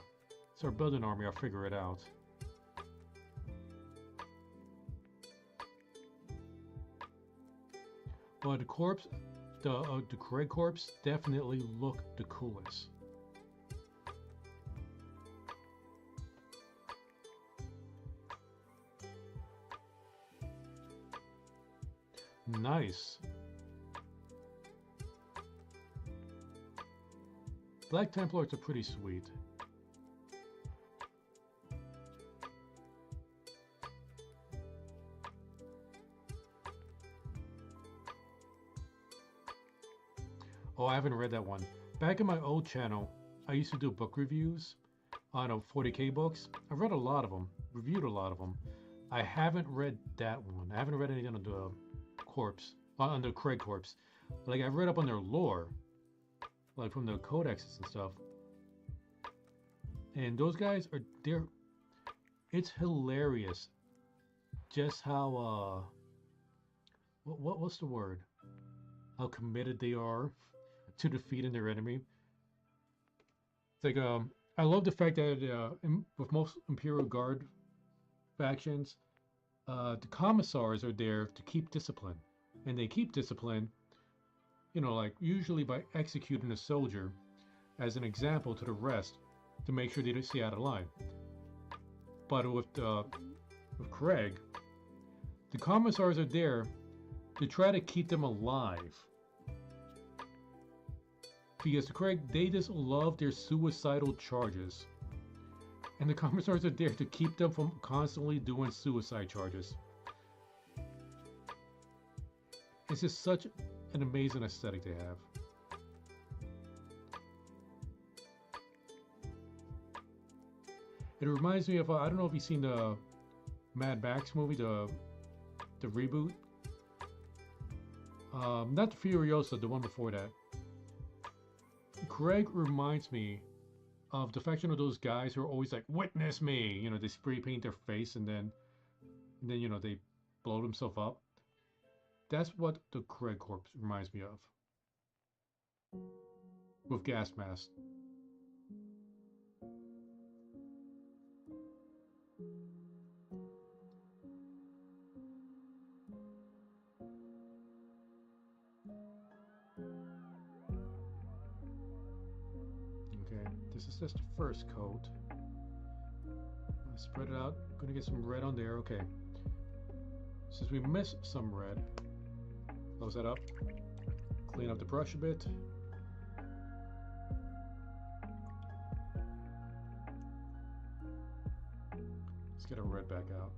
start building an army, I'll figure it out. But the corpse, the Craig corpse definitely looked the coolest. Nice. Black Templars are pretty sweet. Oh, I haven't read that one. Back in my old channel, I used to do book reviews on 40K books. I've read a lot of them, reviewed a lot of them. I haven't read that one. I haven't read anything on the corpse, on the Craig corpse. Like I've read up on their lore, like from the codexes and stuff. And those guys are it's hilarious just how what's the word? How committed they are to defeating their enemy. It's like I love the fact that with most Imperial Guard factions, the commissars are there to keep discipline, and they keep discipline, you know, like usually by executing a soldier as an example to the rest to make sure they don't stay out of line. But with Craig, the commissars are there to try to keep them alive. Because the Craig, they just love their suicidal charges. And the commissars are there to keep them from constantly doing suicide charges. It's just such an amazing aesthetic they have. It reminds me of, I don't know if you've seen the Mad Max movie, the reboot. Not the Furiosa, the one before that. Craig reminds me of the faction of those guys who are always like, witness me! You know, they spray paint their face and then you know, they blow themselves up. That's what the Craig corpse reminds me of. With gas masks. Okay, this is just the first coat. I'm gonna spread it out. I'm gonna get some red on there. Okay. Since we missed some red, close that up. Clean up the brush a bit. Let's get our red back out.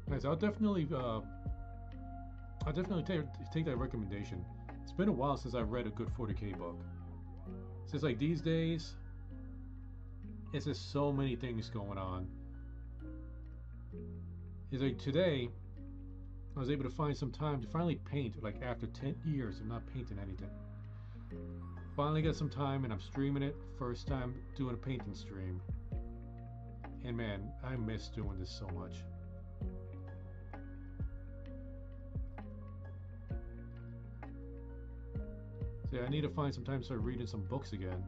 Nice. I'll definitely take that recommendation. It's been a while since I've read a good 40K book. Since like these days, it's just so many things going on. It's like today, I was able to find some time to finally paint, like after 10 years of not painting anything. Finally got some time and I'm streaming it. First time doing a painting stream. And man, I miss doing this so much. So yeah, I need to find some time to start reading some books again.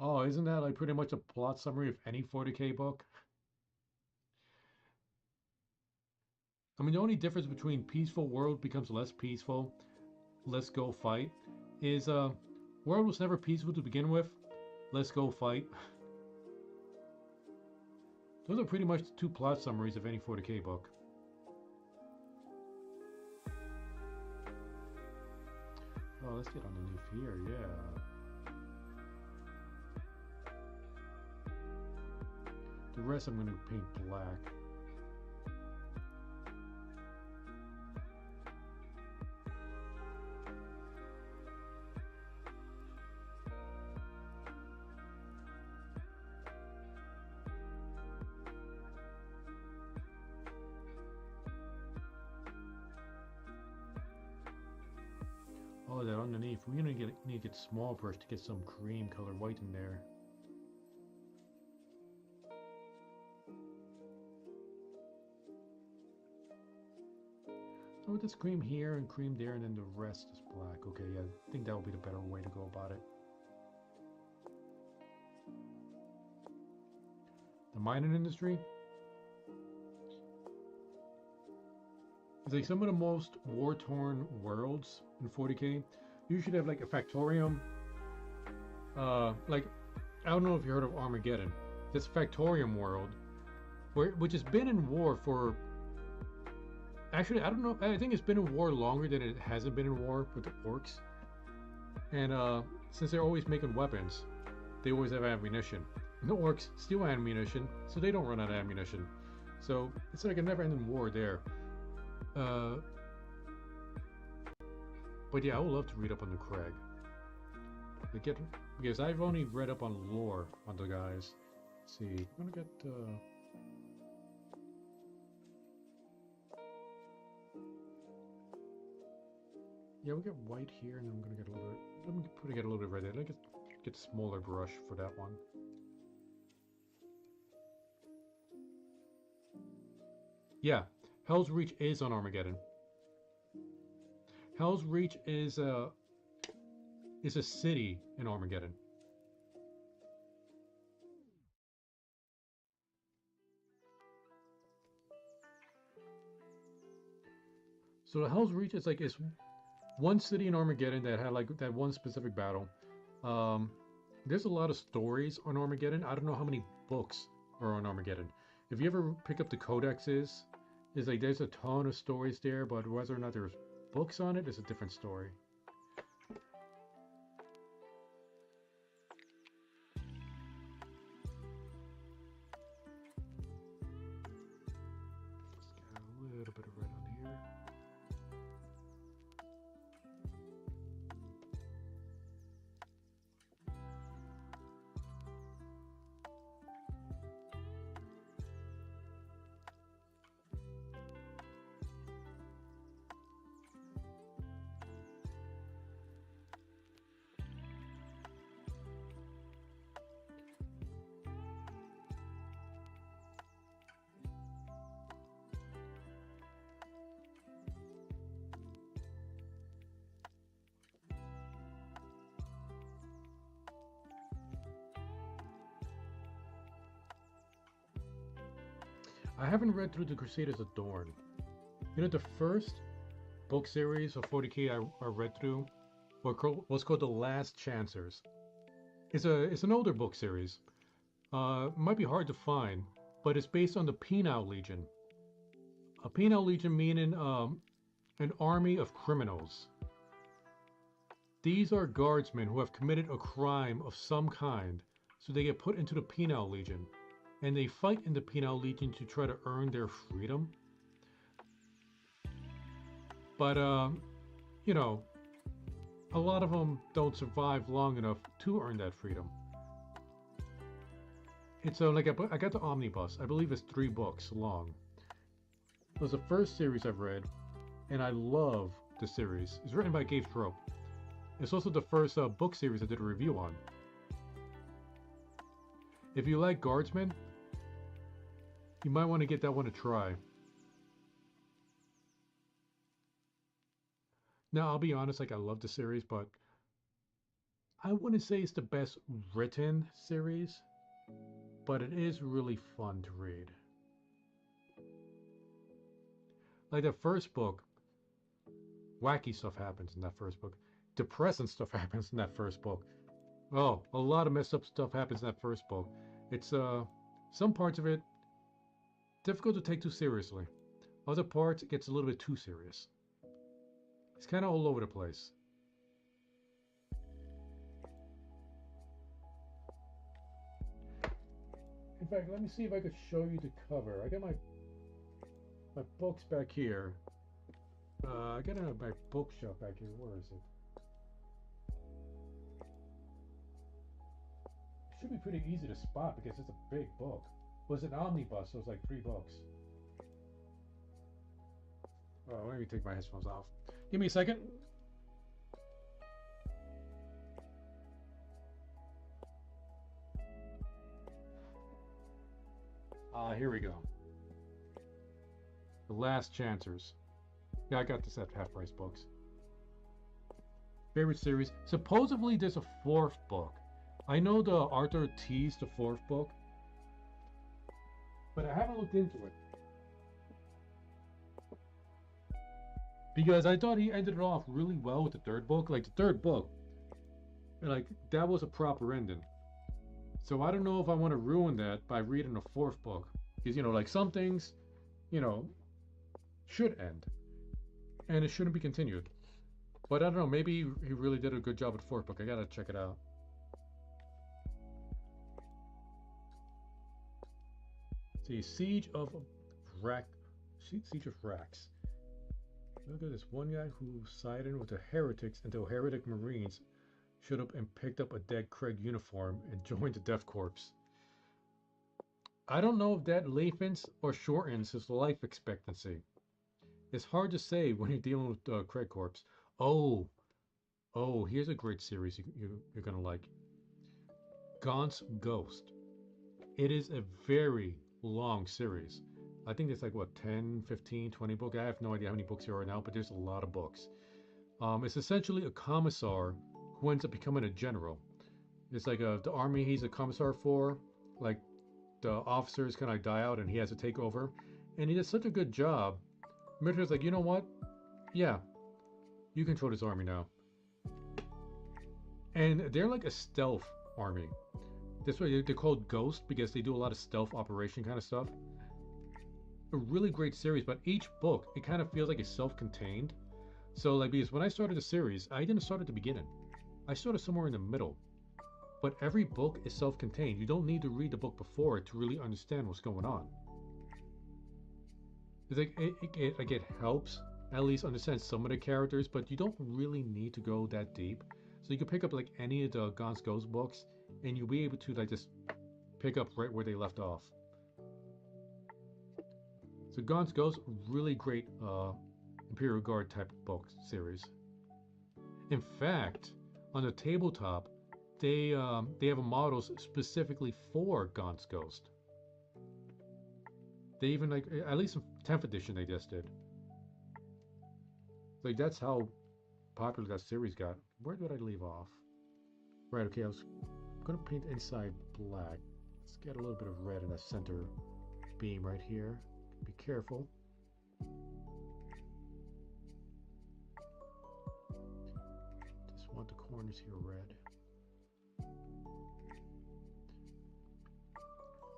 Oh, isn't that like pretty much a plot summary of any 40K book? I mean, the only difference between peaceful world becomes less peaceful, let's go fight, is world was never peaceful to begin with, let's go fight. Those are pretty much the two plot summaries of any 40K book. Oh, let's get underneath here, yeah. The rest I'm going to paint black. Oh, that underneath. We're gonna need to get small brush to get some cream color white in there. So with this cream here and cream there, and then the rest is black. Okay, yeah, I think that will be the better way to go about it. The mining industry is like some of the most war-torn worlds in 40K. You should have like a Factorium. Like I don't know if you heard of Armageddon. This Factorium world, which has been in war for. Actually, I don't know. I think it's been in war longer than it hasn't been in war with the orcs. And since they're always making weapons, they always have ammunition. And the orcs steal ammunition, so they don't run out of ammunition. So it's like a never-ending war there. Uh, but yeah, I would love to read up on the Craig. Because I've only read up on lore on the guys. Let's see, I'm gonna get. Yeah, we'll get white here, and then I'm gonna get a little bit. Let me get a little bit red there. Let me get a smaller brush for that one. Yeah, Hell's Reach is on Armageddon. Hell's Reach is a city in Armageddon. So Hell's Reach is like it's one city in Armageddon that had like that one specific battle. Um, there's a lot of stories on Armageddon. I don't know how many books are on Armageddon. If you ever pick up the codexes, it's like there's a ton of stories there, but whether or not there's books on it is a different story. Let's get a little bit of red on here. I haven't read through the Crusaders of Dorn. You know, the first book series of 40K I read through was called The Last Chancers. It's an older book series. Might be hard to find, but it's based on the Penal Legion. A Penal Legion meaning an army of criminals. These are guardsmen who have committed a crime of some kind, so they get put into the Penal Legion, and they fight in the Penal Legion to try to earn their freedom. But you know, a lot of them don't survive long enough to earn that freedom. It's like I got the omnibus. I believe it's 3 books long. It was the first series I've read, and I love the series. It's written by Gabe Trope. It's also the first book series I did a review on. If you like Guardsmen, you might want to get that one a try. Now, I'll be honest, like I love the series, but I wouldn't say it's the best written series, but it is really fun to read. Like the first book, wacky stuff happens in that first book. Depressing stuff happens in that first book. Oh, a lot of messed up stuff happens in that first book. It's some parts of it difficult to take too seriously. Other parts it gets a little bit too serious. It's kind of all over the place. In fact, let me see if I could show you the cover. I got my books back here. I got my bookshelf back here. Where is it? It should be pretty easy to spot because it's a big book. It was an omnibus, so it's like 3 books. Oh, let me take my headphones off. Give me a second. Here we go. The Last Chancers. Yeah, I got this at Half Price Books. Favorite series. Supposedly there's a 4th book. I know the Arthur teased the 4th book, but I haven't looked into it. Because I thought he ended it off really well with the 3rd book. Like the 3rd book, like that was a proper ending. So I don't know if I want to ruin that by reading the 4th book. Because, like some things, should end. And it shouldn't be continued. But I don't know, maybe he really did a good job with the 4th book. I gotta check it out. See, Siege of Rax. Look at this one guy who sided with the heretics until heretic marines showed up and picked up a dead Craig uniform and joined the Death Corps. I don't know if that lengthens or shortens his life expectancy. It's hard to say when you're dealing with Craig Corps. Oh, here's a great series you're gonna like. Gaunt's Ghost. It is a very long series. I think there's like what 10, 15, 20 books. I have no idea how many books there are now, but there's a lot of books. It's essentially a commissar who ends up becoming a general. It's like the army he's a commissar for, like the officers kind of die out and he has to take over. And he does such a good job. Mitchell's like, you know what? Yeah, you control this army now. And they're like a stealth army. This way they're called Ghost because they do a lot of stealth operation kind of stuff. A really great series, but each book, it kind of feels like it's self-contained. So like, because when I started the series, I didn't start at the beginning. I started somewhere in the middle. But every book is self-contained. You don't need to read the book before it to really understand what's going on. It's like it helps at least understand some of the characters, but you don't really need to go that deep. So you can pick up like any of the Gaunt's Ghost books, and you'll be able to like just pick up right where they left off. So Gaunt's Ghost, really great Imperial Guard type book series. In fact, on the tabletop, they have a models specifically for Gaunt's Ghost. They even like at least in 10th edition they just did. Like that's how popular that series got. Where did I leave off? Right, okay, I was gonna paint inside black. Let's get a little bit of red in that center beam right here. Be careful. Just want the corners here red.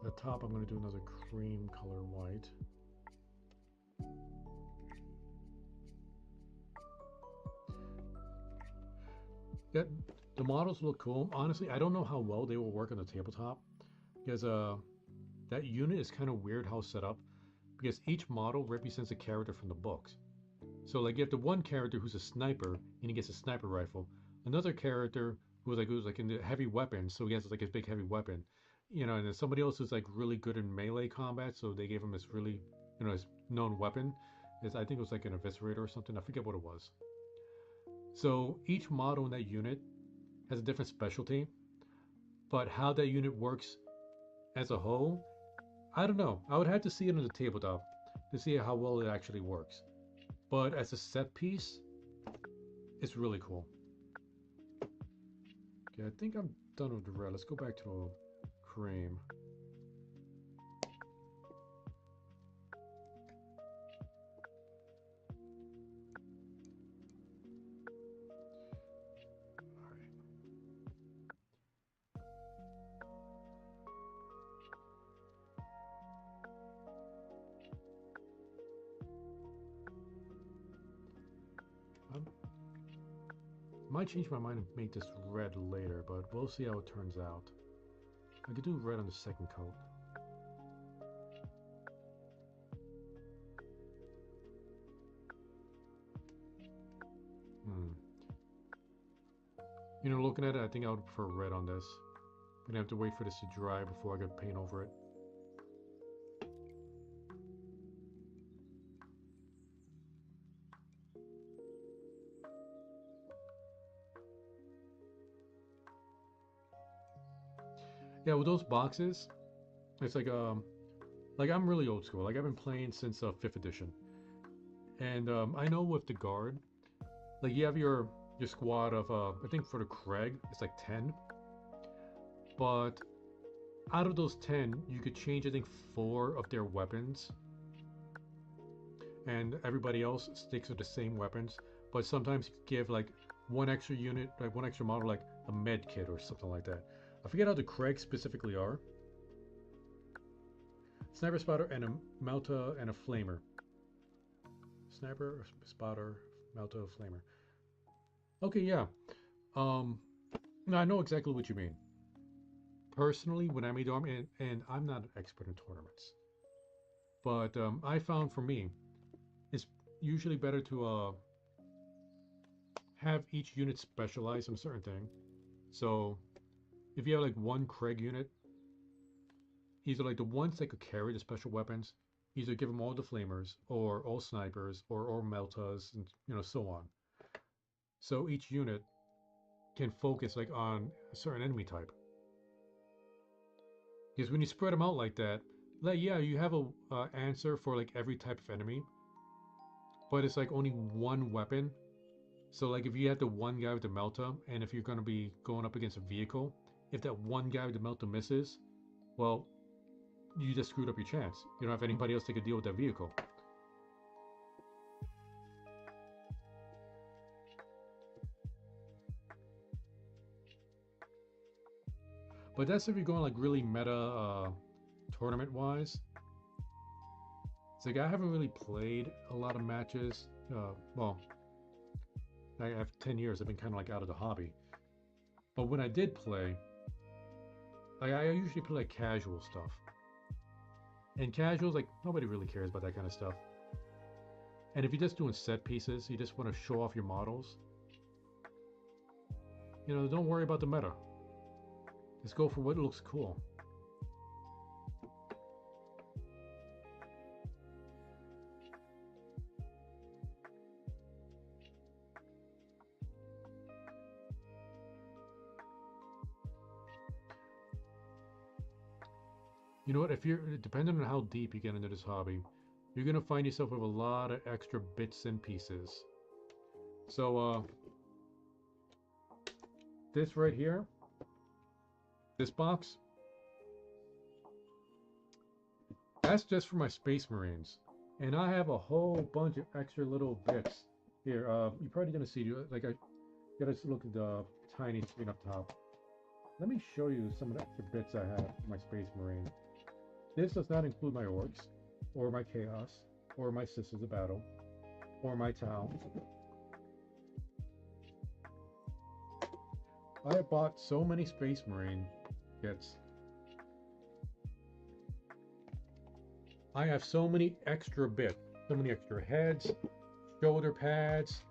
The top I'm going to do another cream color white. Yeah, the models look cool. Honestly, I don't know how well they will work on the tabletop because that unit is kind of weird how it's set up because each model represents a character from the books. So like you have the one character who's a sniper and he gets a sniper rifle, another character who's like in the heavy weapons, so he has like his big heavy weapon. And then somebody else who's like really good in melee combat, so they gave him this really, his known weapon is I think it was like an eviscerator or something. I forget what it was. So each model in that unit has a different specialty, but how that unit works as a whole, I don't know. I would have to see it on the tabletop to see how well it actually works. But as a set piece, it's really cool. Okay, I think I'm done with the red. Let's go back to the cream. All right. I might change my mind and make this red later, but we'll see how it turns out. I could do red on the second coat. Hmm. You know, looking at it, I think I would prefer red on this. I'm gonna have to wait for this to dry before I get paint over it. Yeah, with those boxes, it's like I'm really old school. Like I've been playing since 5th edition, and I know with the guard, like you have your squad of I think for the Craig it's like 10, but out of those 10, you could change I think 4 of their weapons, and everybody else sticks with the same weapons. But sometimes you give like one extra unit, like one extra model, like a med kit or something like that. I forget how the Craig specifically are. Sniper spotter and a Melta and a flamer. Sniper, spotter, Melta, flamer. Okay, yeah. Um, no, I know exactly what you mean. Personally, when I made the army, and I'm not an expert in tournaments, but I found for me, it's usually better to have each unit specialize in a certain thing. So if you have like one Craig unit, either like the ones that could carry the special weapons, either give them all the flamers or all snipers or meltas and so on. So each unit can focus like on a certain enemy type. Because when you spread them out like that, like yeah, you have a answer for like every type of enemy, but it's like only one weapon. So like if you have the one guy with the Melta, and if you're gonna be going up against a vehicle, if that one guy with the Melta misses, well, you just screwed up your chance. You don't have anybody else that could deal with that vehicle. But that's if you're going like really meta tournament wise. It's like I haven't really played a lot of matches. Well, I have 10 years. I've been kind of like out of the hobby. But when I did play, I usually play like casual stuff. And casuals, like nobody really cares about that kind of stuff. And if you're just doing set pieces, you just want to show off your models, don't worry about the meta. Just go for what looks cool. You know what? If you're depending on how deep you get into this hobby, you're gonna find yourself with a lot of extra bits and pieces. So this right here, this box, that's just for my Space Marines, and I have a whole bunch of extra little bits here. You're probably gonna see like I gotta look at the tiny screen up top. Let me show you some of the extra bits I have for my Space Marine. This does not include my orcs, or my chaos, or my sisters of battle, or my town. I have bought so many Space Marine kits. I have so many extra bits, so many extra heads, shoulder pads,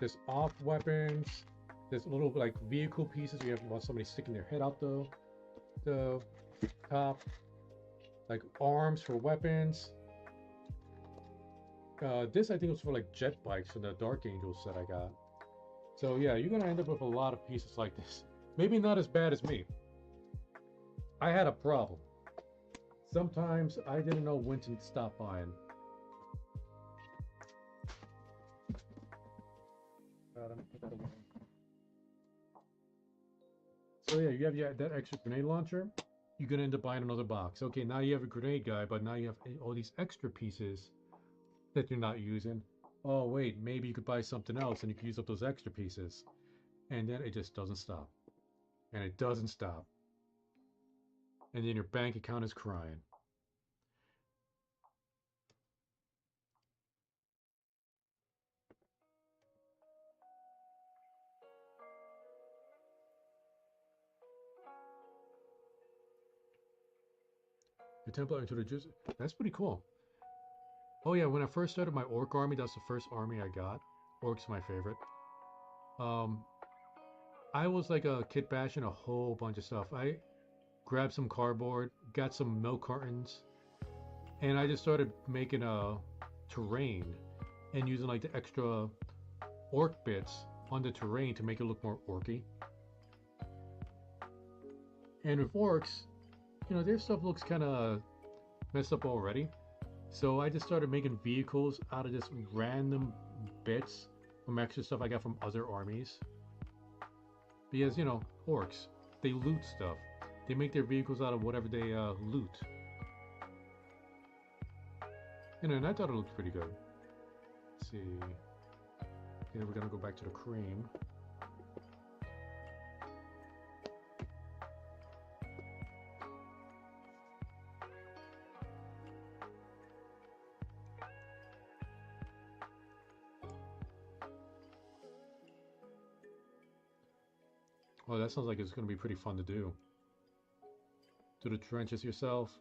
there's off weapons, there's little like vehicle pieces. You want somebody sticking their head out the top, like arms for weapons. This I think was for like jet bikes for the Dark Angel set I got. So yeah, you're gonna end up with a lot of pieces like this. Maybe not as bad as me. I had a problem. Sometimes I didn't know when to stop buying. Let me put that away. So yeah, you have that extra grenade launcher. You're gonna end up buying another box. Okay, now you have a grenade guy, but now you have all these extra pieces that you're not using. Oh wait, maybe you could buy something else and you could use up those extra pieces. And then it just doesn't stop. And it doesn't stop. And then your bank account is crying. The Templar into the juice. That's pretty cool. Oh yeah, when I first started my orc army, that's the first army I got. Orc's my favorite. Um, I was like a kid bashing a whole bunch of stuff. I grabbed some cardboard, got some milk cartons, and I just started making a terrain and using like the extra orc bits on the terrain to make it look more orky. And with orcs, their stuff looks kind of messed up already. So I just started making vehicles out of just random bits from extra stuff I got from other armies. Because, orcs, they loot stuff. They make their vehicles out of whatever they loot. And I thought it looked pretty good. Let's see. Okay, we're gonna go back to the cream. Oh, that sounds like it's gonna be pretty fun to do. Do the trenches yourself.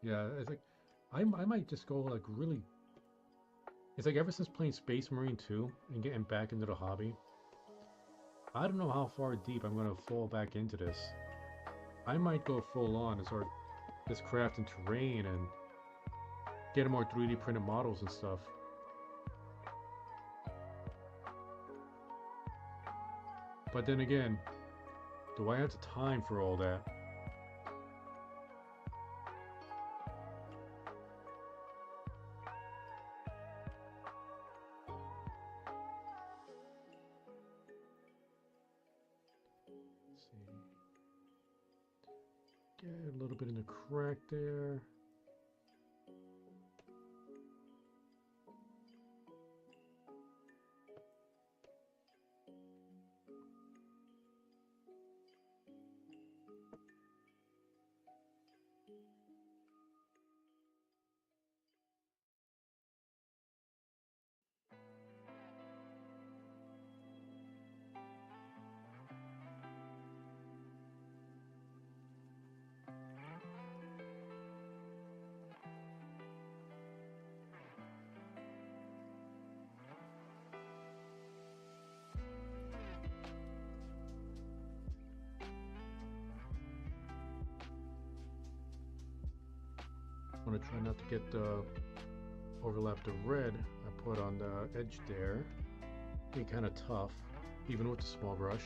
Yeah, it's like I might just go like really. It's like ever since playing Space Marine 2 and getting back into the hobby, I don't know how far deep I'm gonna fall back into this. I might go full on and start just crafting terrain and getting more 3D printed models and stuff. But then again, do I have the time for all that? Let's see. Get a little bit in the crack there. I want to try not to get overlap the red I put on the edge there. Be kind of tough, even with the small brush.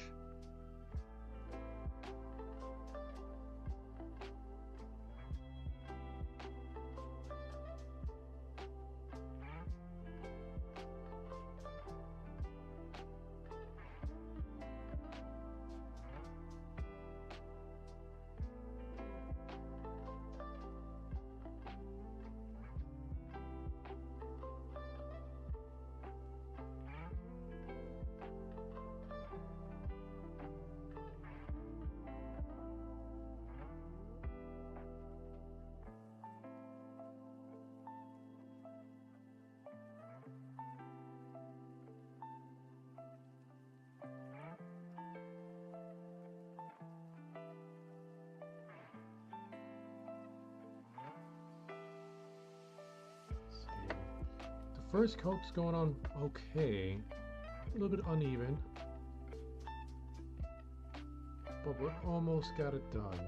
The first coat's going on okay, a little bit uneven, but we're almost got it done.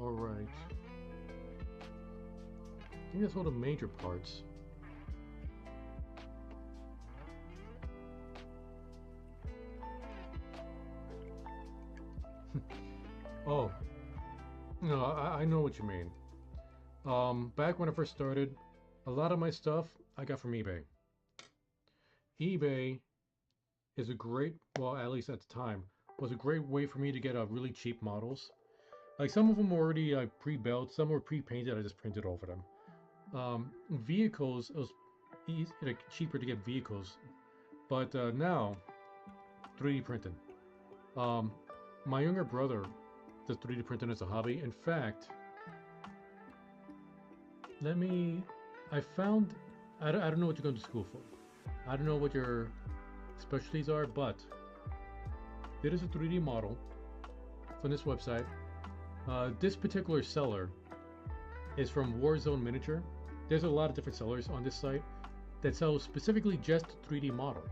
All right. I think that's all the major parts. know what you mean. Back when I first started, a lot of my stuff I got from eBay. eBay is a great, well, at least at the time, was a great way for me to get really cheap models. Like some of them were already pre-built, some were pre-painted. I just printed over them. Vehicles, it was easy, like cheaper to get vehicles, but now 3D printing. Um, my younger brother does 3D printing as a hobby. In fact, let me. I found. I don't know what you're going to school for. I don't know what your specialties are, but there is a 3D model from this website. This particular seller is from Warzone Miniature. There's a lot of different sellers on this site that sell specifically just 3D model.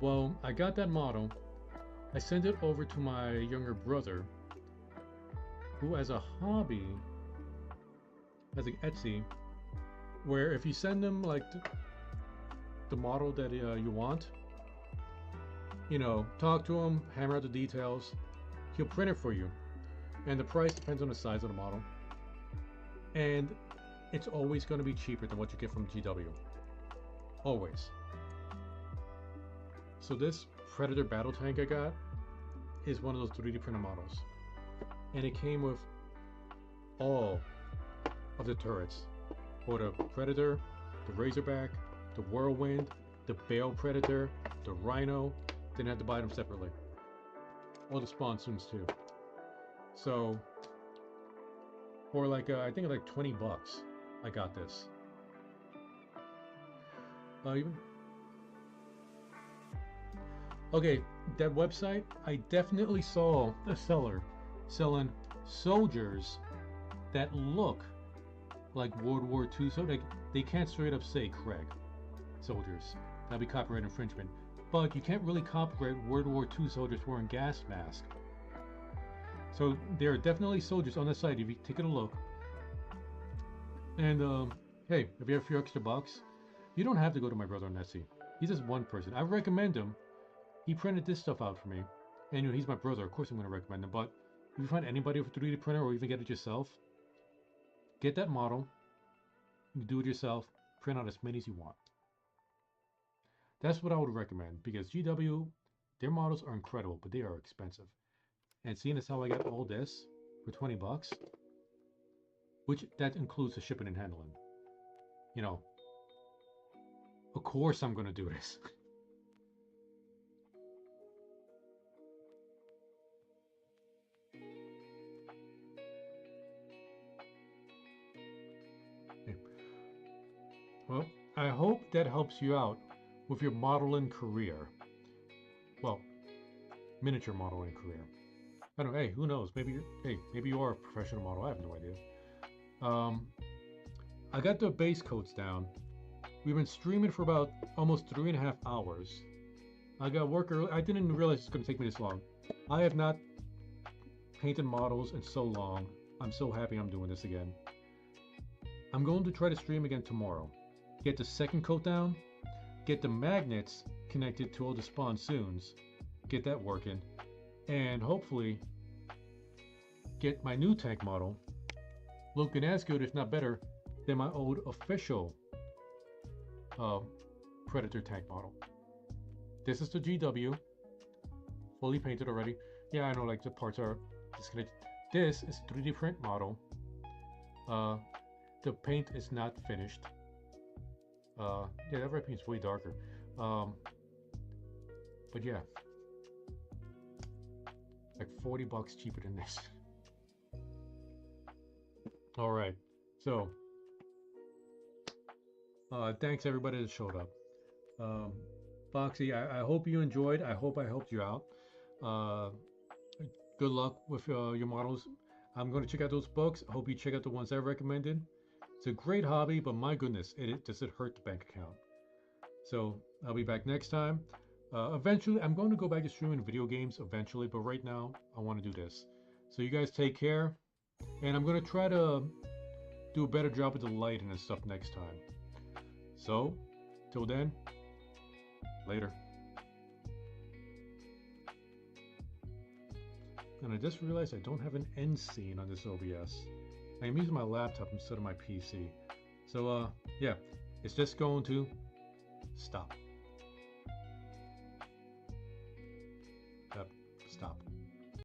Well, I got that model. I sent it over to my younger brother, who as a hobby, has an Etsy, where if you send them like the model that you want, you know, talk to him, hammer out the details, he'll print it for you. And the price depends on the size of the model. And it's always going to be cheaper than what you get from GW. Always. So this Predator battle tank I got is one of those 3D printed models. And it came with all of the turrets. For the Predator, the Razorback, the Whirlwind, the Bale Predator, the Rhino. Didn't have to buy them separately. All the spawn suits too. So for like I think like 20 bucks, I got this. Even okay, that website, I definitely saw a seller selling soldiers that look like World War II. So they can't straight up say Craig soldiers. That'd be copyright infringement. But you can't really copyright World War II soldiers wearing gas masks. So there are definitely soldiers on the site if you take a look. And hey, if you have a few extra bucks, you don't have to go to my brother on Etsy. He's just one person. I recommend him. He printed this stuff out for me. And you know, he's my brother. Of course I'm going to recommend him. But if you find anybody with a 3D printer or even get it yourself, get that model. You do it yourself. Print out as many as you want. That's what I would recommend. Because GW, their models are incredible, but they are expensive. And seeing as how I got all this for 20 bucks, which that includes the shipping and handling. You know, of course I'm going to do this. Okay. Well, I hope that helps you out with your modeling career. Well, miniature modeling career. I don't know, hey, who knows? Maybe you are a professional model. I have no idea. I got the base coats down. We've been streaming for about almost 3.5 hours. I got work early. I didn't realize it's going to take me this long. I have not painted models in so long. I'm so happy I'm doing this again. I'm going to try to stream again tomorrow. Get the second coat down. Get the magnets connected to all the sponsoons. Get that working. And hopefully get my new tank model looking as good, if not better, than my old official Predator tank model. This is the GW, fully painted already. Yeah, I know, like the parts are disconnected. This is 3D print model. The paint is not finished. Yeah, that red paint's way darker. But yeah, like 40 bucks cheaper than this. All right, so thanks everybody that showed up. Foxy, I hope you enjoyed. I hope I helped you out. Good luck with your models. I'm going to check out those books. I hope you check out the ones I recommended. It's a great hobby, but my goodness, does it hurt the bank account. So I'll be back next time. Eventually, I'm going to go back to streaming video games eventually, but right now I want to do this. So you guys take care, and I'm going to try to do a better job with the lighting and stuff next time. So, till then, later. And I just realized I don't have an end scene on this OBS. I am using my laptop instead of my PC. So yeah, it's just going to stop.